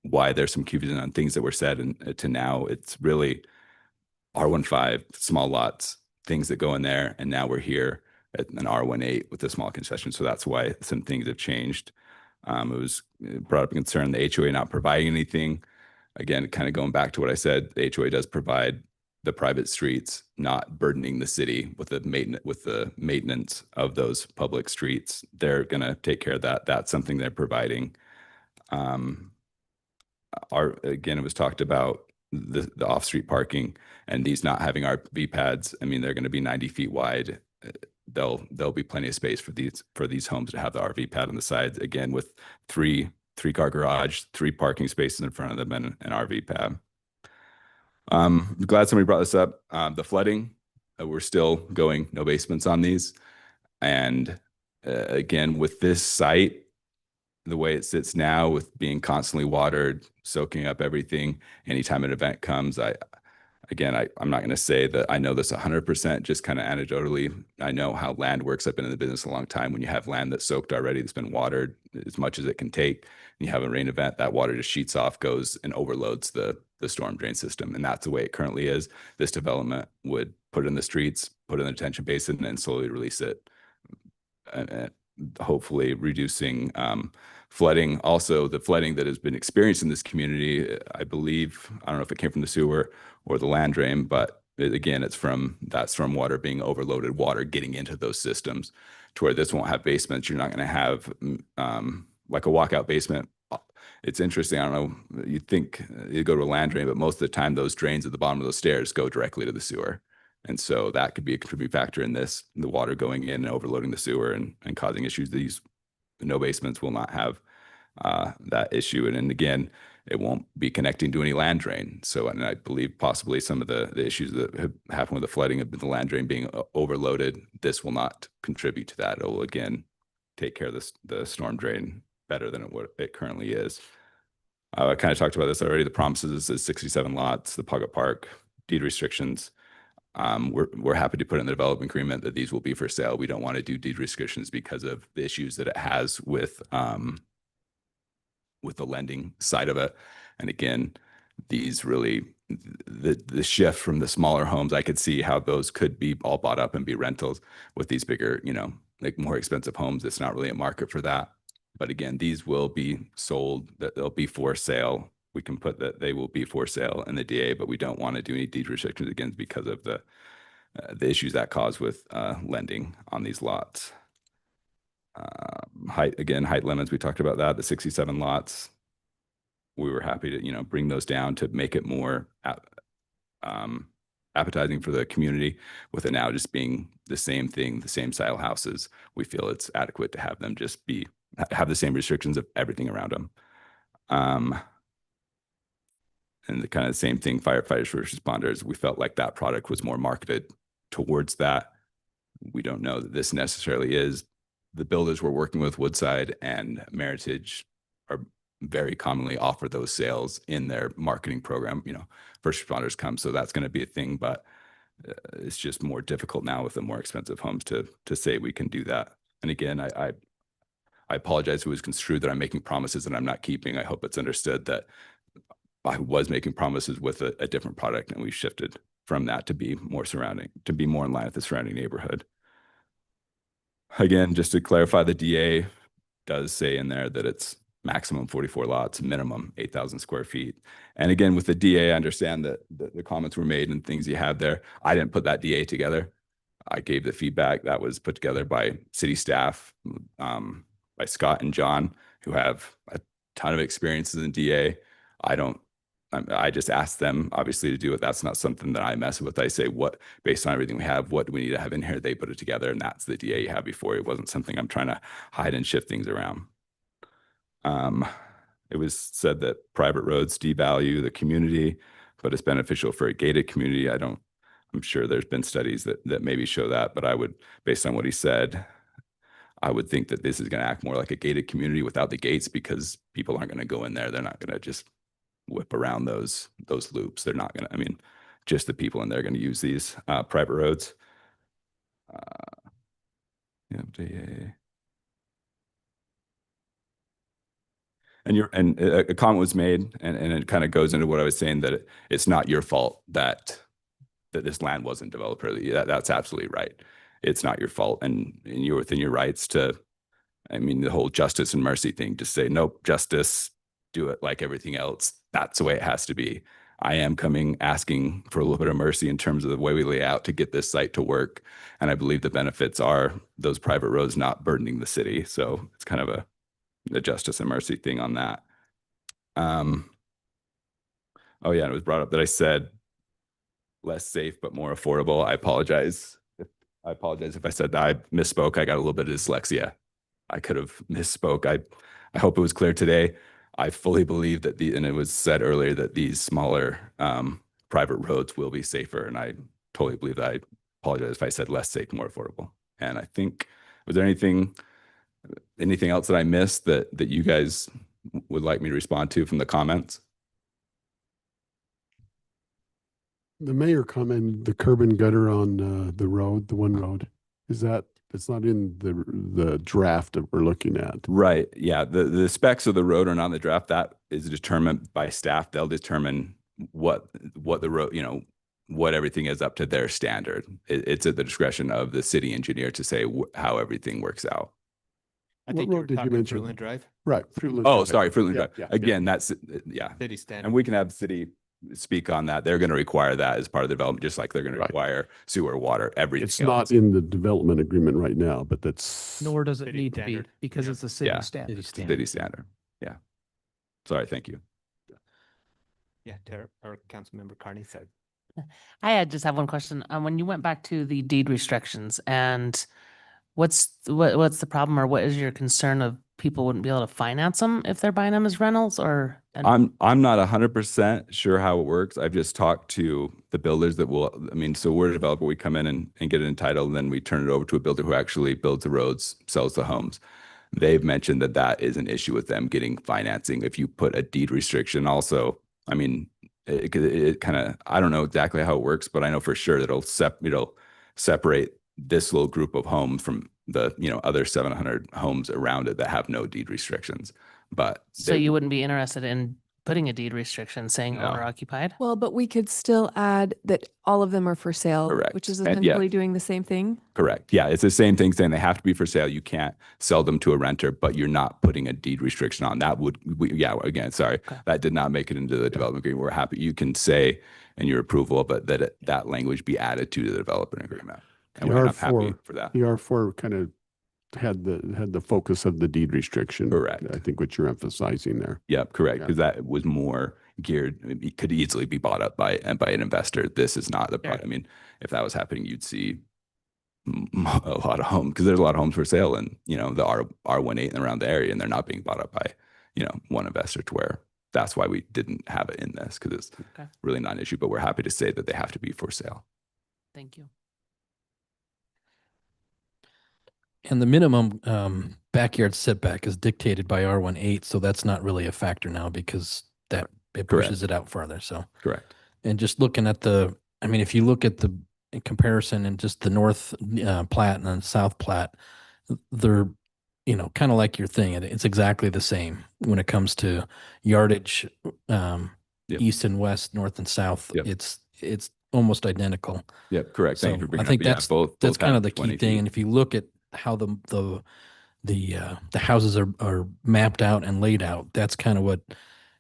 why there's some confusion on things that were said, and to now it's really R15, small lots, things that go in there, and now we're here at an R18 with a small concession. So that's why some things have changed. It was brought up a concern, the HOA not providing anything. Again, kind of going back to what I said, the HOA does provide the private streets, not burdening the city with the maintenance of those public streets. They're going to take care of that. That's something they're providing. Again, it was talked about the off-street parking and these not having RV pads. I mean, they're going to be 90 feet wide. There'll be plenty of space for these homes to have the RV pad on the sides. Again, with three-car garage, 3 parking spaces in front of them, and an RV pad. I'm glad somebody brought this up. The flooding, we're still going no basements on these. And again, with this site, the way it sits now, with being constantly watered, soaking up everything, anytime an event comes, I'm not going to say that I know this 100%, just kind of anecdotally. I know how land works. I've been in the business a long time. When you have land that's soaked already, that's been watered as much as it can take, and you have a rain event, that water just sheets off, goes and overloads the storm drain system. And that's the way it currently is. This development would put it in the streets, put it in the detention basin, and slowly release it. And hopefully reducing flooding. Also, the flooding that has been experienced in this community, I believe, I don't know if it came from the sewer or the land drain, but again, that's from water being overloaded, water getting into those systems, to where this won't have basements. You're not going to have like a walkout basement. It's interesting. I don't know. You think you go to a land drain, but most of the time those drains at the bottom of those stairs go directly to the sewer. And so that could be a contributing factor in this, the water going in and overloading the sewer and causing issues. These no basements will not have that issue. And again, it won't be connecting to any land drain. So, and I believe possibly some of the issues that have happened with the flooding have been the land drain being overloaded. This will not contribute to that. It will, again, take care of the storm drain better than what it currently is. I kind of talked about this already. The promises is 67 lots, the Pocket Park, deed restrictions. We're happy to put in the development agreement that these will be for sale. We don't want to do deed restrictions because of the issues that it has with the lending side of it. And again, these really, the shift from the smaller homes, I could see how those could be all bought up and be rentals. With these bigger, like more expensive homes, it's not really a market for that. But again, these will be sold, that they'll be for sale. We can put that they will be for sale in the DA, but we don't want to do any deed restrictions again because of the issues that cause with lending on these lots. Height limits, we talked about that, the 67 lots. We were happy to, bring those down to make it more appetizing for the community. With it now just being the same thing, the same style houses, we feel it's adequate to have them just have the same restrictions of everything around them. And the kind of same thing, firefighters, first responders, we felt like that product was more marketed towards that. We don't know that this necessarily is. The builders we're working with, Woodside and Meritage, are very commonly offer those sales in their marketing program. First responders come, so that's going to be a thing, but it's just more difficult now with the more expensive homes to say we can do that. And again, I apologize if it was construed that I'm making promises that I'm not keeping. I hope it's understood that I was making promises with a different product, and we shifted from that to be more in line with the surrounding neighborhood. Again, just to clarify, the DA does say in there that it's maximum 44 lots, minimum 8,000 square feet. And again, with the DA, I understand that the comments were made and things you have there. I didn't put that DA together. I gave the feedback that was put together by city staff, by Scott and John, who have a ton of experiences in DA. I just asked them obviously to do it. That's not something that I mess with. I say, what, based on everything we have, what do we need to have in here? They put it together, and that's the DA you have before. It wasn't something I'm trying to hide and shift things around. It was said that private roads devalue the community, but it's beneficial for a gated community. I'm sure there's been studies that maybe show that, but I would, based on what he said, I would think that this is going to act more like a gated community without the gates, because people aren't going to go in there. They're not going to just whip around those loops. They're not going to, I mean, just the people in there are going to use these private roads. And a comment was made, and it kind of goes into what I was saying, that it's not your fault that this land wasn't developed early. That's absolutely right. It's not your fault, and you're within your rights to, I mean, the whole justice and mercy thing, just say, nope, justice, do it like everything else. That's the way it has to be. I am asking for a little bit of mercy in terms of the way we lay out to get this site to work. And I believe the benefits are those private roads not burdening the city. So it's kind of the justice and mercy thing on that. Oh yeah, and it was brought up that I said less safe but more affordable. I apologize if I said that. I misspoke. I got a little bit of dyslexia. I could have misspoke. I hope it was clear today. I fully believe that and it was said earlier that these smaller private roads will be safer, and I totally believe that. I apologize if I said less safe, more affordable. And I think, was there anything else that I missed that you guys would like me to respond to from the comments? The mayor commented the curb and gutter on the road, the one road. It's not in the draft that we're looking at. Right. Yeah. The specs of the road are not in the draft. That is determined by staff. They'll determine what the road, what everything is up to their standard. It's at the discretion of the city engineer to say how everything works out. I think What road did you mention? Fruitland Drive. Right. Fruitland Oh, Drive. sorry, Fruitland Drive. Yeah, Again, that's, yeah. City standard. And we can have the city speak on that. They're going to require that as part of the development, just like they're going to require sewer, water, everything It's else. not in the development agreement right now, but that's. Nor does it City need to be, standard. because it's a city Yeah. standard. City standard. Yeah. Sorry. Thank you. Yeah, or Councilmember Carney said. just have one question. When you went back to the deed restrictions, and what's the problem, or what is your concern of people wouldn't be able to finance them if they're buying them as rentals, or? I'm not 100% sure how it works. I've just talked to the builders that will, so we're a developer, we come in and get it entitled, and then we turn it over to a builder who actually builds the roads, sells the homes. They've mentioned that is an issue with them getting financing. If you put a deed restriction also, it kind of, I don't know exactly how it works, but I know for sure that it'll separate this little group of homes from the, other 700 homes around it that have no deed restrictions. But So you wouldn't be interested in putting a deed restriction saying No. owner occupied? Well, but we could still add that all of them are for sale, Correct. which is And yeah. essentially doing the same thing. Correct. Yeah, it's the same thing saying they have to be for sale. You can't sell them to a renter, but you're not putting a deed restriction on. That that did not make it into the development agreement. We're happy you can say in your approval, but that language be added to the development agreement. And we're not happy for that. The R4 kind of had the focus of the deed restriction. Correct. I think what you're emphasizing there. Yep, correct. Because that was more geared, it could easily be bought up by an investor. This is not the product. If that was happening, you'd see a lot of homes, because there's a lot of homes for sale in, the R18 and around the area, and they're not being bought up by, one investor, to where that's why we didn't have it in this, because it's really not an issue, but we're happy to say that they have to be for sale. Thank you. And the minimum backyard setback is dictated by R18, so that's not really a factor now, because it pushes it out farther. So correct. And just looking at if you look at the in comparison and just the North Platte and the South Platte, they're kind of like your thing. It's exactly the same when it comes to yardage, Yep. east and west, north and south. Yep. It's almost identical. Yep, correct. Thank you for So bringing I think up. Yeah, that's both kind have of the key 20 thing. feet. And if you look at how the houses are mapped out and laid out, that's kind of what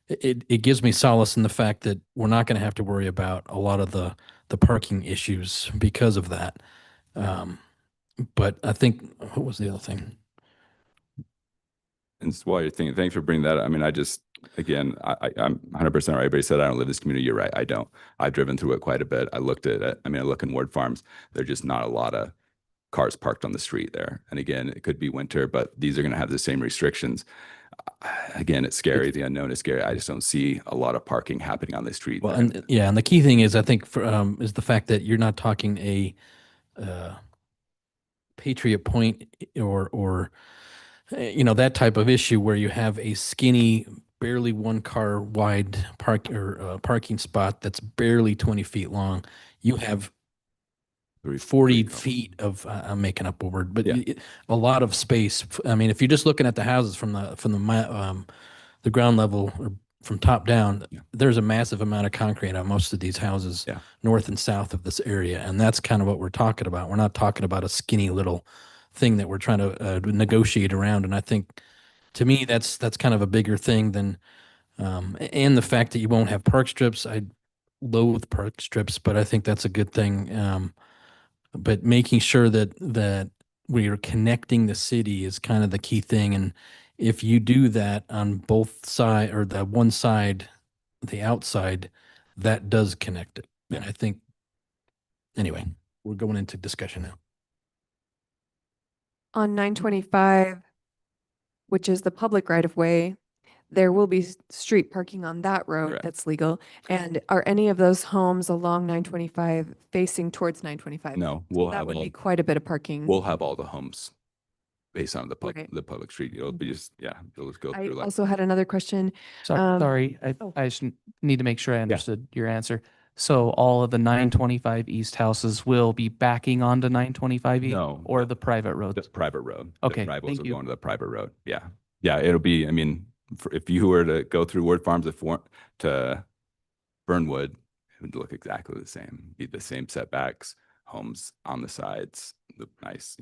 it gives me solace in the fact that we're not going to have to worry about a lot of the parking issues because of that. But I think, what was the other thing? And while you're thinking, thanks for bringing that up. I mean, again, I'm 100% right. Everybody said I don't live in this community. You're right. I don't. I've driven through it quite a bit. I looked at it. I mean, I look in Ward Farms. There's just not a lot of cars parked on the street there. And again, it could be winter, but these are going to have the same restrictions. Again, it's scary. The unknown is scary. I just don't see a lot of parking happening on the street. Well, there. and the key thing is, I think, is the fact that you're not talking a Patriot Point or that type of issue where you have a skinny, barely one car wide parking spot that's barely 20 feet long. You have 40 feet of, I'm making up a word, but a lot of space. I mean, if you're just looking at the houses from the ground level or from top down, there's a massive amount of concrete on most of these houses, north and south of this area. And that's kind of what we're talking about. We're not talking about a skinny little thing that we're trying to negotiate around. And I think, to me, that's kind of a bigger thing than, and the fact that you won't have park strips. I loathe park strips, but I think that's a good thing. But making sure that we are connecting the city is kind of the key thing. And if you do that on both side or the one side, the outside, that does connect it. And I think, anyway, we're going into discussion now. On 925, which is the public right of way, there will be street parking on that road Correct. that's legal. And are any of those homes along 925 facing towards 925? No, we'll That have would all, be quite a bit of parking. we'll have all the homes based on the Right. public street. It'll be just, it'll just go I through like. also had another question. Sorry, I just need to make sure I understood your answer. So all of the 925 East houses will be backing onto 925 East? No, Or the private roads? The private road. Okay, The driveways thank will you. go into the private road. Yeah. Yeah, it'll be, I mean, if you were to go through Ward Farms to Burnwood, it would look exactly the same. Be the same setbacks, homes on the sides, the nice,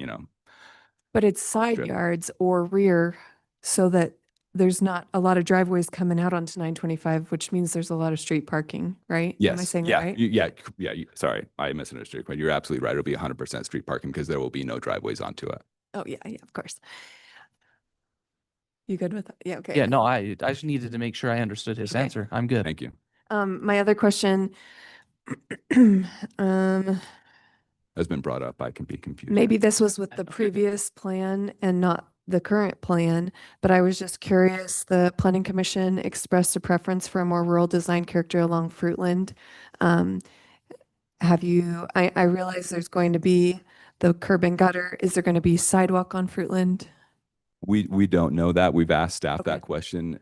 But it's side Strip. yards or rear so that there's not a lot of driveways coming out onto 925, which means there's a lot of street parking, right? Yes. Am I saying yeah. that right? Sorry, I misunderstood. But you're absolutely right. It'll be 100% street parking because there will be no driveways onto it. Oh, yeah, of course. You good with that? Yeah, okay. Yeah, no, I just needed to make sure I understood his answer. I'm good. Thank you. My other question, Has been brought up. I can be confused. maybe this was with the previous plan and not the current plan, but I was just curious, the planning commission expressed a preference for a more rural design character along Fruitland. I realize there's going to be the curb and gutter. Is there going to be sidewalk on Fruitland? We don't know that. We've asked staff that question.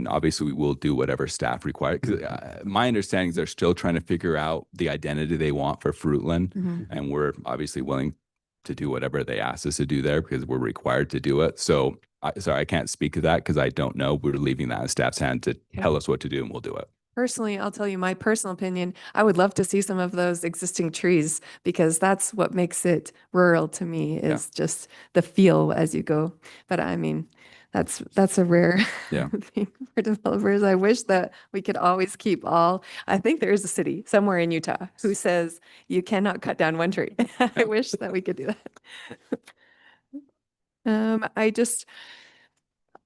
Obviously we will do whatever staff require. Because my understanding is they're still trying to figure out the identity they want for Fruitland. Mhm. And we're obviously willing to do whatever they ask us to do there because we're required to do it. So sorry, I can't speak to that because I don't know. We're leaving that in staff's hand to tell us what to do and we'll do it. Personally, I'll tell you my personal opinion. I would love to see some of those existing trees because that's what makes it rural to me is just the feel as you go. But I mean, that's a rare Yeah. thing for developers. I wish that we could always keep all, I think there is a city somewhere in Utah who says you cannot cut down one tree. I wish that we could do that.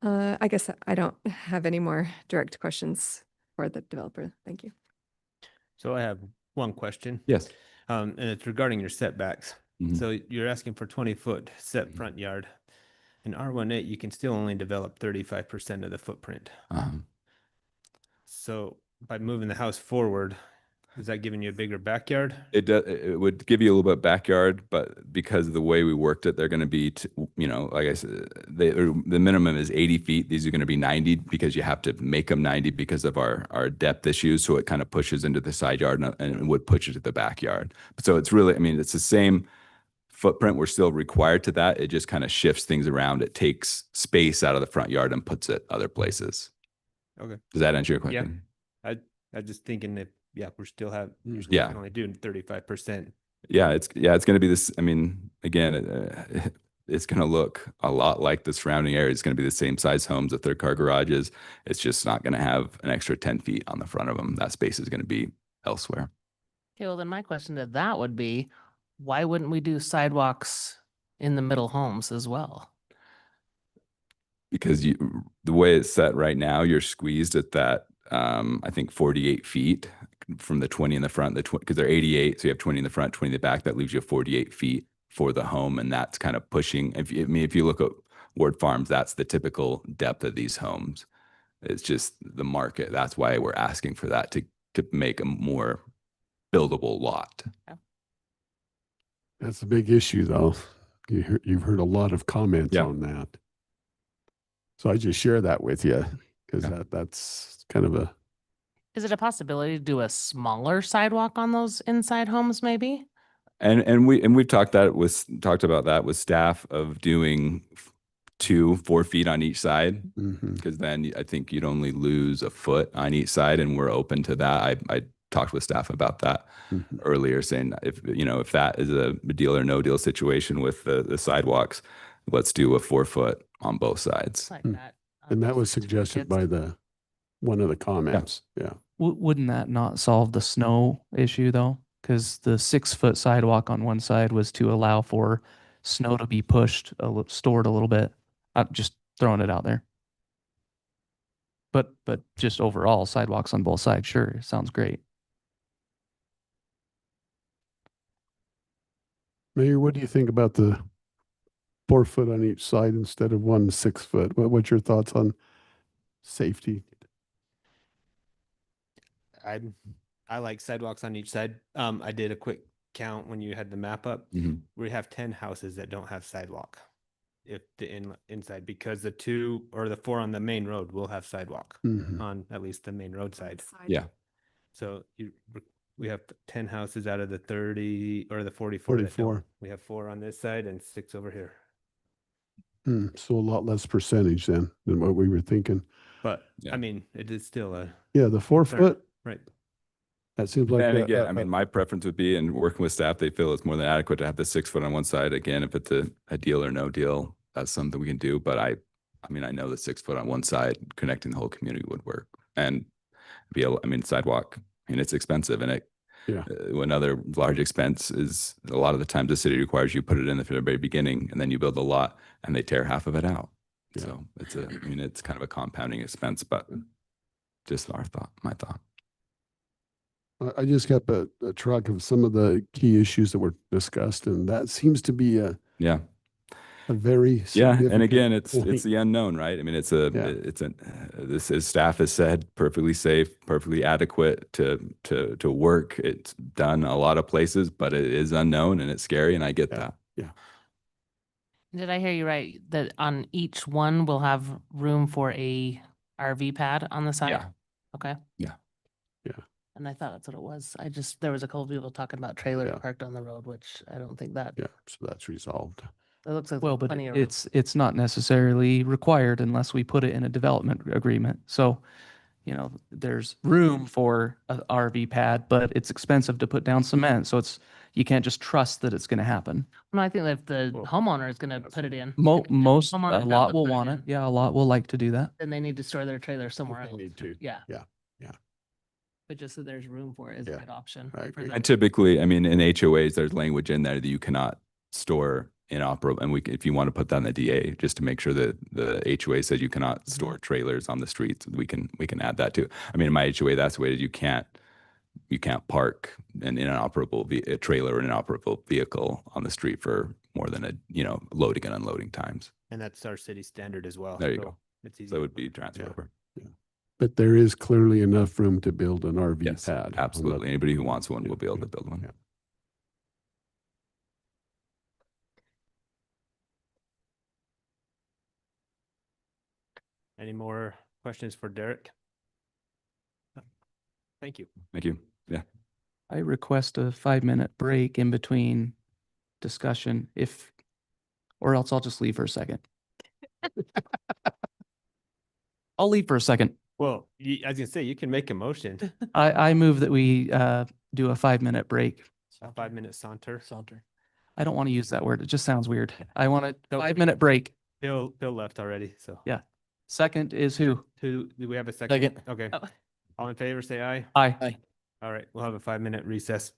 I guess I don't have any more direct questions for the developer. Thank you. So I have one question. Yes. And it's regarding your setbacks. Mhm. So you're asking for 20-foot set front yard. In R18, you can still only develop 35% of the footprint. So by moving the house forward, is that giving you a bigger backyard? It would give you a little bit backyard, but because of the way we worked it, they're going to be, like I said, the minimum is 80 feet. These are going to be 90 because you have to make them 90 because of our depth issues. So it kind of pushes into the side yard and would push it to the backyard. So it's really, it's the same footprint. We're still required to that. It just kind of shifts things around. It takes space out of the front yard and puts it other places. Okay. Does that answer your question? Yeah. I was just thinking that, yeah, we're still you're still Yeah. only doing 35%. Yeah, it's going to be this. I mean, again, it's going to look a lot like the surrounding area. It's going to be the same size homes, the third car garages. It's just not going to have an extra 10 feet on the front of them. That space is going to be elsewhere. Okay, well then my question to that would be, why wouldn't we do sidewalks in the middle homes as well? Because the way it's set right now, you're squeezed at that, I think 48 feet from the 20 in the front, because they're 88. So you have 20 in the front, 20 in the back. That leaves you 48 feet for the home. And that's kind of pushing. If you look at Ward Farms, that's the typical depth of these homes. It's just the market. That's why we're asking for that to make a more buildable lot. That's a big issue, though. You've heard a lot of comments Yeah. on that. So I just share that with you because that's kind of a, Is it a possibility to do a smaller sidewalk on those inside homes maybe? And we've talked about that with staff of doing 4 feet on each side, because then I think you'd only lose a foot on each side, and we're open to that. I talked with staff about that earlier, saying if that is a deal or no deal situation with the sidewalks, let's do a 4 foot on both sides. Like that. and that was suggested by one of the comments. Yeah. Wouldn't that not solve the snow issue though? Because the 6-foot sidewalk on one side was to allow for snow to be pushed, stored a little bit. I'm just throwing it out there. But just overall, sidewalks on both sides, sure, sounds great. Mayor, what do you think about the 4 foot on each side instead of 1 6 foot? What's your thoughts on safety? I like sidewalks on each side. I did a quick count when you had the map up. We have 10 houses that don't have sidewalk. If the inside, because the 2 or the 4 on the main road will have sidewalk on at least the main road side. Yeah. So we have 10 houses out of the 30 or the 44. that don't. 44. We have 4 on this side and 6 over here. So a lot less percentage than what we were thinking. But I mean, it is still a Yeah, the 4 concern. foot. Right. That seems like And again, I mean, my preference would be, and working with staff, they feel it's more than adequate to have the 6 foot on one side. Again, if it's a deal or no deal, that's something we can do. But I mean, I know the 6 foot on one side connecting the whole community would work. And sidewalk, I mean, it's expensive, and another large expense is a lot of the times the city requires you put it in the very beginning, and then you build a lot and they tear half of it out. Yeah. So it's kind of a compounding expense, but just my thought. I just got a track of some of the key issues that were discussed, and that seems to be a very And significant again, it's point. the unknown, right? I mean, this is, staff has said, perfectly safe, perfectly adequate to work. It's done a lot of places, but it is unknown and it's scary, and I get that. Yeah. Did I hear you right? That on each one we'll have room for a RV pad on the side? Yeah. Okay. Yeah. Yeah. And I thought that's what it was. There was a couple people talking about trailers Yeah. parked on the road, which I don't think that. Yeah, so that's resolved. It looks like Well, but plenty of room. it's not necessarily required unless we put it in a development agreement. So, there's room for a RV pad, but it's expensive to put down cement. So you can't just trust that it's going to happen. No, I think that if the homeowner is gonna put it in. Most, a Homeowner's got lot to will put it want in. it. Yeah, a lot will like to do that. Then they need to store their trailer somewhere else. need to. Yeah. Yeah. But just so there's room for it is a Yeah, good option. I for agree. them. And typically, I mean, in HOAs, there's language in there that you cannot store inoperable, and if you want to put that in the DA, just to make sure that the HOA says you cannot store trailers on the streets, we can add that too. I mean, in my HOA, that's the way you can't park an inoperable a trailer or an inoperable vehicle on the street for more than loading and unloading times. And that's our city standard as well. There you so go. It's easy. So it would be transferred over. But there is clearly enough room to build an RV Yes, pad. absolutely. Anybody who wants one will be able to build one. Yeah. Any more questions for Derek? Thank you. Thank you. Yeah. I request a 5-minute break in between discussion or else I'll just leave for a second. I'll leave for a second. Well, I was gonna say, you can make a motion, I move that we do a 5-minute break. a 5-minute saunter. I don't want to use that word. It just sounds weird. I want a Nope. 5-minute break. Bill left already, so. Yeah. Second is who? Do we have a second? Second. Okay. Oh. All in favor, say aye. Aye. All right, we'll have a 5-minute recess.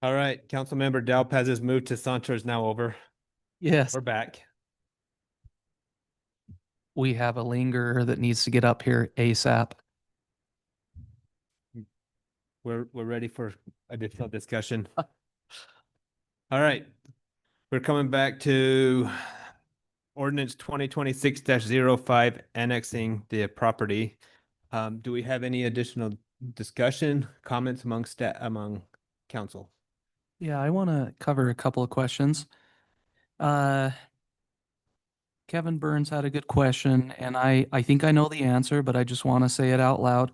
All right, Councilmember Dalpaz's move to Sancho is now over. Yes. We're back. We have a lingerer that needs to get up here ASAP. We're ready for additional discussion. All right. We're coming back to ordinance 2026-05 annexing the property. Do we have any additional discussion, comments among council? Yeah, I want to cover a couple of questions. Kevin Burns had a good question, and I think I know the answer, but I just want to say it out loud.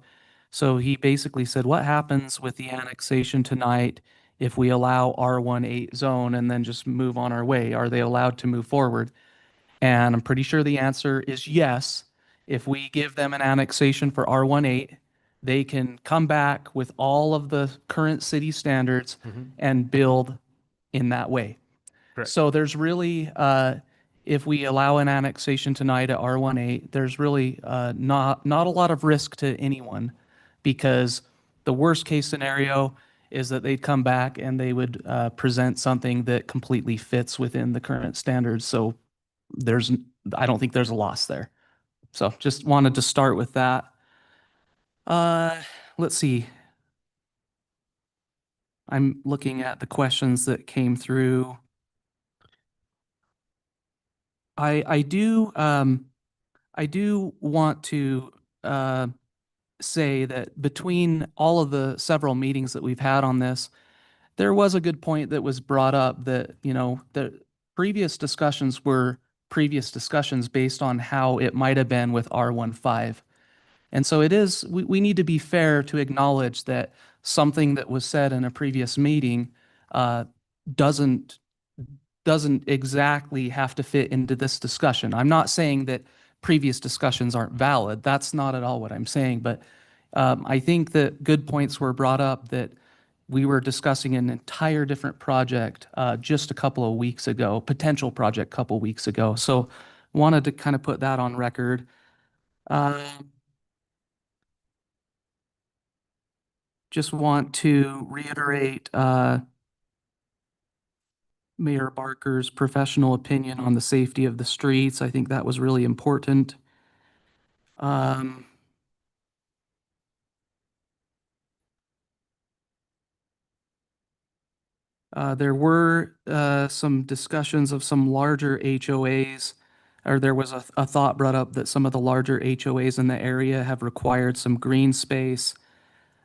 So he basically said, what happens with the annexation tonight if we allow R18 zone and then just move on our way? Are they allowed to move forward? And I'm pretty sure the answer is yes. If we give them an annexation for R18, they can come back with all of the current city standards and build in that way. Correct. So there's really, if we allow an annexation tonight at R18, there's really not a lot of risk to anyone, because the worst case scenario is that they'd come back and they would present something that completely fits within the current standards. So I don't think there's a loss there. So just wanted to start with that. Let's see. I'm looking at the questions that came through. I do want to say that between all of the several meetings that we've had on this, there was a good point that was brought up that, the previous discussions were previous discussions based on how it might have been with R15. And so we need to be fair to acknowledge that something that was said in a previous meeting doesn't exactly have to fit into this discussion. I'm not saying that previous discussions aren't valid. That's not at all what I'm saying. But I think that good points were brought up that we were discussing an entire different project just a couple of weeks ago, potential project couple weeks ago. So wanted to kind of put that on record. Just want to reiterate Mayor Barker's professional opinion on the safety of the streets. I think that was really important. There were some discussions of some larger HOAs, or there was a thought brought up that some of the larger HOAs in the area have required some green space.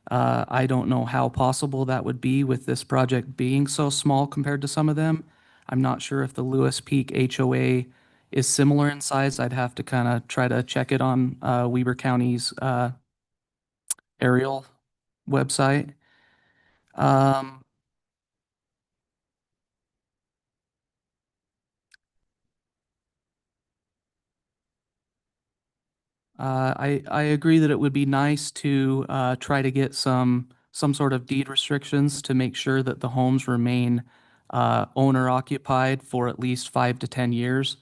I don't know how possible that would be with this project being so small compared to some of them. I'm not sure if the Lewis Peak HOA is similar in size. I'd have to kind of try to check it on Weber County's aerial website. I agree that it would be nice to try to get some sort of deed restrictions to make sure that the homes remain owner occupied for at least 5 to 10 years.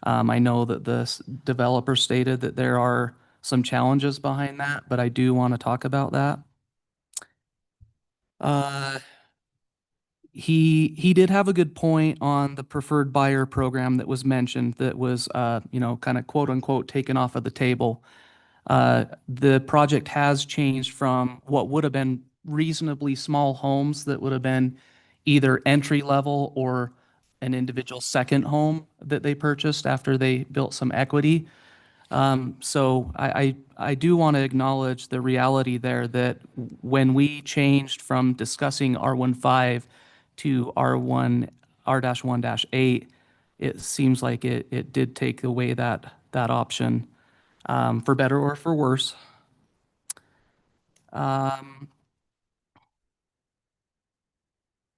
I know that the developer stated that there are some challenges behind that, but I do want to talk about that. He did have a good point on the preferred buyer program that was mentioned that was, kind of quote unquote taken off of the table. The project has changed from what would have been reasonably small homes that would have been either entry level or an individual second home that they purchased after they built some equity. So I do want to acknowledge the reality there that when we changed from discussing R15 to R-1-8, it seems like it did take away that option, for better or for worse.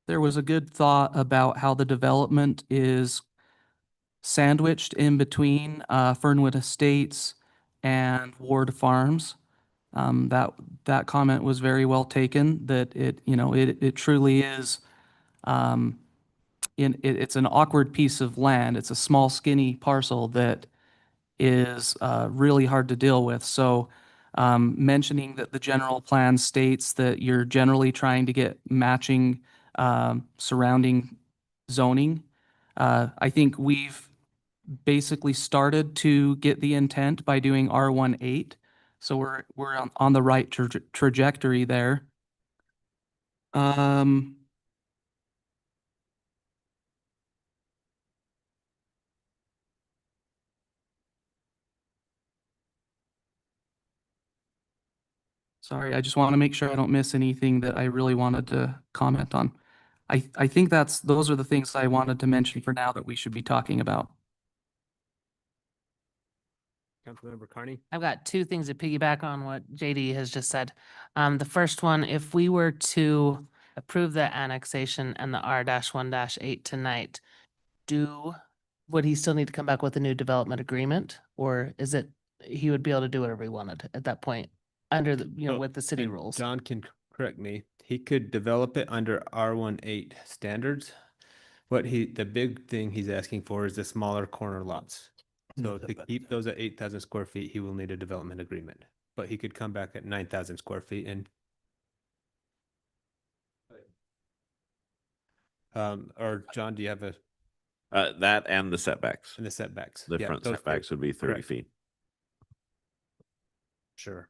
There was a good thought about how the development is sandwiched in between Fernwood Estates and Ward Farms. That comment was very well taken, that it truly is, it's an awkward piece of land. It's a small, skinny parcel that is really hard to deal with. So mentioning that the general plan states that you're generally trying to get matching surrounding zoning. I think we've basically started to get the intent by doing R18. So we're on the right trajectory there. Sorry, I just want to make sure I don't miss anything that I really wanted to comment on. I think those are the things I wanted to mention for now that we should be talking about. Councilmember Carney? I've got two things to piggyback on what JD has just said. The first one, if we were to approve the annexation and the R-1-8 tonight, would he still need to come back with a new development agreement? Or is it, he would be able to do whatever he wanted at that point under the, So, with the city and rules? John can correct me. He could develop it under R18 standards. The big thing he's asking for is the smaller corner lots. So to keep those at 8,000 square feet, he will need a development agreement, but he could come back at 9,000 square feet and or John, do you have that and the setbacks. the setbacks? The Yeah, front those two. setbacks would be 30 Correct. feet. Sure.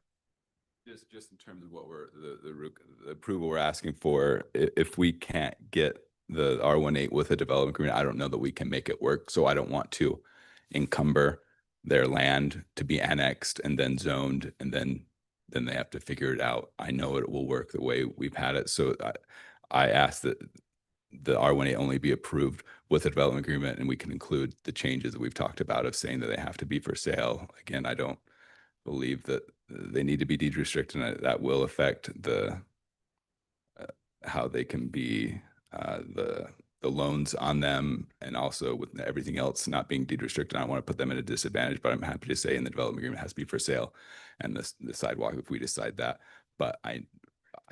Just in terms of what the approval we're asking for, if we can't get the R18 with a development agreement, I don't know that we can make it work. So I don't want to encumber their land to be annexed and then zoned, and then they have to figure it out. I know it will work the way we've had it. So I ask that the R18 only be approved with a development agreement, and we can include the changes that we've talked about of saying that they have to be for sale. Again, I don't believe that they need to be deed restricted, and that will affect the how they can be the loans on them, and also with everything else not being deed restricted. I don't want to put them at a disadvantage, but I'm happy to say in the development agreement has to be for sale, and the sidewalk if we decide that. But I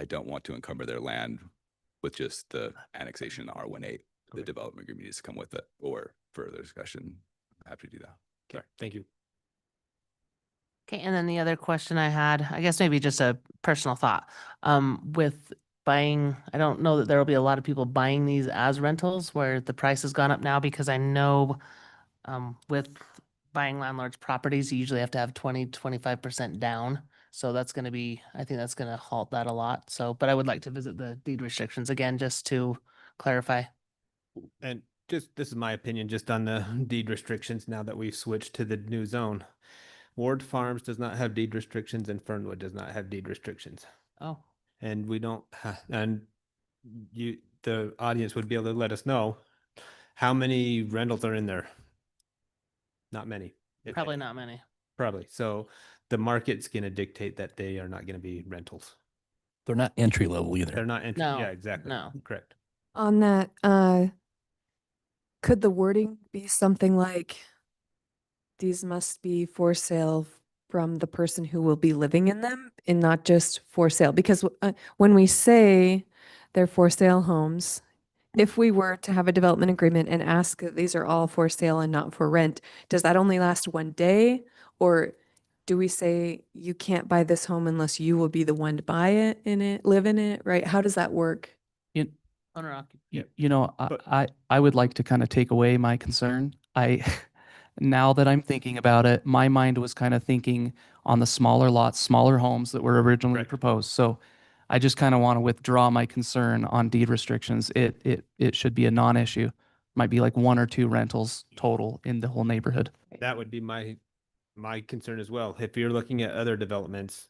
don't want to encumber their land with just the annexation in R18. The development agreement needs to come with it, or further discussion. I'm happy to do that. Okay, thank you. Okay, and then the other question I had, I guess maybe just a personal thought, with buying, I don't know that there will be a lot of people buying these as rentals where the price has gone up now, because I know with buying landlords properties, you usually have to have 25% down. So that's going to be, I think that's going to halt that a lot. So, but I would like to visit the deed restrictions again, just to clarify. And this is my opinion, just on the deed restrictions now that we've switched to the new zone. Ward Farms does not have deed restrictions, and Fernwood does not have deed restrictions. Oh. And we don't, and the audience would be able to let us know how many rentals are in there. Not many. Probably not many. Probably. So the market's going to dictate that they are not going to be rentals. They're not entry level either. They're not entry. No, Yeah, exactly. no. Correct. On that, could the wording be something like, these must be for sale from the person who will be living in them and not just for sale? Because when we say they're for sale homes, if we were to have a development agreement and ask that these are all for sale and not for rent, does that only last one day? Or do we say you can't buy this home unless you will be the one to buy it, live in it, right? How does that work? Owner occupied. You know, I would like to kind of take away my concern. Now that I'm thinking about it, my mind was kind of thinking on the smaller lots, smaller homes that were originally proposed. So I just kind of want to withdraw my concern on deed restrictions. It should be a non-issue. Might be like 1 or 2 rentals total in the whole neighborhood. That would be my concern as well. If you're looking at other developments,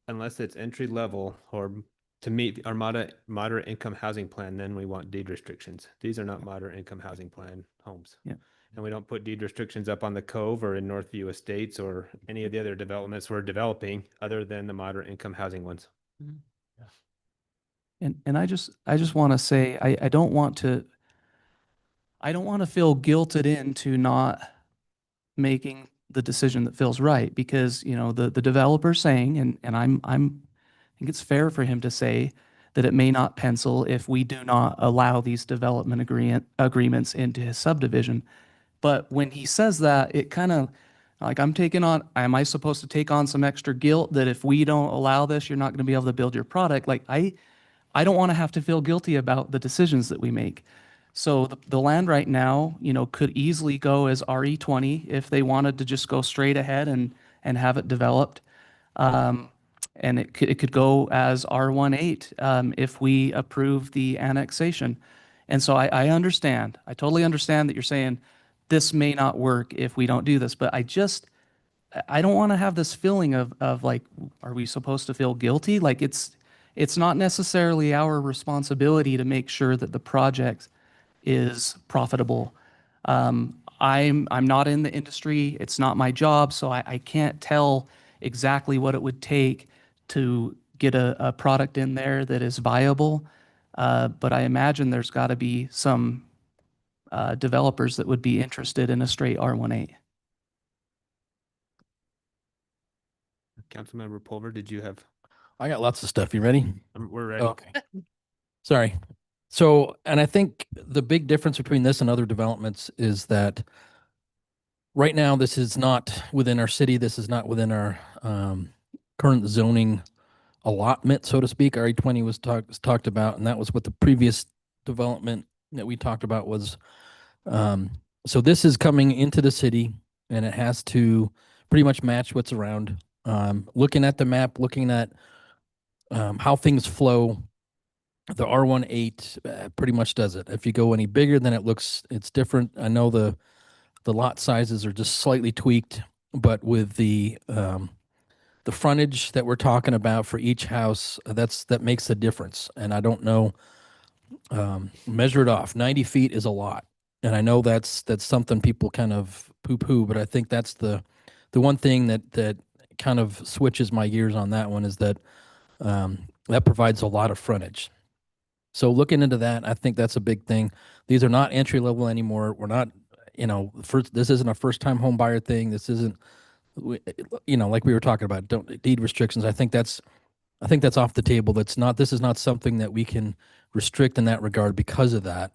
unless it's entry level or to meet our moderate income housing plan, then we want deed restrictions. These are not moderate income housing plan homes. Yeah. And we don't put deed restrictions up on the Cove or in Northview Estates or any of the other developments we're developing other than the moderate income housing ones. And I just want to say, I don't want to feel guilted into not making the decision that feels right, because, you know, the developer's saying, and I think it's fair for him to say that it may not pencil if we do not allow these development agreements into his subdivision. But when he says that, it kind of like am I supposed to take on some extra guilt that if we don't allow this, you're not going to be able to build your product? Like I I don't want to have to feel guilty about the decisions that we make. So the land right now, you know, could easily go as RE20 if they wanted to just go straight ahead and have it developed. And it could go as R18 if we approve the annexation. And so I understand, I totally understand that you're saying this may not work if we don't do this, but I don't want to have this feeling of like, are we supposed to feel guilty? Like it's not necessarily our responsibility to make sure that the project is profitable. I'm not in the industry. It's not my job, so I can't tell exactly what it would take to get a product in there that is viable. But I imagine there's got to be some developers that would be interested in a straight R18. Councilmember Pulver, did you have? I got lots of stuff. You ready? We're ready. Okay. Sorry. So, and I think the big difference between this and other developments is that right now, this is not within our city. This is not within our current zoning allotment, so to speak. RE20 was talked about, and that was what the previous development that we talked about was. So this is coming into the city, and it has to pretty much match what's around. Looking at the map, looking at how things flow, the R18 pretty much does it. If you go any bigger, then it's different. I know the lot sizes are just slightly tweaked, but with the frontage that we're talking about for each house, that makes a difference. And I don't know, measure it off. 90 feet is a lot, and I know that's something people kind of poo-poo, but I think that's the one thing that kind of switches my gears on that one is that that provides a lot of frontage. So looking into that, I think that's a big thing. These are not entry level anymore. We're not, this isn't a first time home buyer thing. This isn't, like we were talking about, deed restrictions. I think that's off the table. This is not something that we can restrict in that regard because of that.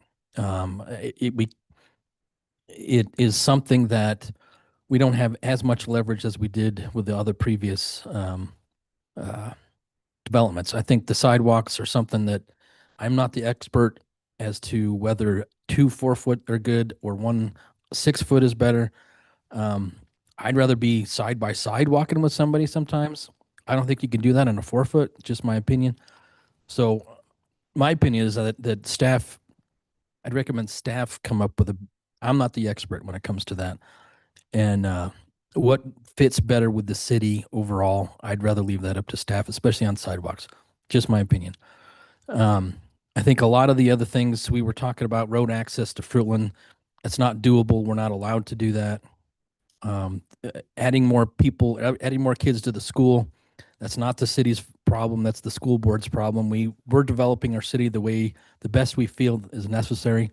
It is something that we don't have as much leverage as we did with the other previous developments. I think the sidewalks are something that I'm not the expert as to whether 2 4-foot are good or 1 6-foot is better. I'd rather be side by side walking with somebody sometimes. I don't think you can do that in a 4-foot, just my opinion. So my opinion is that staff, I'd recommend staff come up with I'm not the expert when it comes to that. And what fits better with the city overall, I'd rather leave that up to staff, especially on sidewalks. Just my opinion. I think a lot of the other things we were talking about, road access to Fruitland, it's not doable. We're not allowed to do that. Adding more people, adding more kids to the school, that's not the city's problem. That's the school board's problem. We're developing our city the best we feel is necessary.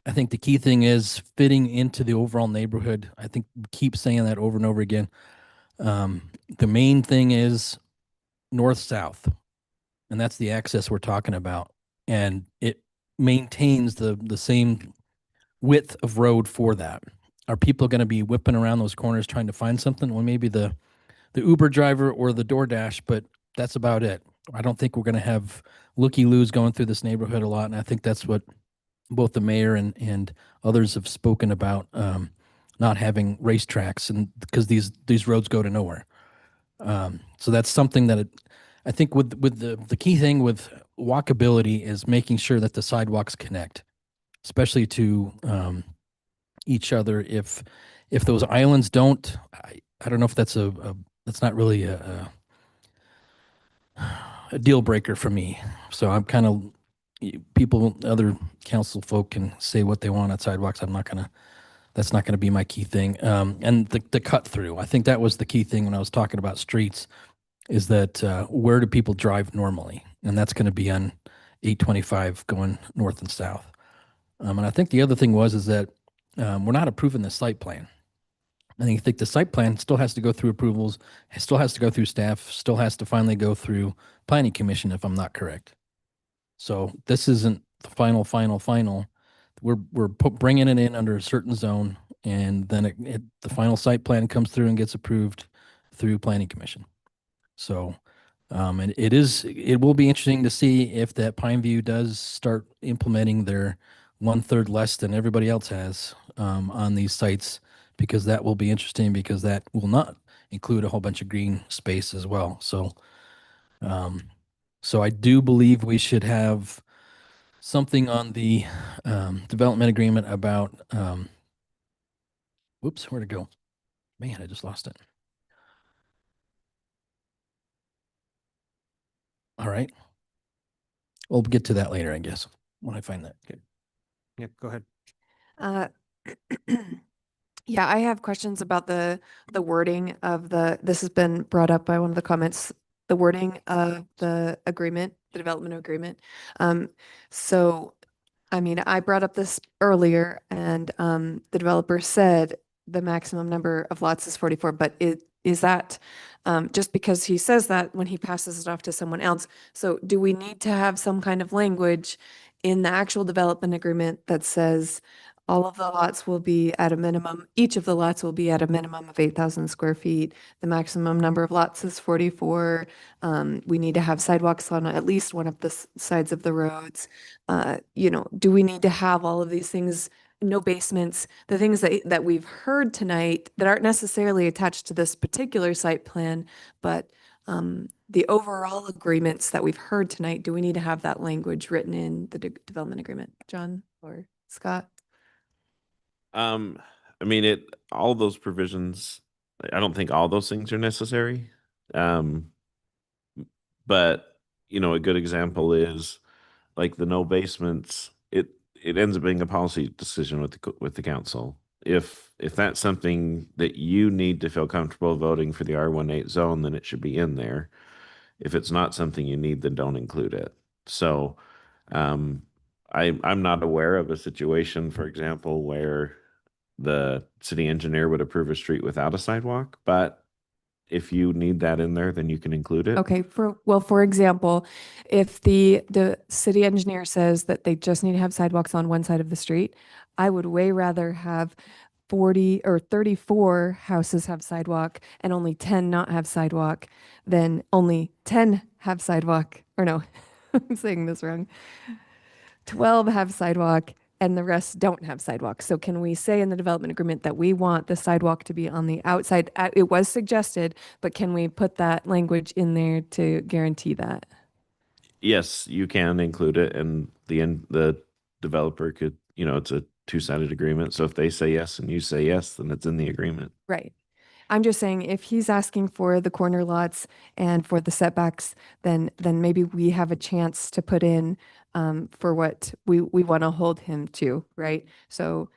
I think the key thing is fitting into the overall neighborhood. I think we keep saying that over and over again. The main thing is north-south, and that's the access we're talking about. And it maintains the same width of road for that. Are people going to be whipping around those corners trying to find something? Well, maybe the Uber driver or the DoorDash, but that's about it. I don't think we're going to have looky-loos going through this neighborhood a lot, and I think that's what both the mayor and others have spoken about, not having racetracks, and because these roads go to nowhere. So that's something that I think with the key thing with walkability is making sure that the sidewalks connect, especially to each other. If those islands don't, I don't know if that's that's not really a deal breaker for me. So I'm kind of, other council folk can say what they want on sidewalks. That's not gonna be my key thing. And the cut through, I think that was the key thing when I was talking about streets, is that where do people drive normally? And that's gonna be on 825 going north and south. And I think the other thing is that we're not approving the site plan. I think the site plan still has to go through approvals, it still has to go through staff, still has to finally go through planning commission, if I'm not correct. So this isn't the final. We're bringing it in under a certain zone, and then the final site plan comes through and gets approved through planning commission. So And it will be interesting to see if that Pine View does start implementing their 1/3 less than everybody else has on these sites, because that will be interesting because that will not include a whole bunch of green space as well. So I do believe we should have something on the development agreement about, whoops, where'd it go? Man, I just lost it. All right. We'll get to that later, I guess, when I find that. Okay. Yeah, go ahead. Yeah, I have questions about the wording of this has been brought up by one of the comments, the wording of the agreement, the development agreement. So, I mean, I brought up this earlier and the developer said the maximum number of lots is 44, but is that just because he says that when he passes it off to someone else? So do we need to have some kind of language in the actual development agreement that says all of the lots will be at a minimum, each of the lots will be at a minimum of 8,000 square feet. The maximum number of lots is 44. We need to have sidewalks on at least one of the sides of the roads. Do we need to have all of these things? No basements, the things that we've heard tonight that aren't necessarily attached to this particular site plan, but the overall agreements that we've heard tonight, do we need to have that language written in the development agreement? John or Scott? I mean, all those provisions, I don't think all those things are necessary. But, a good example is like the no basements, it ends up being a policy decision with the council. If that's something that you need to feel comfortable voting for the R18 zone, then it should be in there. If it's not something you need, then don't include it. So, I'm not aware of a situation, for example, where the city engineer would approve a street without a sidewalk, but if you need that in there, then you can include it. Okay, for example, if the city engineer says that they just need to have sidewalks on one side of the street, I would way rather have 40 or 34 houses have sidewalk and only 10 not have sidewalk than only 10 have sidewalk, or no, I'm saying this wrong. 12 have sidewalk and the rest don't have sidewalk. So can we say in the development agreement that we want the sidewalk to be on the outside? It was suggested, but can we put that language in there to guarantee that? Yes, you can include it, and the developer could, it's a two-sided agreement. So if they say yes and you say yes, then it's in the agreement. Right. I'm just saying if he's asking for the corner lots and for the setbacks, then maybe we have a chance to put in for what we want to hold him to, right? So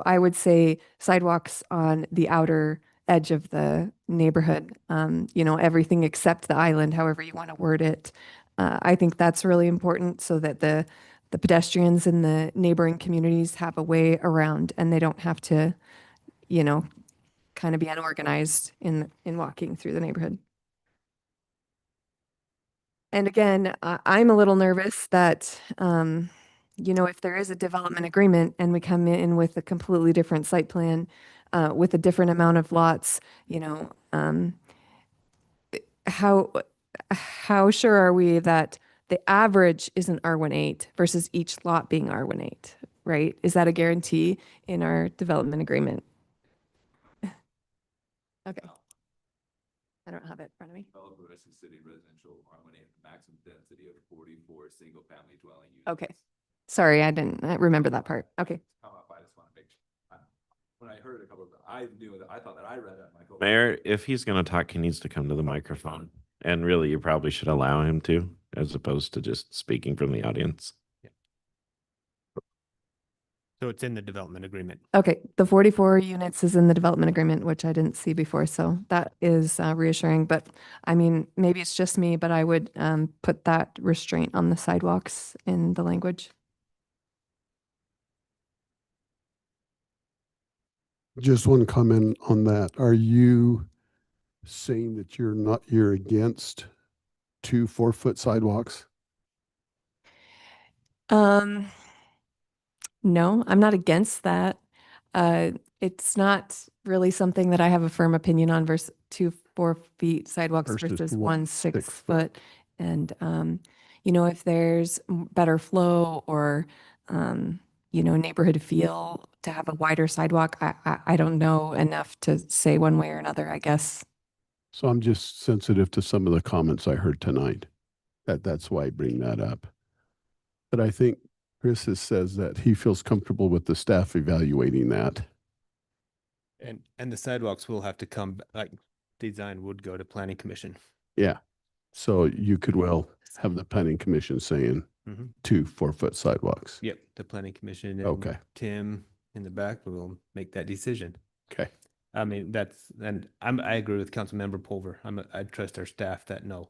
I would say sidewalks on the outer edge of the neighborhood, everything except the island, however you want to word it. I think that's really important so that the pedestrians in the neighboring communities have a way around and they don't have to, kind of be unorganized in walking through the neighborhood. And again, I'm a little nervous that, if there is a development agreement and we come in with a completely different site plan, with a different amount of lots, how sure are we that the average isn't R18 versus each lot being R18, right? Is that a guarantee in our development agreement? Okay. I don't have it in front of me. City residential R18 maximum density of 44 single family dwelling units. Okay. Sorry, I didn't remember that part. Okay. When I heard a couple of, I thought that I read that, Michael. Mayor, if he's going to talk, he needs to come to the microphone. And really, you probably should allow him to, as opposed to just speaking from the audience. So it's in the development agreement. Okay, the 44 units is in the development agreement, which I didn't see before, so that is reassuring. But I mean, maybe it's just me, but I would put that restraint on the sidewalks in the language. Just one comment on that. Are you saying that you're against 2 4-foot sidewalks? No, I'm not against that. It's not really something that I have a firm opinion on versus 4 feet sidewalks Versus versus 1 1 6 6 foot. And, you know, if there's better flow or, you know, neighborhood feel to have a wider sidewalk, I don't know enough to say one way or another, I guess. So I'm just sensitive to some of the comments I heard tonight. That's why I bring that up. But I think Chris says that he feels comfortable with the staff evaluating that. And the sidewalks will have to come, like, design would go to planning commission. Yeah. So you could well have the planning commission saying Mhm. 2 4-foot sidewalks. Yep, the planning commission. And Okay. Tim in the back will make that decision. Okay. I mean, I agree with Councilmember Pulver. I trust our staff that no.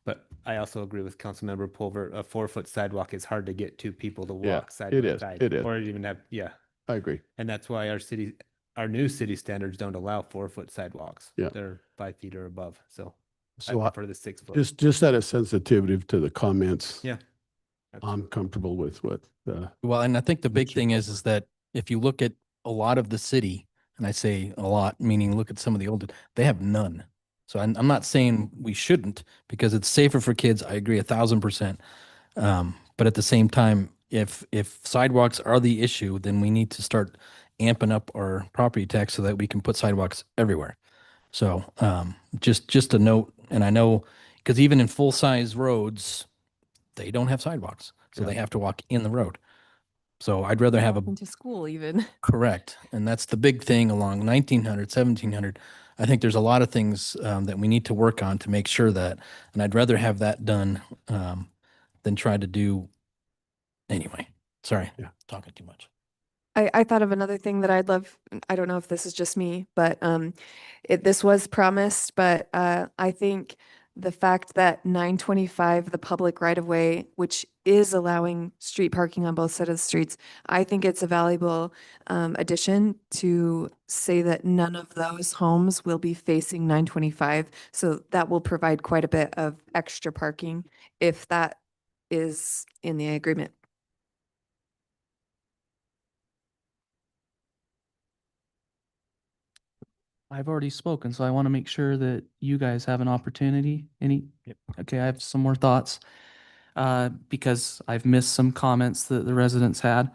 But I also agree with Councilmember Pulver, a 4-foot sidewalk is hard to get two people to Yeah, walk side it by is, side. it is. Or even have, yeah. I agree. And that's why our new city standards don't allow 4-foot sidewalks. Yeah. They're 5 feet or above, so I So prefer the 6 foot. just out of sensitivity to the comments. Yeah. I'm comfortable with what Well, and I think the big thing is that if you look at a lot of the city, and I say a lot, meaning look at some of the older, they have none. So I'm not saying we shouldn't because it's safer for kids. I agree 1,000%. But at the same time, if sidewalks are the issue, then we need to start amping up our property tax so that we can put sidewalks everywhere. So just a note, and I know because even in full size roads, they don't have sidewalks, so they have to walk in the road. So I'd rather have a Into school even. correct, and that's the big thing along 1900, 1700. I think there's a lot of things that we need to work on to make sure that, and I'd rather have that done than try to do anyway. Sorry, talking too much. I thought of another thing that I'd love, I don't know if this is just me, but this was promised, but I think the fact that 925, the public right of way, which is allowing street parking on both sides of the streets, I think it's a valuable addition to say that none of those homes will be facing 925. So that will provide quite a bit of extra parking if that is in the agreement. I've already spoken, so I want to make sure that you guys have an opportunity. Okay, I have some more thoughts because I've missed some comments that the residents had.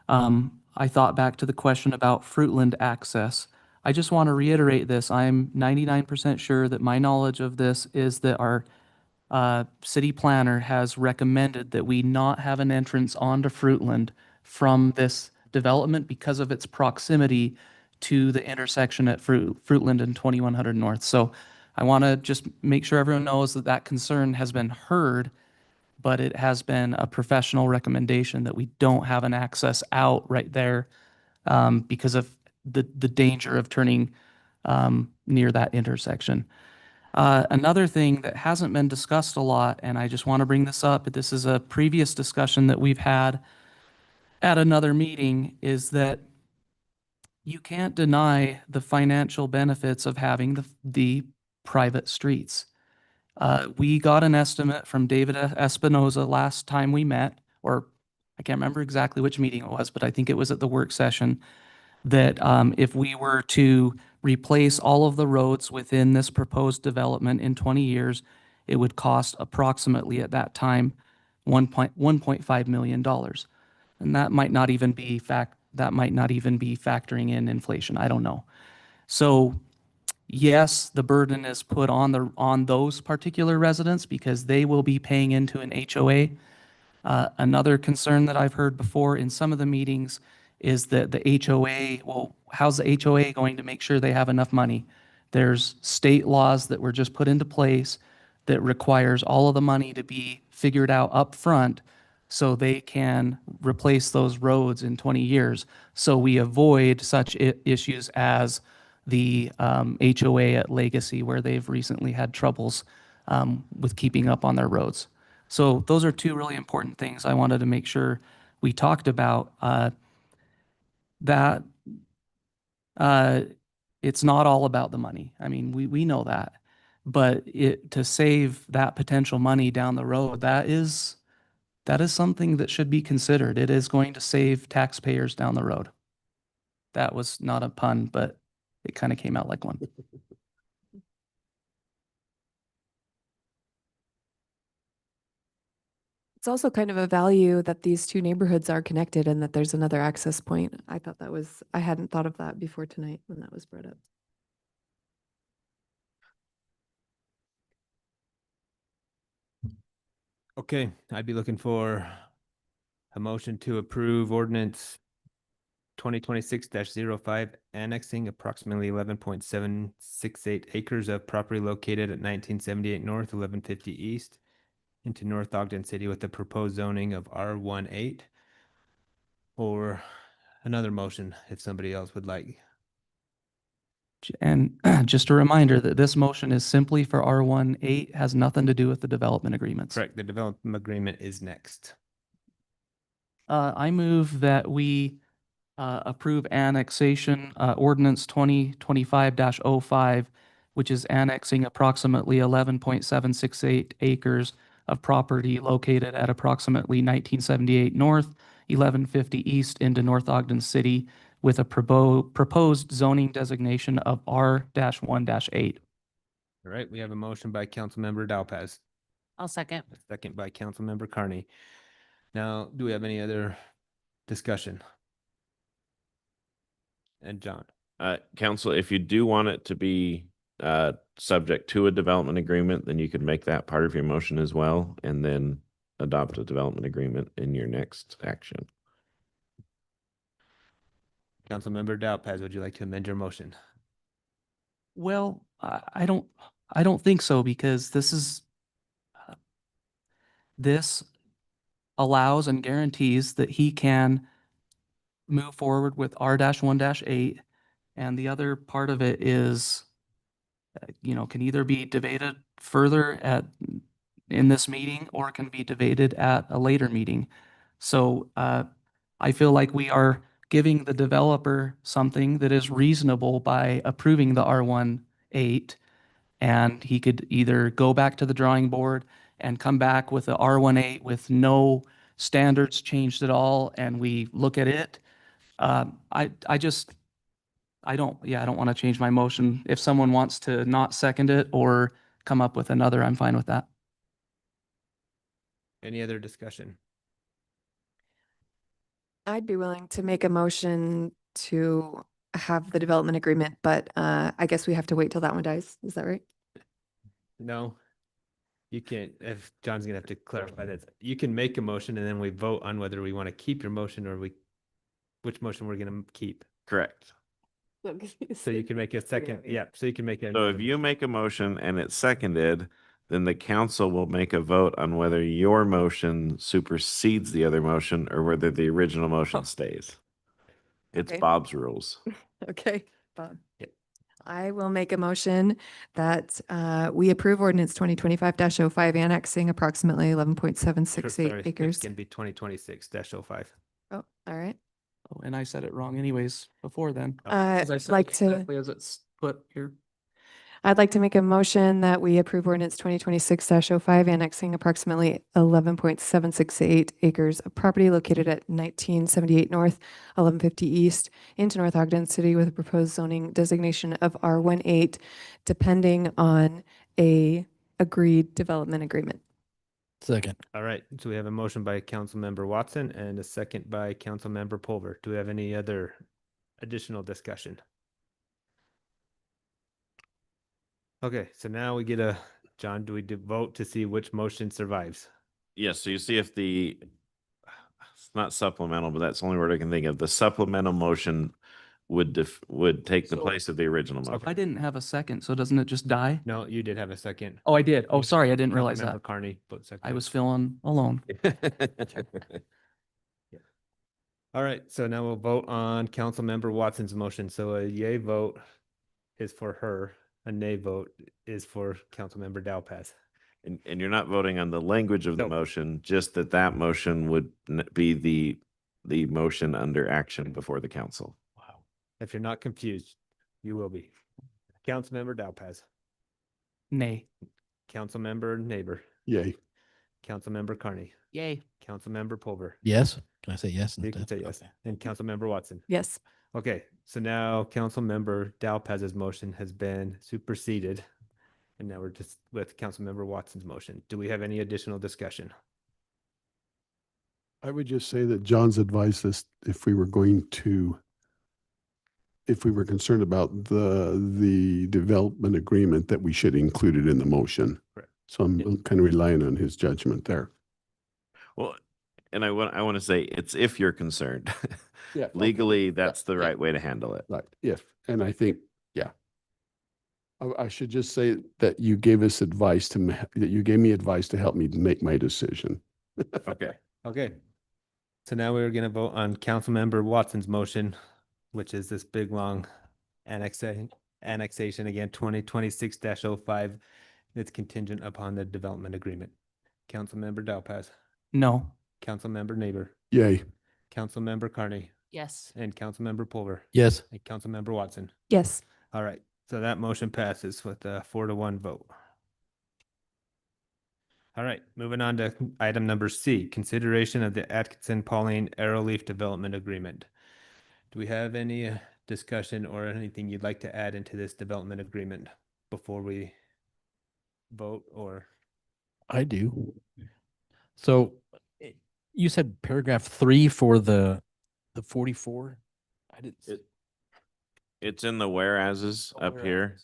I thought back to the question about Fruitland access. I just want to reiterate this. I'm 99% sure that my knowledge of this is that our city planner has recommended that we not have an entrance onto Fruitland from this development because of its proximity to the intersection at Fruitland and 2100 North. So I want to just make sure everyone knows that that concern has been heard, but it has been a professional recommendation that we don't have an access out right there because of the danger of turning near that intersection. Another thing that hasn't been discussed a lot, and I just want to bring this up, this is a previous discussion that we've had at another meeting, is that you can't deny the financial benefits of having the private streets. We got an estimate from David Espinoza last time we met, or I can't remember exactly which meeting it was, but I think it was at the work session, that if we were to replace all of the roads within this proposed development in 20 years, it would cost approximately at that time $1.5 million. And that might not even be factoring in inflation. I don't know. So yes, the burden is put on those particular residents because they will be paying into an HOA. Another concern that I've heard before in some of the meetings is that the HOA, well, how's the HOA going to make sure they have enough money? There's state laws that were just put into place that requires all of the money to be figured out up front so they can replace those roads in 20 years. So we avoid such issues as the HOA at Legacy, where they've recently had troubles with keeping up on their roads. So those are two really important things I wanted to make sure we talked about. That it's not all about the money. I mean, we know that, but to save that potential money down the road, that is something that should be considered. It is going to save taxpayers down the road. That was not a pun, but it kind of came out like one. It's also kind of a value that these two neighborhoods are connected and that there's another access point. I thought that was, I hadn't thought of that before tonight when that was brought up. Okay, I'd be looking for a motion to approve ordinance 2026-05, annexing approximately 11.768 acres of property located at 1978 North, 1150 East into North Ogden City with the proposed zoning of R18. Or another motion if somebody else would like. And just a reminder that this motion is simply for R18, has nothing to do with the development agreements. Correct, the development agreement is next. I move that we approve annexation ordinance 2025-05, which is annexing approximately 11.768 acres of property located at approximately 1978 North, 1150 East into North Ogden City with a proposed zoning designation of R-1-8. All right, we have a motion by Councilmember Dowpaz, I'll second. a second by Councilmember Carney. Now, do we have any other discussion? And John? Council, if you do want it to be subject to a development agreement, then you could make that part of your motion as well, and then adopt a development agreement in your next action. Councilmember Dowpaz, would you like to amend your motion? Well, I don't think so, because this allows and guarantees that he can move forward with R-1-8. And the other part of it is, can either be debated further in this meeting or can be debated at a later meeting. So I feel like we are giving the developer something that is reasonable by approving the R-1-8. And he could either go back to the drawing board and come back with the R-1-8 with no standards changed at all, and we look at it. I don't want to change my motion. If someone wants to not second it or come up with another, I'm fine with that. Any other discussion? I'd be willing to make a motion to have the development agreement, but I guess we have to wait till that one dies. Is that right? No, you can't. If John's gonna have to clarify that, you can make a motion and then we vote on whether we want to keep your motion or which motion we're gonna keep. Correct. So you can make a second, yeah, so you can make a. So if you make a motion and it's seconded, then the council will make a vote on whether your motion supersedes the other motion or whether the original motion stays. It's Okay. Bob's rules. Okay, Bob. Yep. I will make a motion that we approve ordinance 2025-05 annexing approximately 11.768 acres. It can be 2026-05. Oh, all right. Oh, and I said it wrong anyways before then. I'd 'Cause I said like it to, exactly as it's put here. I'd like to make a motion that we approve ordinance 2026-05 annexing approximately 11.768 acres of property located at 1978 North, 1150 East into North Ogden City with a proposed zoning designation of R-1-8, depending on a agreed development agreement. Second. All right, so we have a motion by Councilmember Watson and a second by Councilmember Pulver. Do we have any other additional discussion? Okay, so now we get John, do we vote to see which motion survives? Yes, so you see if it's not supplemental, but that's the only word I can think of. The supplemental motion would take the So- place of the original I motion. didn't have a second, so doesn't it just die? No, you did have a second. Oh, I did. Oh, You- sorry, I didn't realize Councilmember that. Carney, vote second. I was feeling alone. All right, so now we'll vote on Councilmember Watson's motion. So a yay vote is for her, a nay vote is for Councilmember Dowpaz. And you're not voting on the language of the No. motion, just that motion would be the motion under action before the council. Wow. If you're not confused, you will be. Councilmember Dowpaz, Nay. Councilmember Neighbor, Yay. Councilmember Carney, Yay. Councilmember Pulver. Yes. Can I say yes? You can instead? say yes. Okay. And Councilmember Watson. Yes. Okay, so now Councilmember Dalpaz's motion has been superseded. And now we're just with Councilmember Watson's motion. Do we have any additional discussion? I would just say that John's advised us if we were concerned about the development agreement, that we should include it in the motion. Correct. So I'm kind of relying on his judgment there. Well, and I want to say it's if you're concerned. Yeah, okay. Legally, that's the right way to handle it. Right, and I think, yeah. I should just say that you gave us advice that you gave me advice to help me make my decision. Okay. Okay. So now we're gonna vote on Councilmember Watson's motion, which is this big, long annexation again, 2026-05. It's contingent upon the development agreement. Councilmember Dalpaz, No. Councilmember Neighbor, Yay. Councilmember Carney, Yes. and Councilmember Pulver, Yes. and Councilmember Watson. Yes. All right, so that motion passes with a 4-1 vote. All right, moving on to item number C, consideration of the Atkinson Pauline Arrowleaf Development Agreement. Do we have any discussion or anything you'd like to add into this development agreement before we vote, or? I do. So you said paragraph 3 for the 44? I didn't. It's in the whereases up here.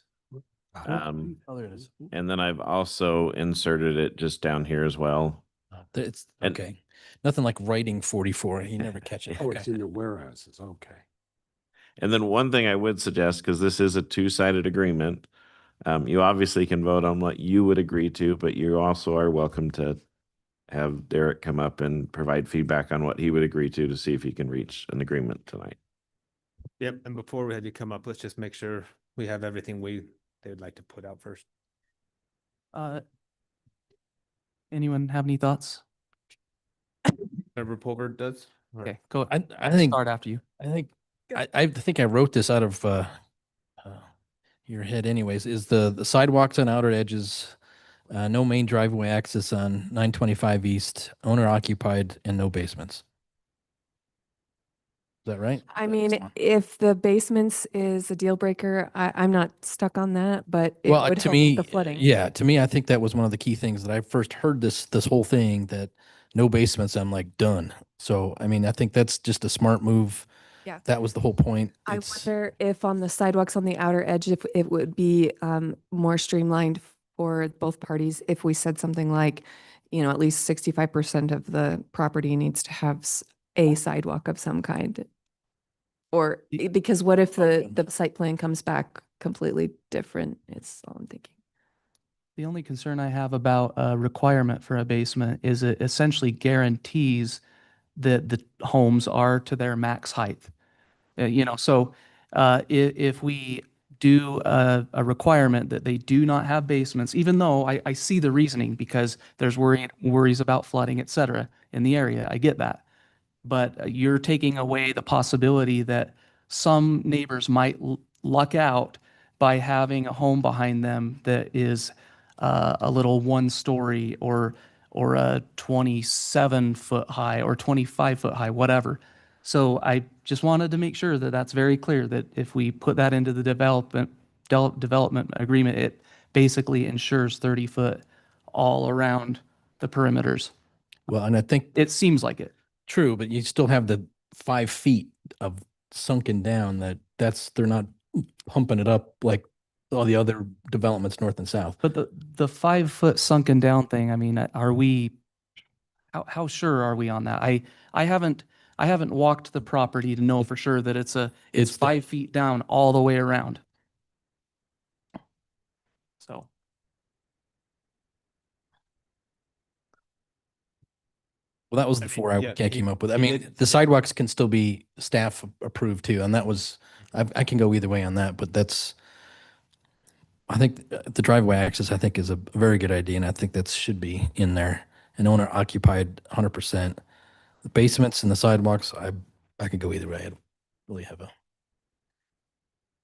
Oh, there it is. And then I've also inserted it just down here as well. It's And- okay. Nothing like writing 44. You never catch it. Oh, Okay. it's in the whereases, okay. And then one thing I would suggest, because this is a two-sided agreement, you obviously can vote on what you would agree to, but you also are welcome to have Derek come up and provide feedback on what he would agree to see if he can reach an agreement tonight. Yep, and before we have you come up, let's just make sure we have everything they would like to put out first. Anyone have any thoughts? Member Pulver does? Or- Okay, go. I think Start after you. I think I wrote this out of your head anyways, is the sidewalks on outer edges, no main driveway access on 925 East, owner occupied and no basements. Is that right? I mean, if the basements is a deal breaker, I'm not stuck on that, but it Well, would to help me, with the flooding. yeah, to me, I think that was one of the key things that I first heard this whole thing, that no basements, I'm like, done. So, I mean, I think that's just a smart move. Yeah. That was the whole point. I It's- wonder if on the sidewalks on the outer edge, if it would be more streamlined for both parties if we said something like, at least 65% of the property needs to have a sidewalk of some kind. Or because what if the site plan comes back completely different? It's all I'm thinking. The only concern I have about a requirement for a basement is it essentially guarantees that the homes are to their max height. So if we do a requirement that they do not have basements, even though I see the reasoning because there's worries about flooding, et cetera, in the area, I get that. But you're taking away the possibility that some neighbors might luck out by having a home behind them that is a little 1-story or a 27-foot high or 25-foot high, whatever. So I just wanted to make sure that that's very clear, that if we put that into the development agreement, it basically ensures 30-foot all around the perimeters. Well, and I think It seems like it. true, but you still have the 5 feet of sunken down they're not pumping it up like all the other developments north and south. But the 5-foot sunken down thing, I mean, how sure are we on that? I haven't walked the property to know for sure that it's 5 feet down all the way around. So. Well, that was the 4 I came up with. I mean, the sidewalks can still be staff approved too, and that was, I can go either way on that, but I think the driveway access, I think, is a very good idea, and I think that should be in there. An owner occupied 100%. The basements and the sidewalks, I could go either way. I don't really have a.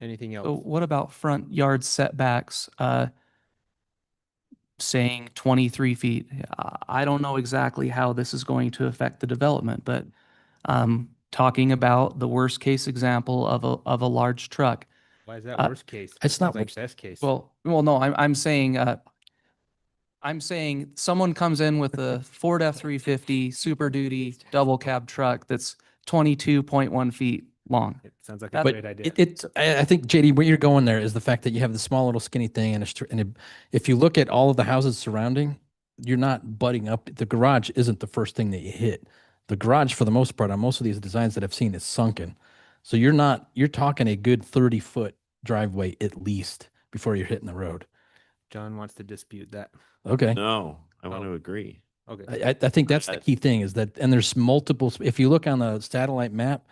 Anything else? So what about front yard setbacks, saying 23 feet? I don't know exactly how this is going to affect the development, but talking about the worst case example of a large truck. Why is that Uh, worst case? it's Sounds not like worst- best case. Well, no, I'm saying someone comes in with a Ford F-350 Super Duty double cab truck that's 22.1 feet long. It sounds like a That- great idea. I think JD, where you're going there is the fact that you have the small little skinny thing if you look at all of the houses surrounding, you're not butting up. The garage isn't the first thing that you hit. The garage, for the most part, on most of these designs that I've seen, is sunken. So you're talking a good 30-foot driveway at least before you're hitting the road. John wants to dispute that. Okay. No, I want Oh. to agree. Okay. I think that's the key thing is that, and there's multiple, if you look on the satellite map,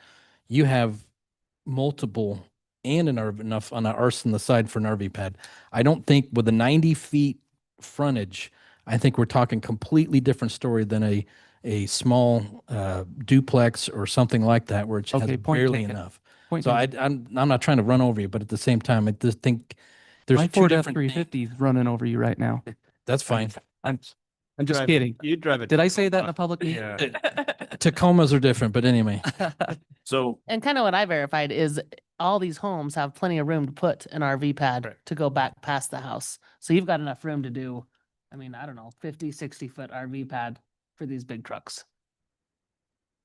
you have multiple and enough on the arse on the side for an RV pad. I don't think with a 90 feet frontage, I think we're talking completely different story than a small duplex or something like that where it has Okay, point barely taken. enough. Point So taken. I'm not trying to run over you, but at the same time, I just think there's My two Ford different things. F-350 is running over you right now. That's fine. I'm just Drive- kidding. You drive it. Did I say that in a public meeting? Yeah. Tacomas are different, but anyway. So And kind of what I verified is all these homes have plenty of room to put an RV pad Correct. to go back past the house. So you've got enough room to do, I mean, I don't know, 50, 60-foot RV pad for these big trucks.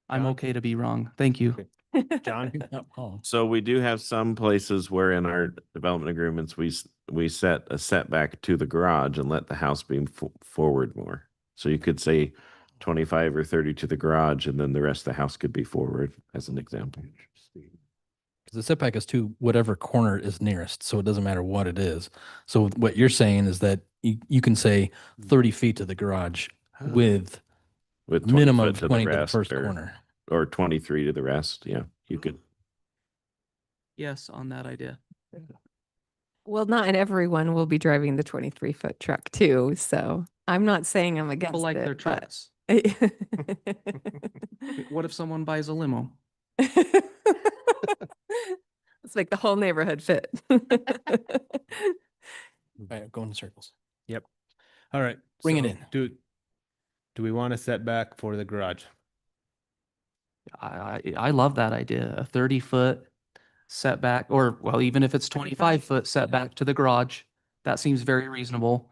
I'm okay to be wrong. Thank you. John? Oh. So we do have some places where in our development agreements, we set a setback to the garage and let the house be forward more. So you could say 25 or 30 to the garage, and then the rest of the house could be forward, as an example. Because the setback is to whatever corner is nearest, so it doesn't matter what it is. So what you're saying is that you can say 30 feet to the garage with With 20 minimum foot of to the 20 to the rest, first or- corner. Or 23 to the rest, yeah, you could. Yes, on that idea. Well, not everyone will be driving the 23-foot truck too, so I'm not saying I'm against People like it, their but- trucks. What if someone buys a limo? Let's make the whole neighborhood fit. Right, go in circles. Yep. All right. Bring it so in. Do we want a setback for the garage? I love that idea. A 30-foot setback, or well, even if it's 25-foot setback to the garage, that seems very reasonable.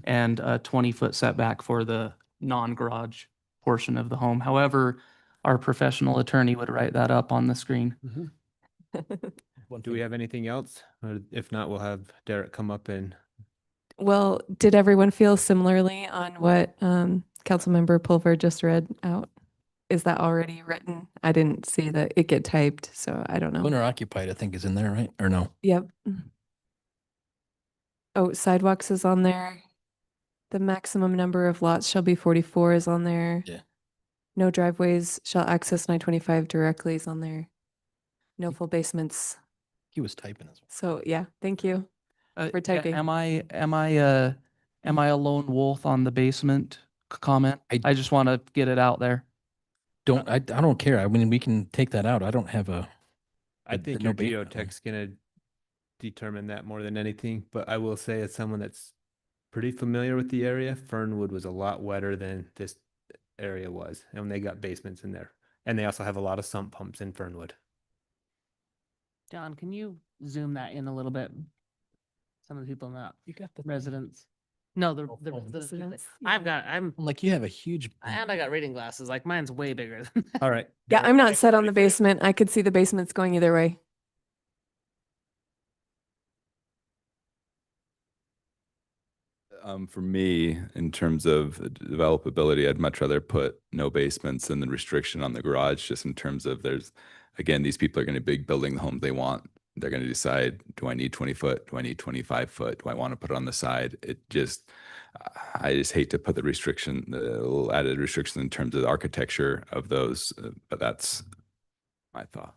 And a 20-foot setback for the non-garage portion of the home. However, our professional attorney would write that up on the screen. Do we have anything else? Or if not, we'll have Derek come up and Well, did everyone feel similarly on what Councilmember Pulver just read out? Is that already written? I didn't see that it get typed, so I don't know. Owner occupied, I think, is in there, right? Or no? Yep. Oh, sidewalks is on there. The maximum number of lots shall be 44 is on there. Yeah. No driveways shall access 925 directly is on there. No full basements. He was typing as well. So yeah, thank you for A- typing. Am I a lone wolf on the basement comment? I just want to get it out there. I don't care. I mean, we can take that out. I don't have a. I the think no your basement geotech's gonna determine that more than anything, but I will say as someone that's pretty familiar with the area, Fernwood was a lot wetter than this area was, and they got basements in there. And they also have a lot of sump pumps in Fernwood. John, can you zoom that in a little bit? Some of the people not residents. No, the residents. Residents, I'm Like you have a huge. and I got reading glasses. Like mine's way bigger. than All right. Yeah, I'm not set on the basement. I could see the basements going either way. For me, in terms of developability, I'd much rather put no basements and the restriction on the garage, just in terms of again, these people are going to be building the homes they want. They're going to decide, do I need 20 foot? Do I need 25 foot? Do I want to put it on the side? I just hate to put the restriction, the little added restriction in terms of the architecture of those, but that's my thought.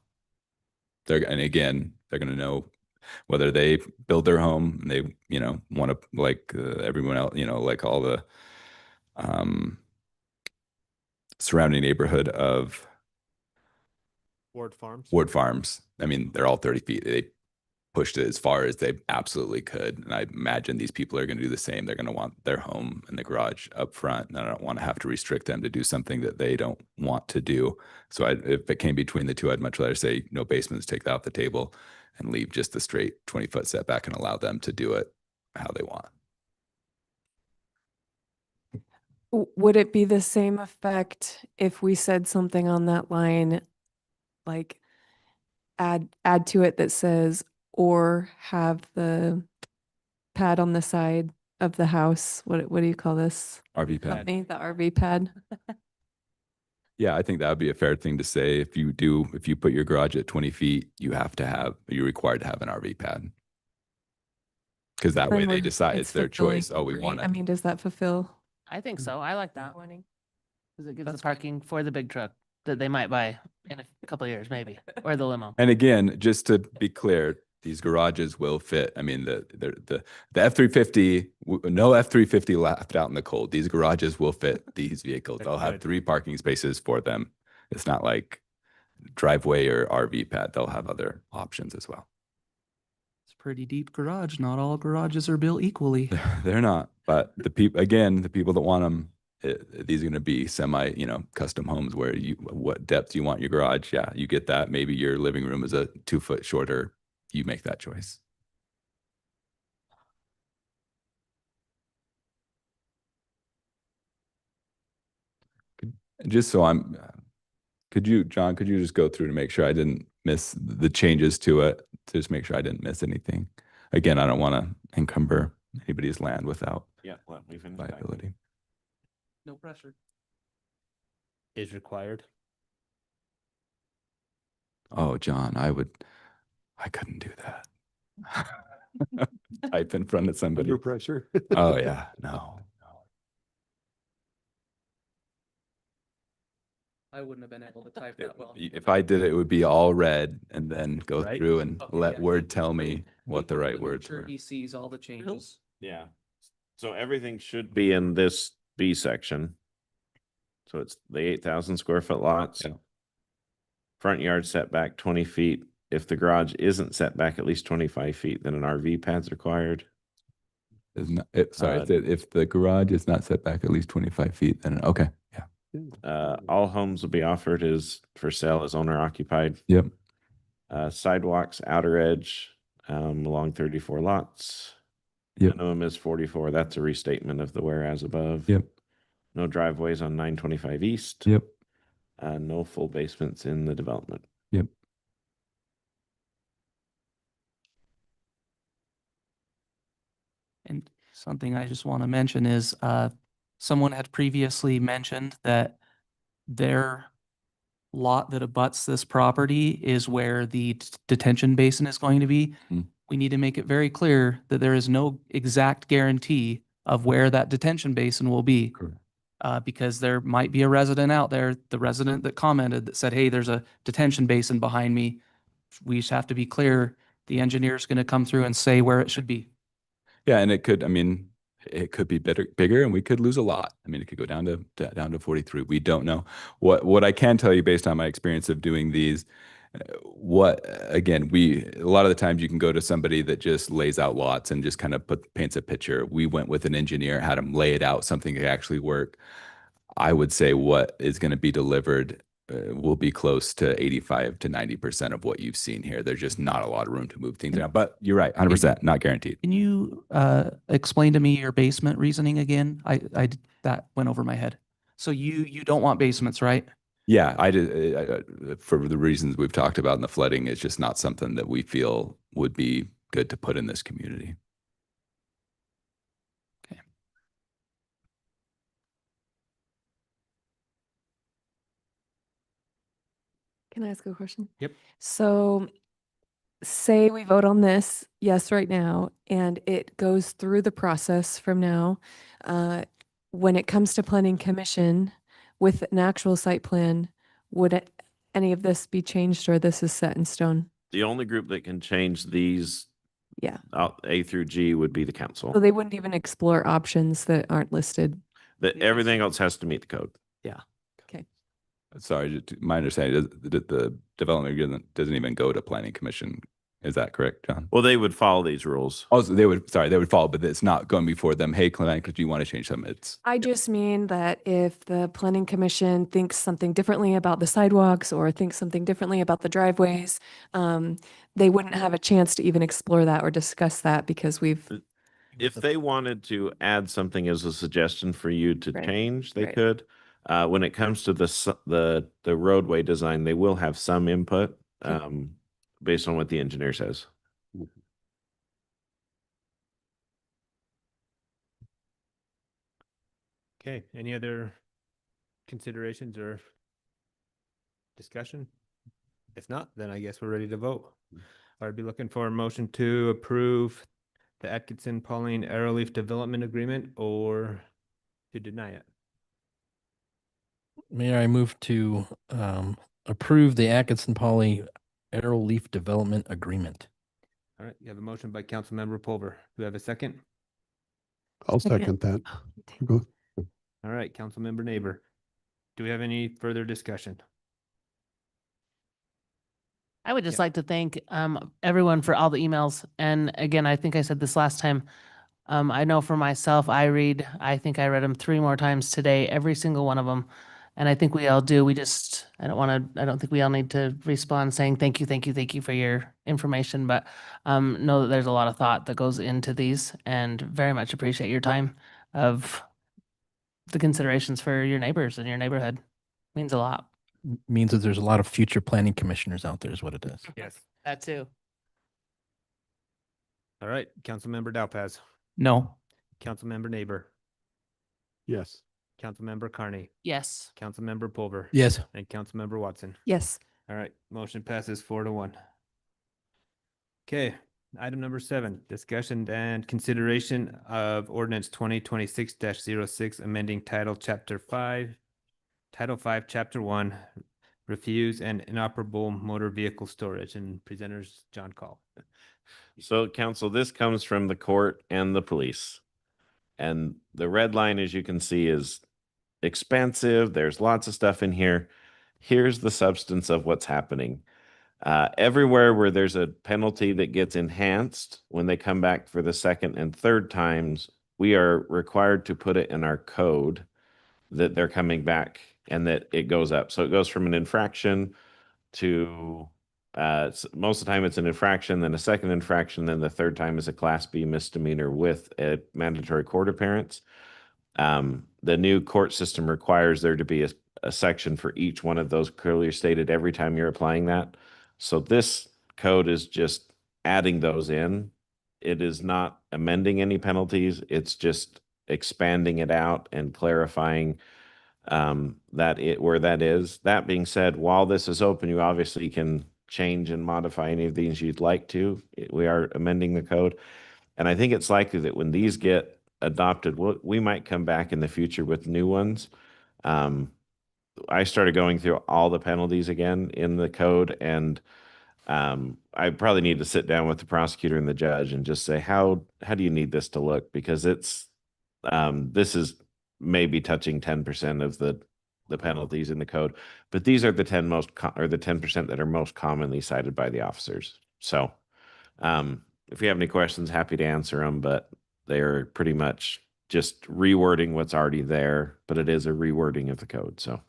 And again, they're going to know whether they build their home and they, want to like everyone else, like all the surrounding neighborhood of Ward Farms. Ward Farms. I mean, they're all 30 feet. pushed it as far as they absolutely could. And I imagine these people are going to do the same. They're going to want their home and the garage up front. And I don't want to have to restrict them to do something that they don't want to do. So if it came between the two, I'd much rather say no basements, take that off the table and leave just the straight 20-foot setback and allow them to do it how they want. Would it be the same effect if we said something on that line, like add to it that says, or have the pad on the side of the house? What do you call this? RV pad. Company, the RV pad. Yeah, I think that would be a fair thing to say. If you put your garage at 20 feet, you're required to have an RV pad. Because that way Then they we're- decide it's their fulfilling, choice. Oh, we right? want I it. mean, does that fulfill? I think so. I like that. Because it gives the parking for the big truck that they might buy in a couple of years, maybe, or the limo. And again, just to be clear, these garages will fit. I mean, the F-350, no F-350 left out in the cold. These garages will fit these vehicles. They'll have 3 parking spaces for them. It's not like driveway or RV pad. They'll have other options as well. It's a pretty deep garage. Not all garages are built equally. They're not, but the people that want them, these are going to be semi, custom homes where what depth you want your garage. Yeah, you get that. Maybe your living room is a 2 foot shorter. You make that choice. Just so John, could you just go through to make sure I didn't miss the changes to it, to just make sure I didn't miss anything? Again, I don't want to encumber anybody's land without liability. No pressure. Is required. Oh, John, I couldn't do that. Type in front of somebody. Under pressure. Oh yeah, no. I wouldn't have been able to type that well. If I did it, it would be all red and then go Right? through and Okay, let yeah. Word tell me what the right words Sure were. he sees all the changes. Yeah. So everything should be in this B section. So it's the 8,000 square foot lots. Yeah. Front yard setback 20 feet. If the garage isn't set back at least 25 feet, then an RV pad's required. If the garage is not set back at least 25 feet, then okay, yeah. All homes will be offered for sale as owner occupied. Yep. Sidewalks, outer edge, along 34 lots. Yep. Minimum is 44. That's a restatement of the whereas above. Yep. No driveways on 925 East. Yep. No full basements in the development. Yep. And something I just want to mention is someone had previously mentioned that their lot that abuts this property is where the detention basin is going to be. Mhm. We need to make it very clear that there is no exact guarantee of where that detention basin will be. Correct. Because there might be a resident out there, the resident that commented that said, hey, there's a detention basin behind me. We just have to be clear, the engineer's going to come through and say where it should be. Yeah, and it could be bigger and we could lose a lot. I mean, it could go down to 43. We don't know. What I can tell you based on my experience of doing these, a lot of the times you can go to somebody that just lays out lots and just kind of paints a picture. We went with an engineer, had him lay it out, something that actually work. I would say what is going to be delivered will be close to 85 to 90% of what you've seen here. There's just not a lot of room to move things around, but you're right, 100%, not guaranteed. Can you explain to me your basement reasoning again? That went over my head. So you don't want basements, right? Yeah, I did. For the reasons we've talked about in the flooding, it's just not something that we feel would be good to put in this community. Okay. Can I ask a question? Yep. So say we vote on this, yes, right now, and it goes through the process from now. When it comes to planning commission with an actual site plan, would any of this be changed or this is set in stone? The only group that can change these Yeah. A through G would be the council. So they wouldn't even explore options that aren't listed. Everything else has to meet the code. Yeah. Okay. Sorry, my understanding is that the development doesn't even go to planning commission Is that correct, John? Well, they would follow these rules. Also, they would follow, but it's not going before them. Hey, Clement, could you want to change them? It's I just mean that if the planning commission thinks something differently about the sidewalks or thinks something differently about the driveways, they wouldn't have a chance to even explore that or discuss that because we've. If they wanted to add something as a suggestion for you to Right, change, they right. could. When it comes to the roadway design, they will have some input based on what the engineer says. Okay, any other considerations or discussion? If not, then I guess we're ready to vote. I'd be looking for a motion to approve the Atkinson Pauline Arrowleaf Development Agreement or to deny it. Mayor, I move to approve the Atkinson Poly Arrowleaf Development Agreement. All right, you have a motion by Councilmember Pulver. Do we have a second? I'll second that. Go. All right, Councilmember Neighbor. Do we have any further discussion? I would just like to thank everyone for all the emails. And again, I think I said this last time. I know for myself, I think I read them 3 more times today, every single one of them. And I think we all do. I don't think we all need to respond saying thank you for your information, but know that there's a lot of thought that goes into these and very much appreciate your time of the considerations for your neighbors and your neighborhood. Means a lot. Means that there's a lot of future planning commissioners out there is what it is. Yes. That too. All right, Councilmember Dowpaz, No. Councilmember Neighbor, Yes. Councilmember Carney, Yes. Councilmember Pulver. Yes. And Councilmember Watson. Yes. All right, motion passes 4-1. Okay, item number 7, discussion and consideration of ordinance 2026-06, amending Title 5, Chapter 1, refuse and inoperable motor vehicle storage, and presenters John Call. So council, this comes from the court and the police. And the red line, as you can see, is expansive. There's lots of stuff in here. Here's the substance of what's happening. Everywhere where there's a penalty that gets enhanced, when they come back for the second and third times, we are required to put it in our code that they're coming back and that it goes up. So it goes from an infraction to most of the time it's an infraction, then a second infraction, then the third time is a Class B misdemeanor with a mandatory court appearance. The new court system requires there to be a section for each one of those clearly stated every time you're applying that. So this code is just adding those in. It is not amending any penalties. It's just expanding it out and clarifying where that is. That being said, while this is open, you obviously can change and modify any of these you'd like to. We are amending the code. And I think it's likely that when these get adopted, we might come back in the future with new ones. I started going through all the penalties again in the code, and I probably need to sit down with the prosecutor and the judge and just say, how do you need this to look? Because this is maybe touching 10% of the penalties in the code, but these are the 10% that are most commonly cited by the officers. So if you have any questions, happy to answer them, but they are pretty much just rewording what's already there, but it is a rewording of the code. So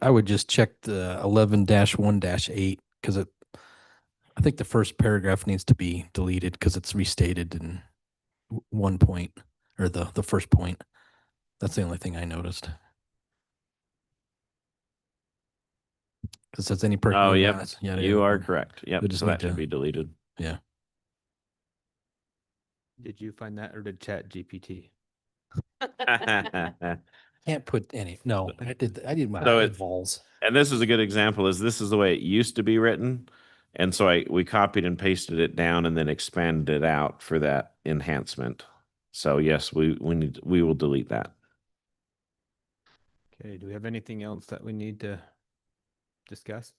I would just check the 11-1-8 because I think the first paragraph needs to be deleted because it's restated in one point or the first point. That's the only thing I noticed. It says any person. oh, who yep, has- yeah, you yeah. are correct. Yep, We just so that need should to- be deleted. Yeah. Did you find that or did Chat GPT? Can't put any. No, I did my So eyeballs. And this is a good example. This is the way it used to be written, and so we copied and pasted it down and then expanded it out for that enhancement. So yes, we will delete that. Okay, do we have anything else that we need to discuss?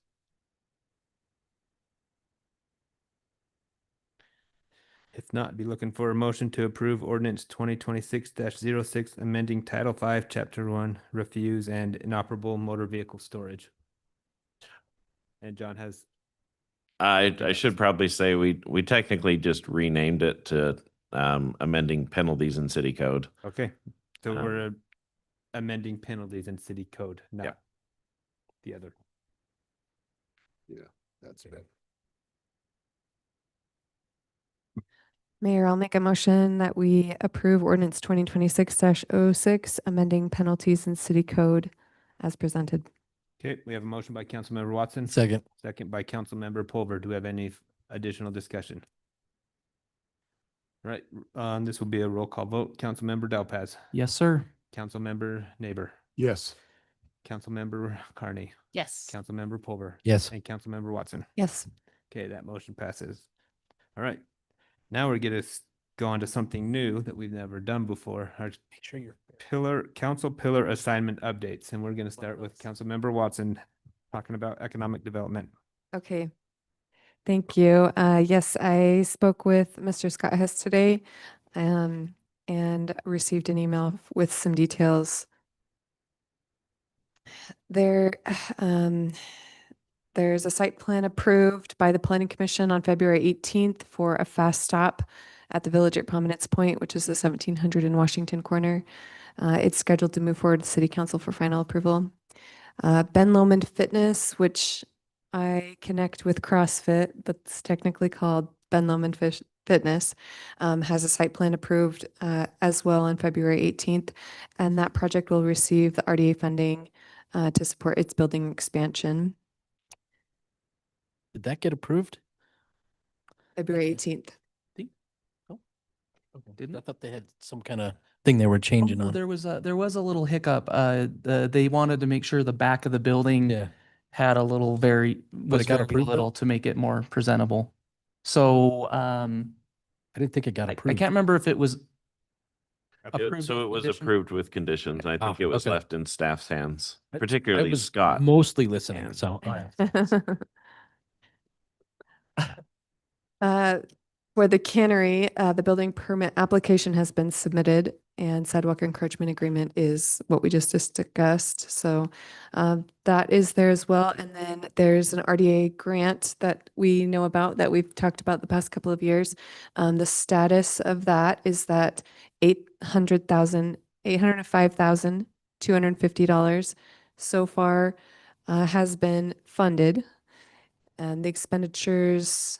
If not, be looking for a motion to approve ordinance 2026-06, amending Title 5, Chapter 1, refuse and inoperable motor vehicle storage. And John has I should probably say we technically just renamed it to amending penalties in city code. Okay, so Um, we're amending penalties in city code, not the other. Yeah, that's it. Mayor, I'll make a motion that we approve ordinance 2026-06, amending penalties in city code as presented. Okay, we have a motion by Councilmember Watson. Second. Second by Councilmember Pulver. Do we have any additional discussion? All right, this will be a roll call vote. Councilmember Delpaz, Yes, sir. Councilmember Neighbor, Yes. Councilmember Carney, Yes. Councilmember Pulver. Yes. And Councilmember Watson. Yes. Okay, that motion passes. All right, now we're gonna go on to something new that we've never done before. Our Make sure you're. council pillar assignment updates, and we're gonna start with Councilmember Watson talking about economic development. Okay. Thank you. Yes, I spoke with Mr. Scott Hess today, and received an email with some details. There, there's a site plan approved by the Planning Commission on February 18th for a fast stop at the Village at Prominence Point, which is the 1700 in Washington Corner. It's scheduled to move forward to City Council for final approval. Ben Lomond Fitness, which I connect with CrossFit, but it's technically called Ben Lomond Fitness, has a site plan approved as well on February 18th. And that project will receive the RDA funding to support its building expansion. Did that get approved? February 18th. I thought they had some kind of thing they were changing Oh, on. there was a little hiccup. They wanted to make sure the back of the building Yeah. had a little was it got very approved, though? little to make it more presentable. So I didn't think it got I approved. can't remember if it was So with it was condition? approved with conditions. I think Oh, it was okay. left in staff's hands, I particularly was Scott. mostly listening, And- so. For the cannery, the building permit application has been submitted and sidewalk encroachment agreement is what we just discussed. So that is there as well. And then there's an RDA grant that we know about that we've talked about the past couple of years. The status of that is that $805,250 so far has been funded. And the expenditures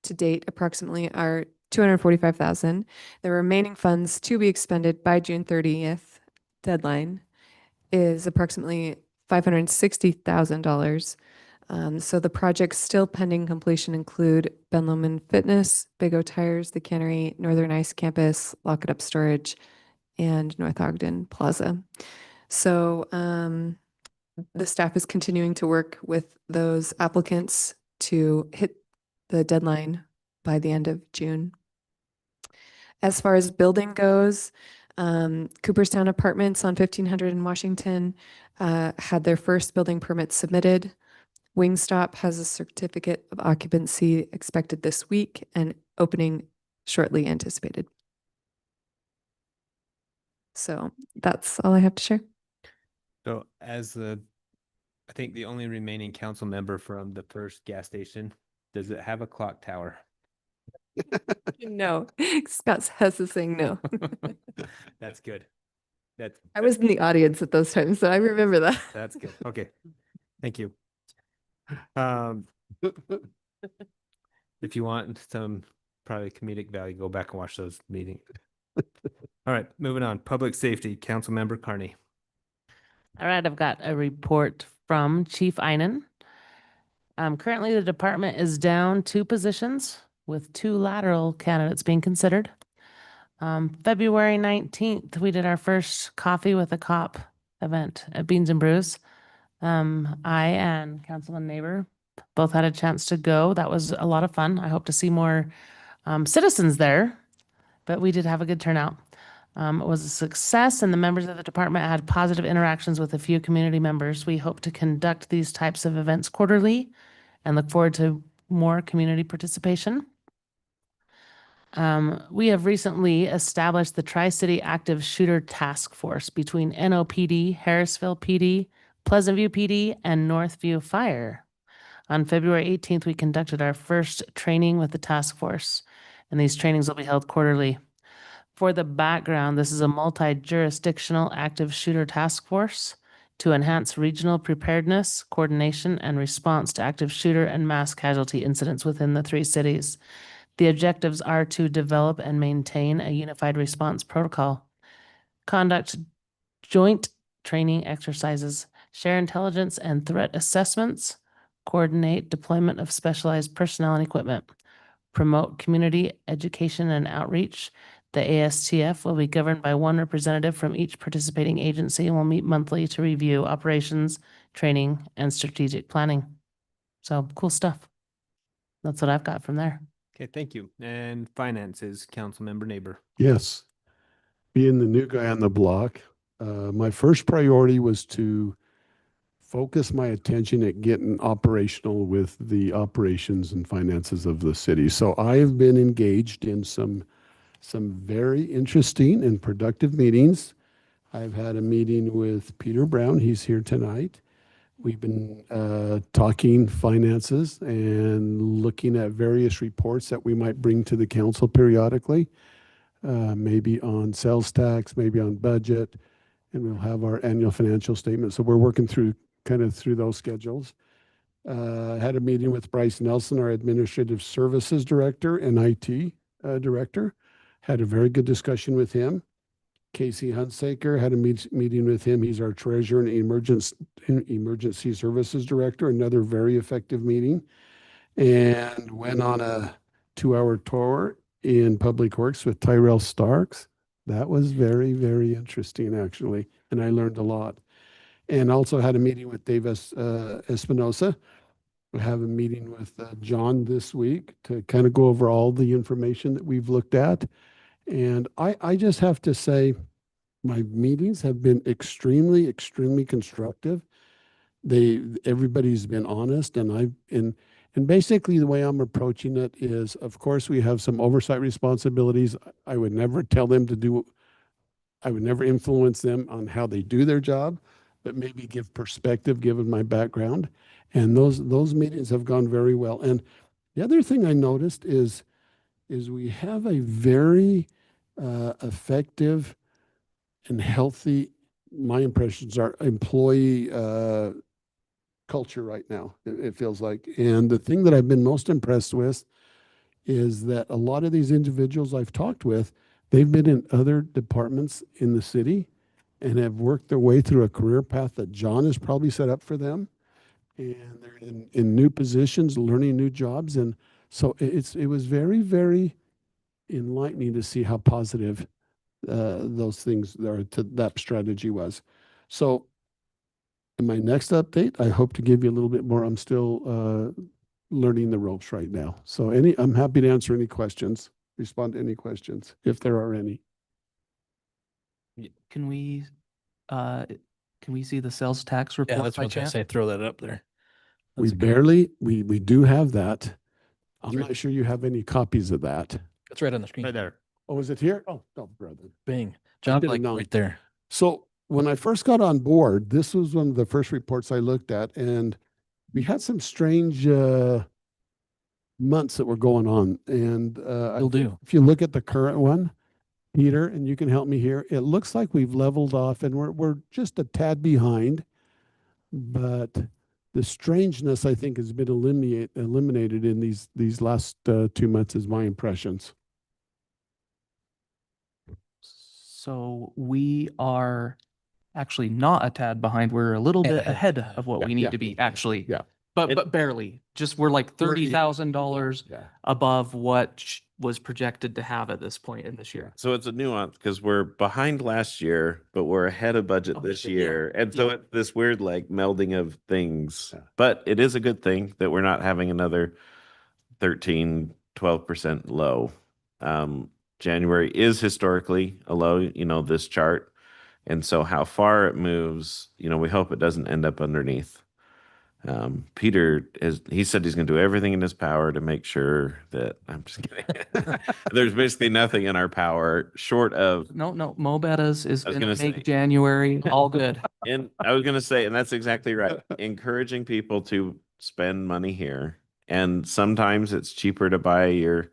to date approximately are 245,000. The remaining funds to be expended by June 30th deadline is approximately $560,000. So the projects still pending completion include Ben Lomond Fitness, Big O Tires, the Cannery, Northern Ice Campus, Lock It Up Storage, and North Ogden Plaza. So the staff is continuing to work with those applicants to hit the deadline by the end of June. As far as building goes, Cooperstown Apartments on 1500 in Washington had their first building permit submitted. Wingstop has a certificate of occupancy expected this week and opening shortly anticipated. So that's all I have to share. So as I think the only remaining council member from the first gas station, does it have a clock tower? No, Scott Hess is saying no. That's good. I was in the audience at those times, so I remember that. That's good. Okay. Thank you. If you want some probably comedic value, go back and watch those meetings. All right, moving on. Public safety, Councilmember Carney. All right, I've got a report from Chief Einen. Currently, the department is down 2 positions with 2 lateral candidates being considered. February 19th, we did our first coffee with a cop event at Beans and Brews. I and Councilman Neighbor both had a chance to go. That was a lot of fun. I hope to see more citizens there, but we did have a good turnout. It was a success, and the members of the department had positive interactions with a few community members. We hope to conduct these types of events quarterly and look forward to more community participation. We have recently established the Tri-City Active Shooter Task Force between NOPD, Harrisville PD, Pleasant View PD, and Northview Fire. On February 18th, we conducted our first training with the task force, and these trainings will be held quarterly. For the background, this is a multi-jurisdictional active shooter task force to enhance regional preparedness, coordination, and response to active shooter and mass casualty incidents within the 3 cities. The objectives are to develop and maintain a unified response protocol, conduct joint training exercises, share intelligence and threat assessments, coordinate deployment of specialized personnel and equipment, promote community education and outreach. The ASTF will be governed by 1 representative from each participating agency and will meet monthly to review operations, training, and strategic planning. So cool stuff. That's what I've got from there. Okay, thank you. And finances, Councilmember Neighbor. Yes. Being the new guy on the block, my first priority was to focus my attention at getting operational with the operations and finances of the city. So I've been engaged in some very interesting and productive meetings. I've had a meeting with Peter Brown. He's here tonight. We've been talking finances and looking at various reports that we might bring to the council periodically, maybe on sales tax, maybe on budget, and we'll have our annual financial statement. So we're working through those schedules. I had a meeting with Bryce Nelson, our Administrative Services Director and IT Director. Had a very good discussion with him. Casey Hunsaker, had a meeting with him. He's our Treasurer and Emergency Services Director, another very effective meeting. And went on a 2-hour tour in Public Works with Tyrell Starks. That was very, very interesting, actually, and I learned a lot. And also had a meeting with Dave Espinosa. We have a meeting with John this week to kind of go over all the information that we've looked at. And I just have to say, my meetings have been extremely, extremely constructive. Everybody's been honest, and basically the way I'm approaching it is, of course, we have some oversight responsibilities. I would never tell them I would never influence them on how they do their job, but maybe give perspective given my background. And those meetings have gone very well. And the other thing I noticed is we have a very effective and healthy, my impressions are, employee culture right now, it feels like. And the thing that I've been most impressed with is that a lot of these individuals I've talked with, they've been in other departments in the city and have worked their way through a career path that John has probably set up for them. And they're in new positions, learning new jobs. And so it was very, very enlightening to see how positive those things that strategy was. So in my next update, I hope to give you a little bit more. I'm still learning the ropes right now. So I'm happy to answer any questions, respond to any questions, if there are any. Can we see the sales tax report? Yeah, that's by what I was gonna chance? say. Throw that up there. We do have that. I'm not sure you have any copies of that. It's right on the screen. Right there. Oh, is it here? Oh, brother. Bing. John, didn't like know. right there. So when I first got on board, this was one of the first reports I looked at, and we had some strange months that were going on. And Will do. if you look at the current one, Peter, and you can help me here, it looks like we've leveled off and we're just a tad behind, but the strangeness, I think, has been eliminated in these last 2 months is my impressions. So we are actually not a tad behind. We're a little bit ahead of what we need to be, actually. Yeah. But barely. Just we're like $30,000 above what was projected to have at this point in this year. So it's a nuance because we're behind last year, but we're ahead of budget this year. And so it's this weird like melding of things. But it is a good thing that we're not having another 13-12% low. January is historically a low, this chart. And so how far it moves, we hope it doesn't end up underneath. Peter he said he's going to do everything in his power to make sure that I'm just kidding. There's basically nothing in our power short of No, Mo Bettas is I was going to gonna make say. January all good. And I was going to say, and that's exactly right. Encouraging people to spend money here. And sometimes it's cheaper to buy your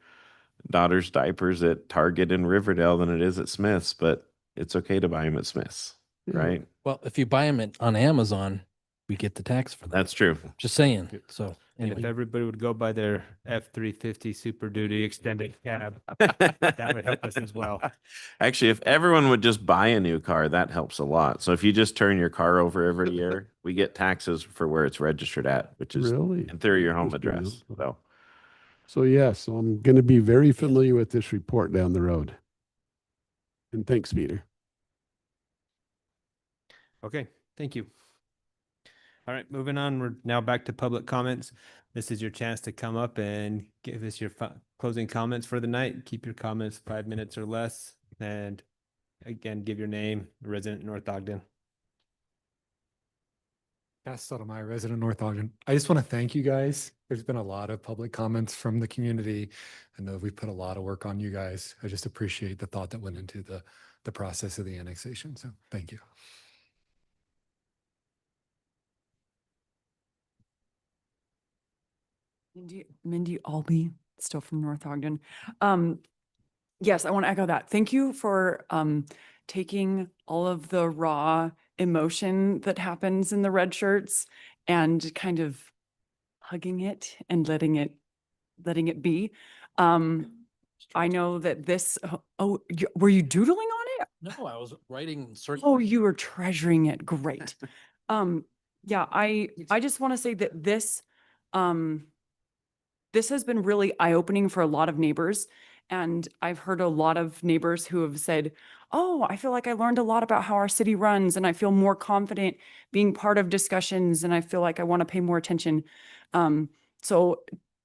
daughter's diapers at Target in Riverdale than it is at Smith's, but it's okay to buy them at Smith's, right? Well, if you buy them on Amazon, we get the tax for that. That's true. Just saying. So And if anyway, everybody would go buy their F-350 Super Duty extended cab, that would help us as well. Actually, if everyone would just buy a new car, that helps a lot. So if you just turn your car over every year, we get taxes for where it's registered at, which is Really? in theory your home Just bring it address. up. So So yes, so I'm going to be very familiar with this report down the road. And thanks, Peter. Okay, thank you. All right, moving on. We're now back to public comments. This is your chance to come up and give us your closing comments for the night. Keep your comments 5 minutes or less. And again, give your name, resident in North Ogden. Cass Sotomayor, resident North Ogden. I just want to thank you guys. There's been a lot of public comments from the community. I know we've put a lot of work on you guys. I just appreciate the thought that went into the process of the annexation. So thank you. Mindy Albee, still from North Ogden. Yes, I want to echo that. Thank you for taking all of the raw emotion that happens in the red shirts and kind of hugging it and letting it be. I know that this, were you doodling on it? no, I was writing certain. Oh, you were treasuring it. Great. Yeah, I just want to say that this has been really eye-opening for a lot of neighbors. And I've heard a lot of neighbors who have said, oh, I feel like I learned a lot about how our city runs and I feel more confident being part of discussions and I feel like I want to pay more attention. So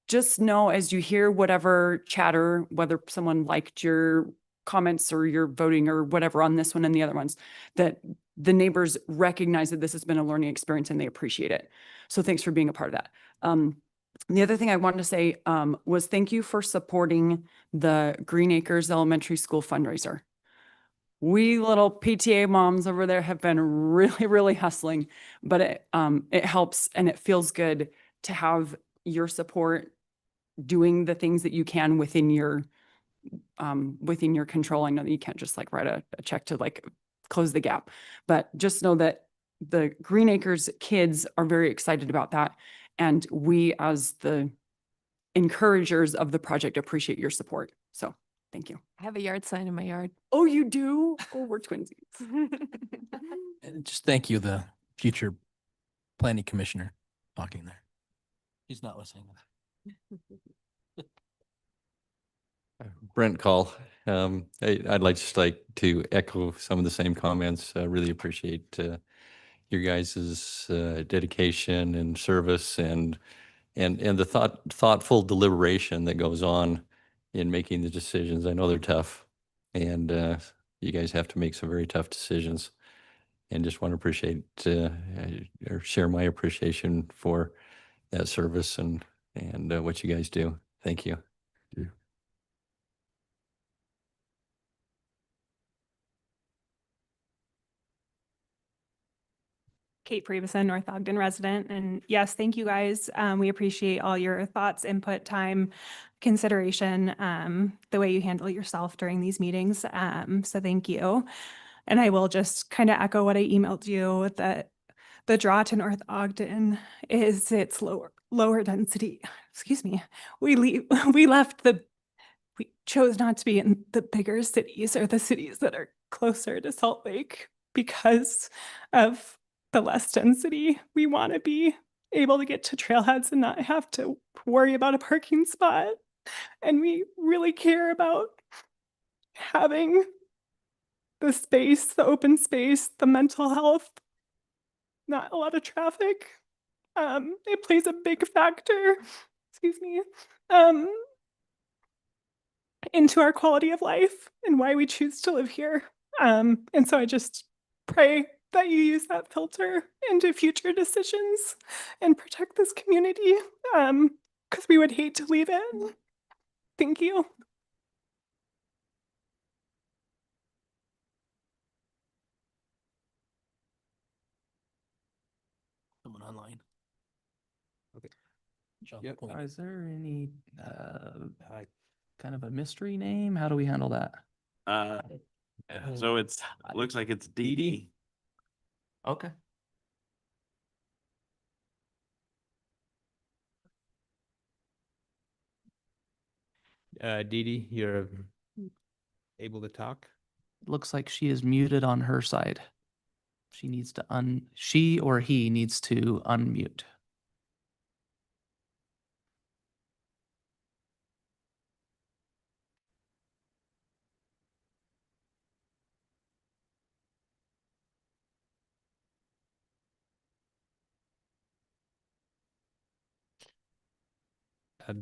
just know as you hear whatever chatter, whether someone liked your comments or your voting or whatever on this one and the other ones, that the neighbors recognize that this has been a learning experience and they appreciate it. So thanks for being a part of that. The other thing I wanted to say was thank you for supporting the Green Acres Elementary School fundraiser. We little PTA moms over there have been really, really hustling, but it helps and it feels good to have your support doing the things that you can within your control. I know that you can't just like write a check to like close the gap, but just know that the Green Acres kids are very excited about that. And we, as the encouragers of the project, appreciate your support. So thank you. I have a yard sign in my yard. Oh, you do? Oh, we're twinsies. And just thank you, the future planning commissioner talking there. He's not listening. Brent Call. I'd just like to echo some of the same comments. I really appreciate your guys' dedication and service and the thoughtful deliberation that goes on in making the decisions. I know they're tough, and you guys have to make some very tough decisions. And just want to appreciate or share my appreciation for that service and what you guys do. Thank you. Kate Previson, North Ogden resident. And yes, thank you guys. We appreciate all your thoughts, input, time, consideration, the way you handle yourself during these meetings. So thank you. And I will just kind of echo what I emailed you, that the draw to North Ogden is its lower density. Excuse me. We chose not to be in the bigger cities or the cities that are closer to Salt Lake because of the less density. We want to be able to get to trailheads and not have to worry about a parking spot. And we really care about having the space, the open space, the mental health, not a lot of traffic. It plays a big factor, excuse me, into our quality of life and why we choose to live here. And so I just pray that you use that filter into future decisions and protect this community, because we would hate to leave it. Thank you. Someone online. Okay. Yep. Is there any kind of a mystery name? How do we handle that? So looks like it's Dee Dee. Okay. Dee Dee, you're able to talk? Looks like she is muted on her side. She needs to she or he needs to unmute.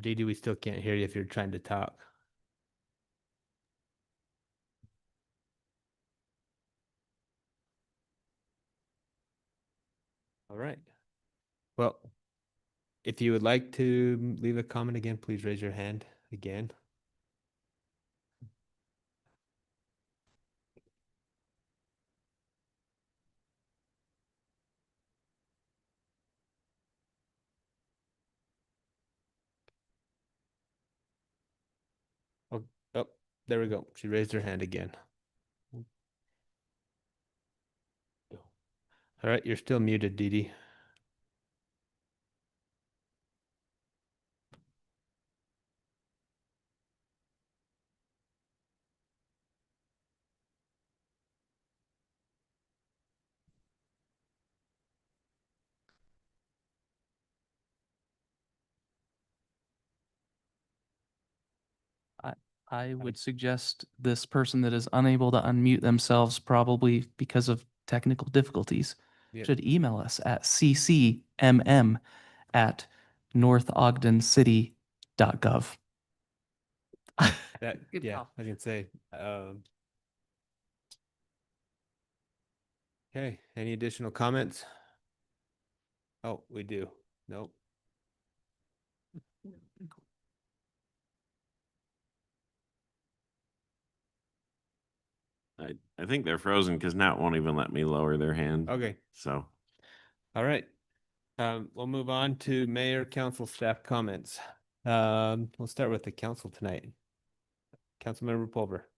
Dee Dee, we still can't hear you if you're trying to talk. All right. Well, if you would like to leave a comment again, please raise your hand again. Oh, oh, there we go. She raised her hand again. All right, you're still muted, Dee Dee. I would suggest this person that is unable to unmute themselves, probably because of technical difficulties, Yep. should email us at ccmm@northogdencity.gov. That, Good yeah, call. I can say. Okay, any additional comments? Oh, we do. Nope. I think they're frozen because Nat won't even let me lower their hand. Okay. So, All right. We'll move on to mayor, council, staff comments. We'll start with the council tonight. Councilmember Pulver.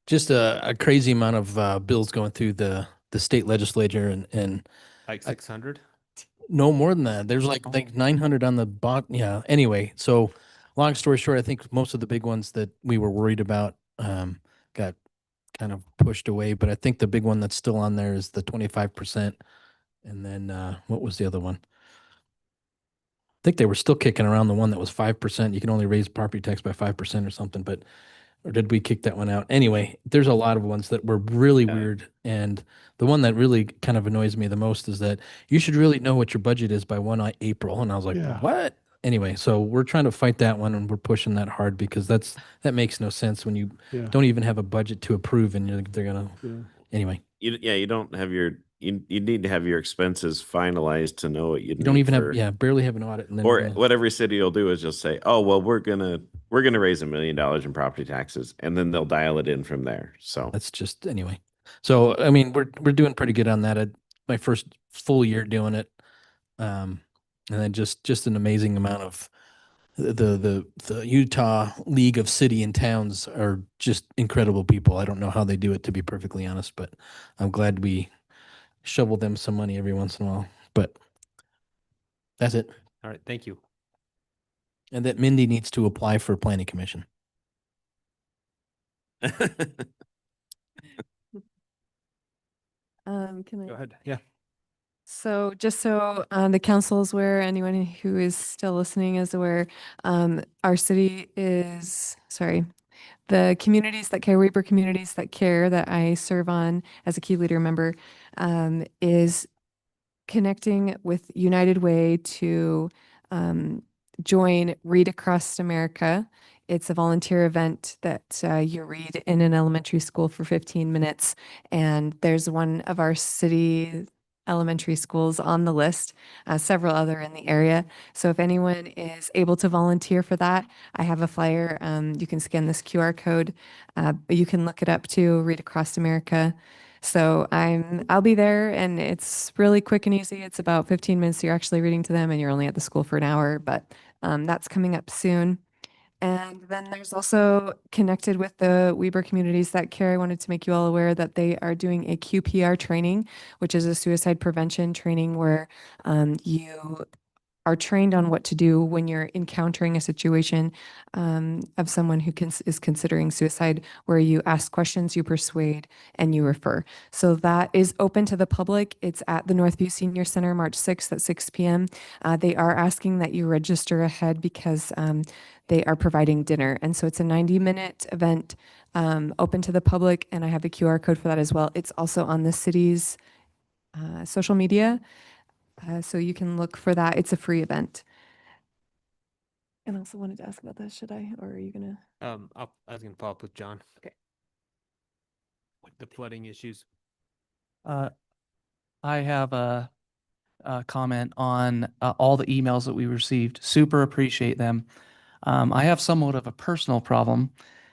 Just a crazy amount of bills going through the state legislature and Like 600? no more than that. There's like 900 on the bot. Yeah. Anyway, so long story short, I think most of the big ones that we were worried about got kind of pushed away. But I think the big one that's still on there is the 25%. And then what was the other one? I think they were still kicking around the one that was 5%. You can only raise property tax by 5% or something. But or did we kick that one out? Anyway, there's a lot of ones that were really weird. And the one that really kind of annoys me the most is that you should really know what your budget is by 1 April. And I was like, Yeah. what? Anyway, so we're trying to fight that one and we're pushing that hard because that makes no sense when you Yeah. don't even have a budget to approve and they're going to, Yeah. anyway. you don't have you need to have your expenses finalized to know what you You don't even have, barely have an audit. And then Or what every city will do is just say, oh, well, we're gonna raise $1 million in property taxes, and then they'll dial it in from there. So that's just anyway. So I mean, we're doing pretty good on that. My first full year doing it, and then just an amazing amount of the Utah League of City and Towns are just incredible people. I don't know how they do it, to be perfectly honest, but I'm glad we shovel them some money every once in a while. But that's it. All right, thank you. And that Mindy needs to apply for planning commission. Can I? Go ahead. Yeah. So just so the council is aware, anyone who is still listening is aware, our city is, the communities that care, Weber Communities That Care that I serve on as a key leader member, is connecting with United Way to join Read Across America. It's a volunteer event that you read in an elementary school for 15 minutes. And there's one of our city elementary schools on the list, several other in the area. So if anyone is able to volunteer for that, I have a flyer. You can scan this QR code. You can look it up too, Read Across America. So I'll be there, and it's really quick and easy. It's about 15 minutes. You're actually reading to them, and you're only at the school for an hour, but That's coming up soon. And then there's also connected with the Weber communities that Carrie wanted to make you all aware that they are doing a QPR training, which is a suicide prevention training where you are trained on what to do when you're encountering a situation of someone who is considering suicide, where you ask questions, you persuade, and you refer. So that is open to the public. It's at the Northview Senior Center, March 6th at 6 p.m. They are asking that you register ahead because they are providing dinner. And so it's a 90-minute event open to the public, and I have a QR code for that as well. It's also on the city's social media. So you can look for that. It's a free event. And I also wanted to ask about that. Should I, or are you gonna? I was gonna follow up with John. Okay. The flooding issues. I have a comment on all the emails that we received. Super appreciate them. I have somewhat of a personal problem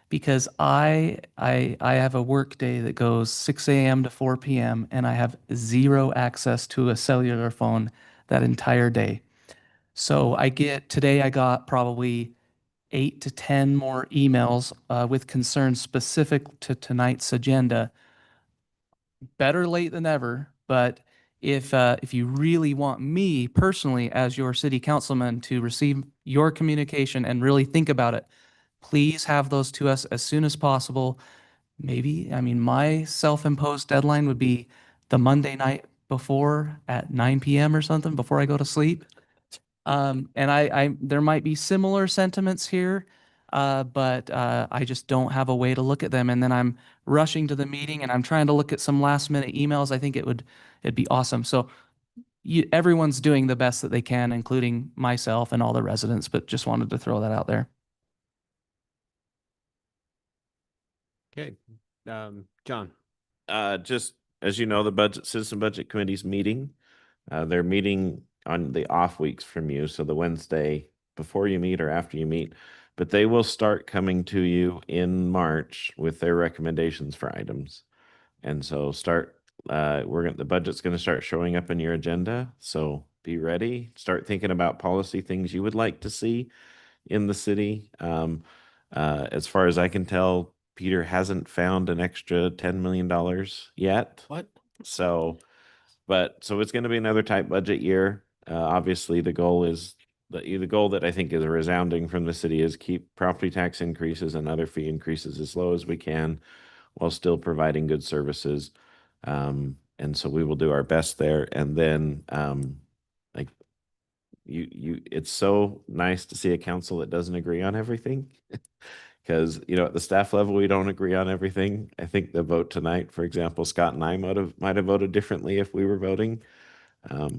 because I have a work day that goes 6 a.m. to 4 p.m. and I have zero access to a cellular phone that entire day. So today I got probably 8 to 10 more emails with concerns specific to tonight's agenda. Better late than never, but if you really want me personally as your city councilman to receive your communication and really think about it, please have those to us as soon as possible. Maybe, I mean, my self-imposed deadline would be the Monday night before at 9 p.m. or something before I go to sleep. And there might be similar sentiments here, but I just don't have a way to look at them. And then I'm rushing to the meeting and I'm trying to look at some last minute emails. I think it'd be awesome. So everyone's doing the best that they can, including myself and all the residents, but just wanted to throw that out there. Okay, John. Just as you know, the Citizen Budget Committee's meeting. They're meeting on the off weeks from you, so the Wednesday before you meet or after you meet. But they will start coming to you in March with their recommendations for items. And so the budget's going to start showing up in your agenda. So be ready. Start thinking about policy things you would like to see in the city. As far as I can tell, Peter hasn't found an extra $10 million yet. What? So it's going to be another tight budget year. Obviously, the goal that I think is resounding from the city is keep property tax increases and other fee increases as low as we can while still providing good services. And so we will do our best there. And then it's so nice to see a council that doesn't agree on everything. Because, at the staff level, we don't agree on everything. I think the vote tonight, for example, Scott and I might have voted differently if we were voting. I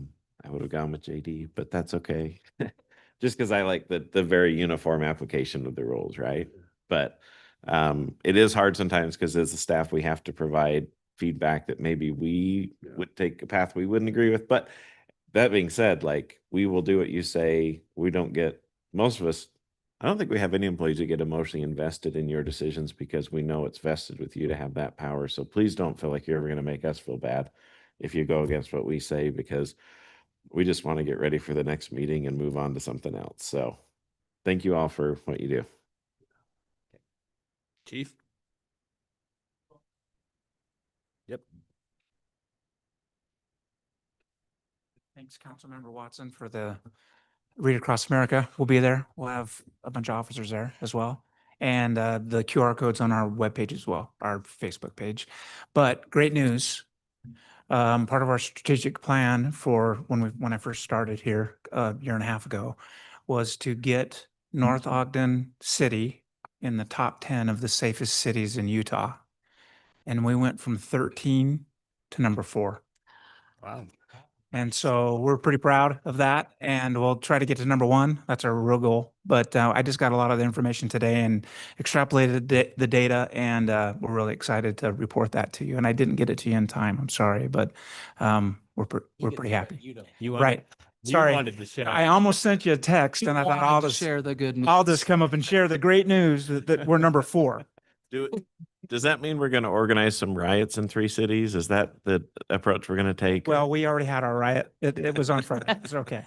would have gone with JD, but that's okay. Just because I like the very uniform application of the rules, right? But it is hard sometimes because as a staff, we have to provide feedback that maybe we would take a path we wouldn't agree with. But that being said, we will do what you say. We don't get, most of us, I don't think we have any employees who get emotionally invested in your decisions because we know it's vested with you to have that power. So please don't feel like you're ever going to make us feel bad if you go against what we say, because we just want to get ready for the next meeting and move on to something else. So thank you all for what you do. Chief? Yep. Thanks, Councilmember Watson, for the Read Across America. We'll be there. We'll have a bunch of officers there as well. And the QR code's on our webpage as well, our Facebook page. But great news. Part of our strategic plan for when I first started here a year and a half ago was to get North Ogden City in the top 10 of the safest cities in Utah. And we went from 13 to number 4. Wow. And so we're pretty proud of that, and we'll try to get to number 1. That's our real goal. But I just got a lot of the information today and extrapolated the data, and we're really excited to report that to you. And I didn't get it to you in time. I'm sorry, but we're pretty happy. Right. Sorry. I almost sent you a text, and I thought I'll just share the good news. I'll just come up and share the great news that we're number 4. Does that mean we're going to organize some riots in 3 cities? Is that the approach we're going to take? Well, we already had our riot. It was on Friday. It's okay.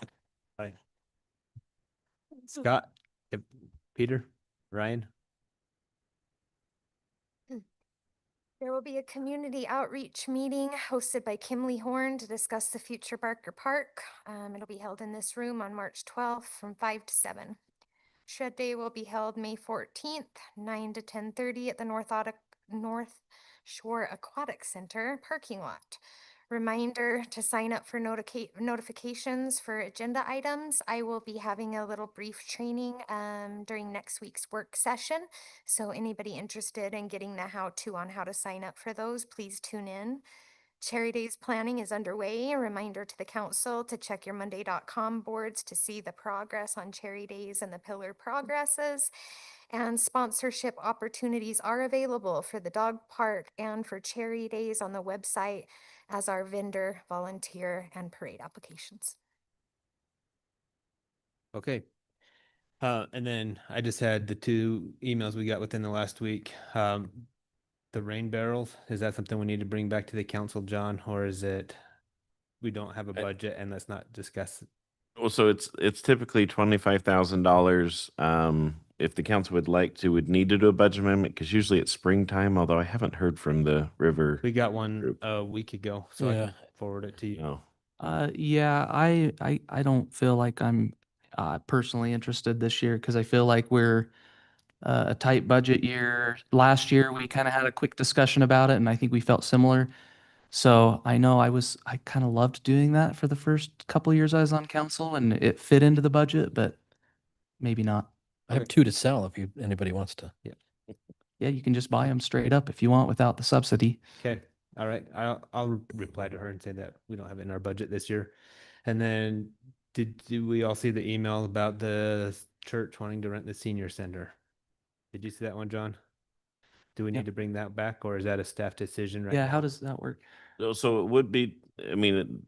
Scott, Peter, Ryan? There will be a community outreach meeting hosted by Kimley Horn to discuss the future Barker Park. It'll be held in this room on March 12th from 5 to 7. Shred Day will be held May 14th, 9 to 10:30 at the North Shore Aquatic Center parking lot. Reminder to sign up for notifications for agenda items. I will be having a little brief training during next week's work session. So anybody interested in getting the how-to on how to sign up for those, please tune in. Cherry Days planning is underway. A reminder to the council to check your monday.com boards to see the progress on Cherry Days and the pillar progresses. And sponsorship opportunities are available for the dog park and for Cherry Days on the website as our vendor, volunteer, and parade applications. Okay. And then I just had the 2 emails we got within the last week. The rain barrels, is that something we need to bring back to the council, John, or is it we don't have a budget and let's not discuss it? Well, so it's typically $25,000. If the council would like to, would need to do a budget amendment because usually it's springtime, although I haven't heard from the river. We got one a week ago, so I Yeah. can forward it to you. Oh, Yeah, I don't feel like I'm personally interested this year because I feel like we're a tight budget year. Last year, we kind of had a quick discussion about it, and I think we felt similar. So I know I kind of loved doing that for the first couple years I was on council, and it fit into the budget, but maybe not. I have 2 to sell if anybody wants to. Yeah, you can just buy them straight up if you want without the subsidy. Okay, all right. I'll reply to her and say that we don't have it in our budget this year. And then did we all see the email about the church wanting to rent the senior center? Did you see that one, John? Do we need to bring that back, or is that a staff decision right Yeah, now? how does that work? So it would be, I mean,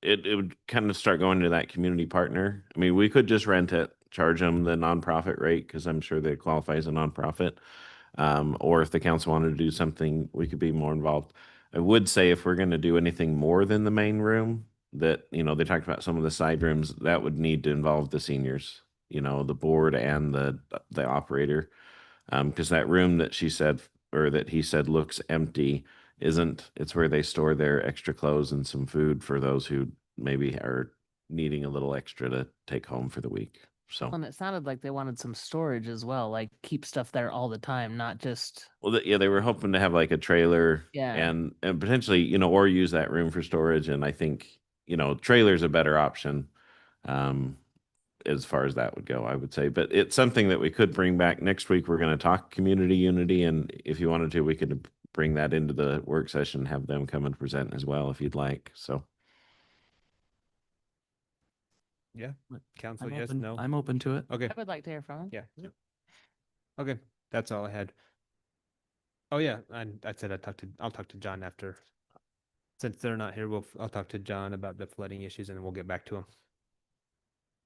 it would kind of start going to that community partner. I mean, we could just rent it, charge them the nonprofit rate, because I'm sure they qualify as a nonprofit. Or if the council wanted to do something, we could be more involved. I would say if we're going to do anything more than the main room, that, they talked about some of the side rooms, that would need to involve the seniors, the board and the operator. Because that room that she said, or that he said looks empty, it's where they store their extra clothes and some food for those who maybe are needing a little extra to take home for the week. So, And it sounded like they wanted some storage as well, like keep stuff there all the time, not just. well, they were hoping to have like a trailer Yeah. and potentially, or use that room for storage. And I think, trailer's a better option. As far as that would go, I would say, but it's something that we could bring back next week. We're going to talk community unity. And if you wanted to, we could bring that into the work session, have them come and present as well, if you'd like. So. Yeah, council, I'm yes, open- no? I'm open to it. Okay, I would like to hear from him. yeah. Okay, that's all I had. Oh, yeah, and I said I'll talk to John after. Since they're not here, I'll talk to John about the flooding issues and then we'll get back to him.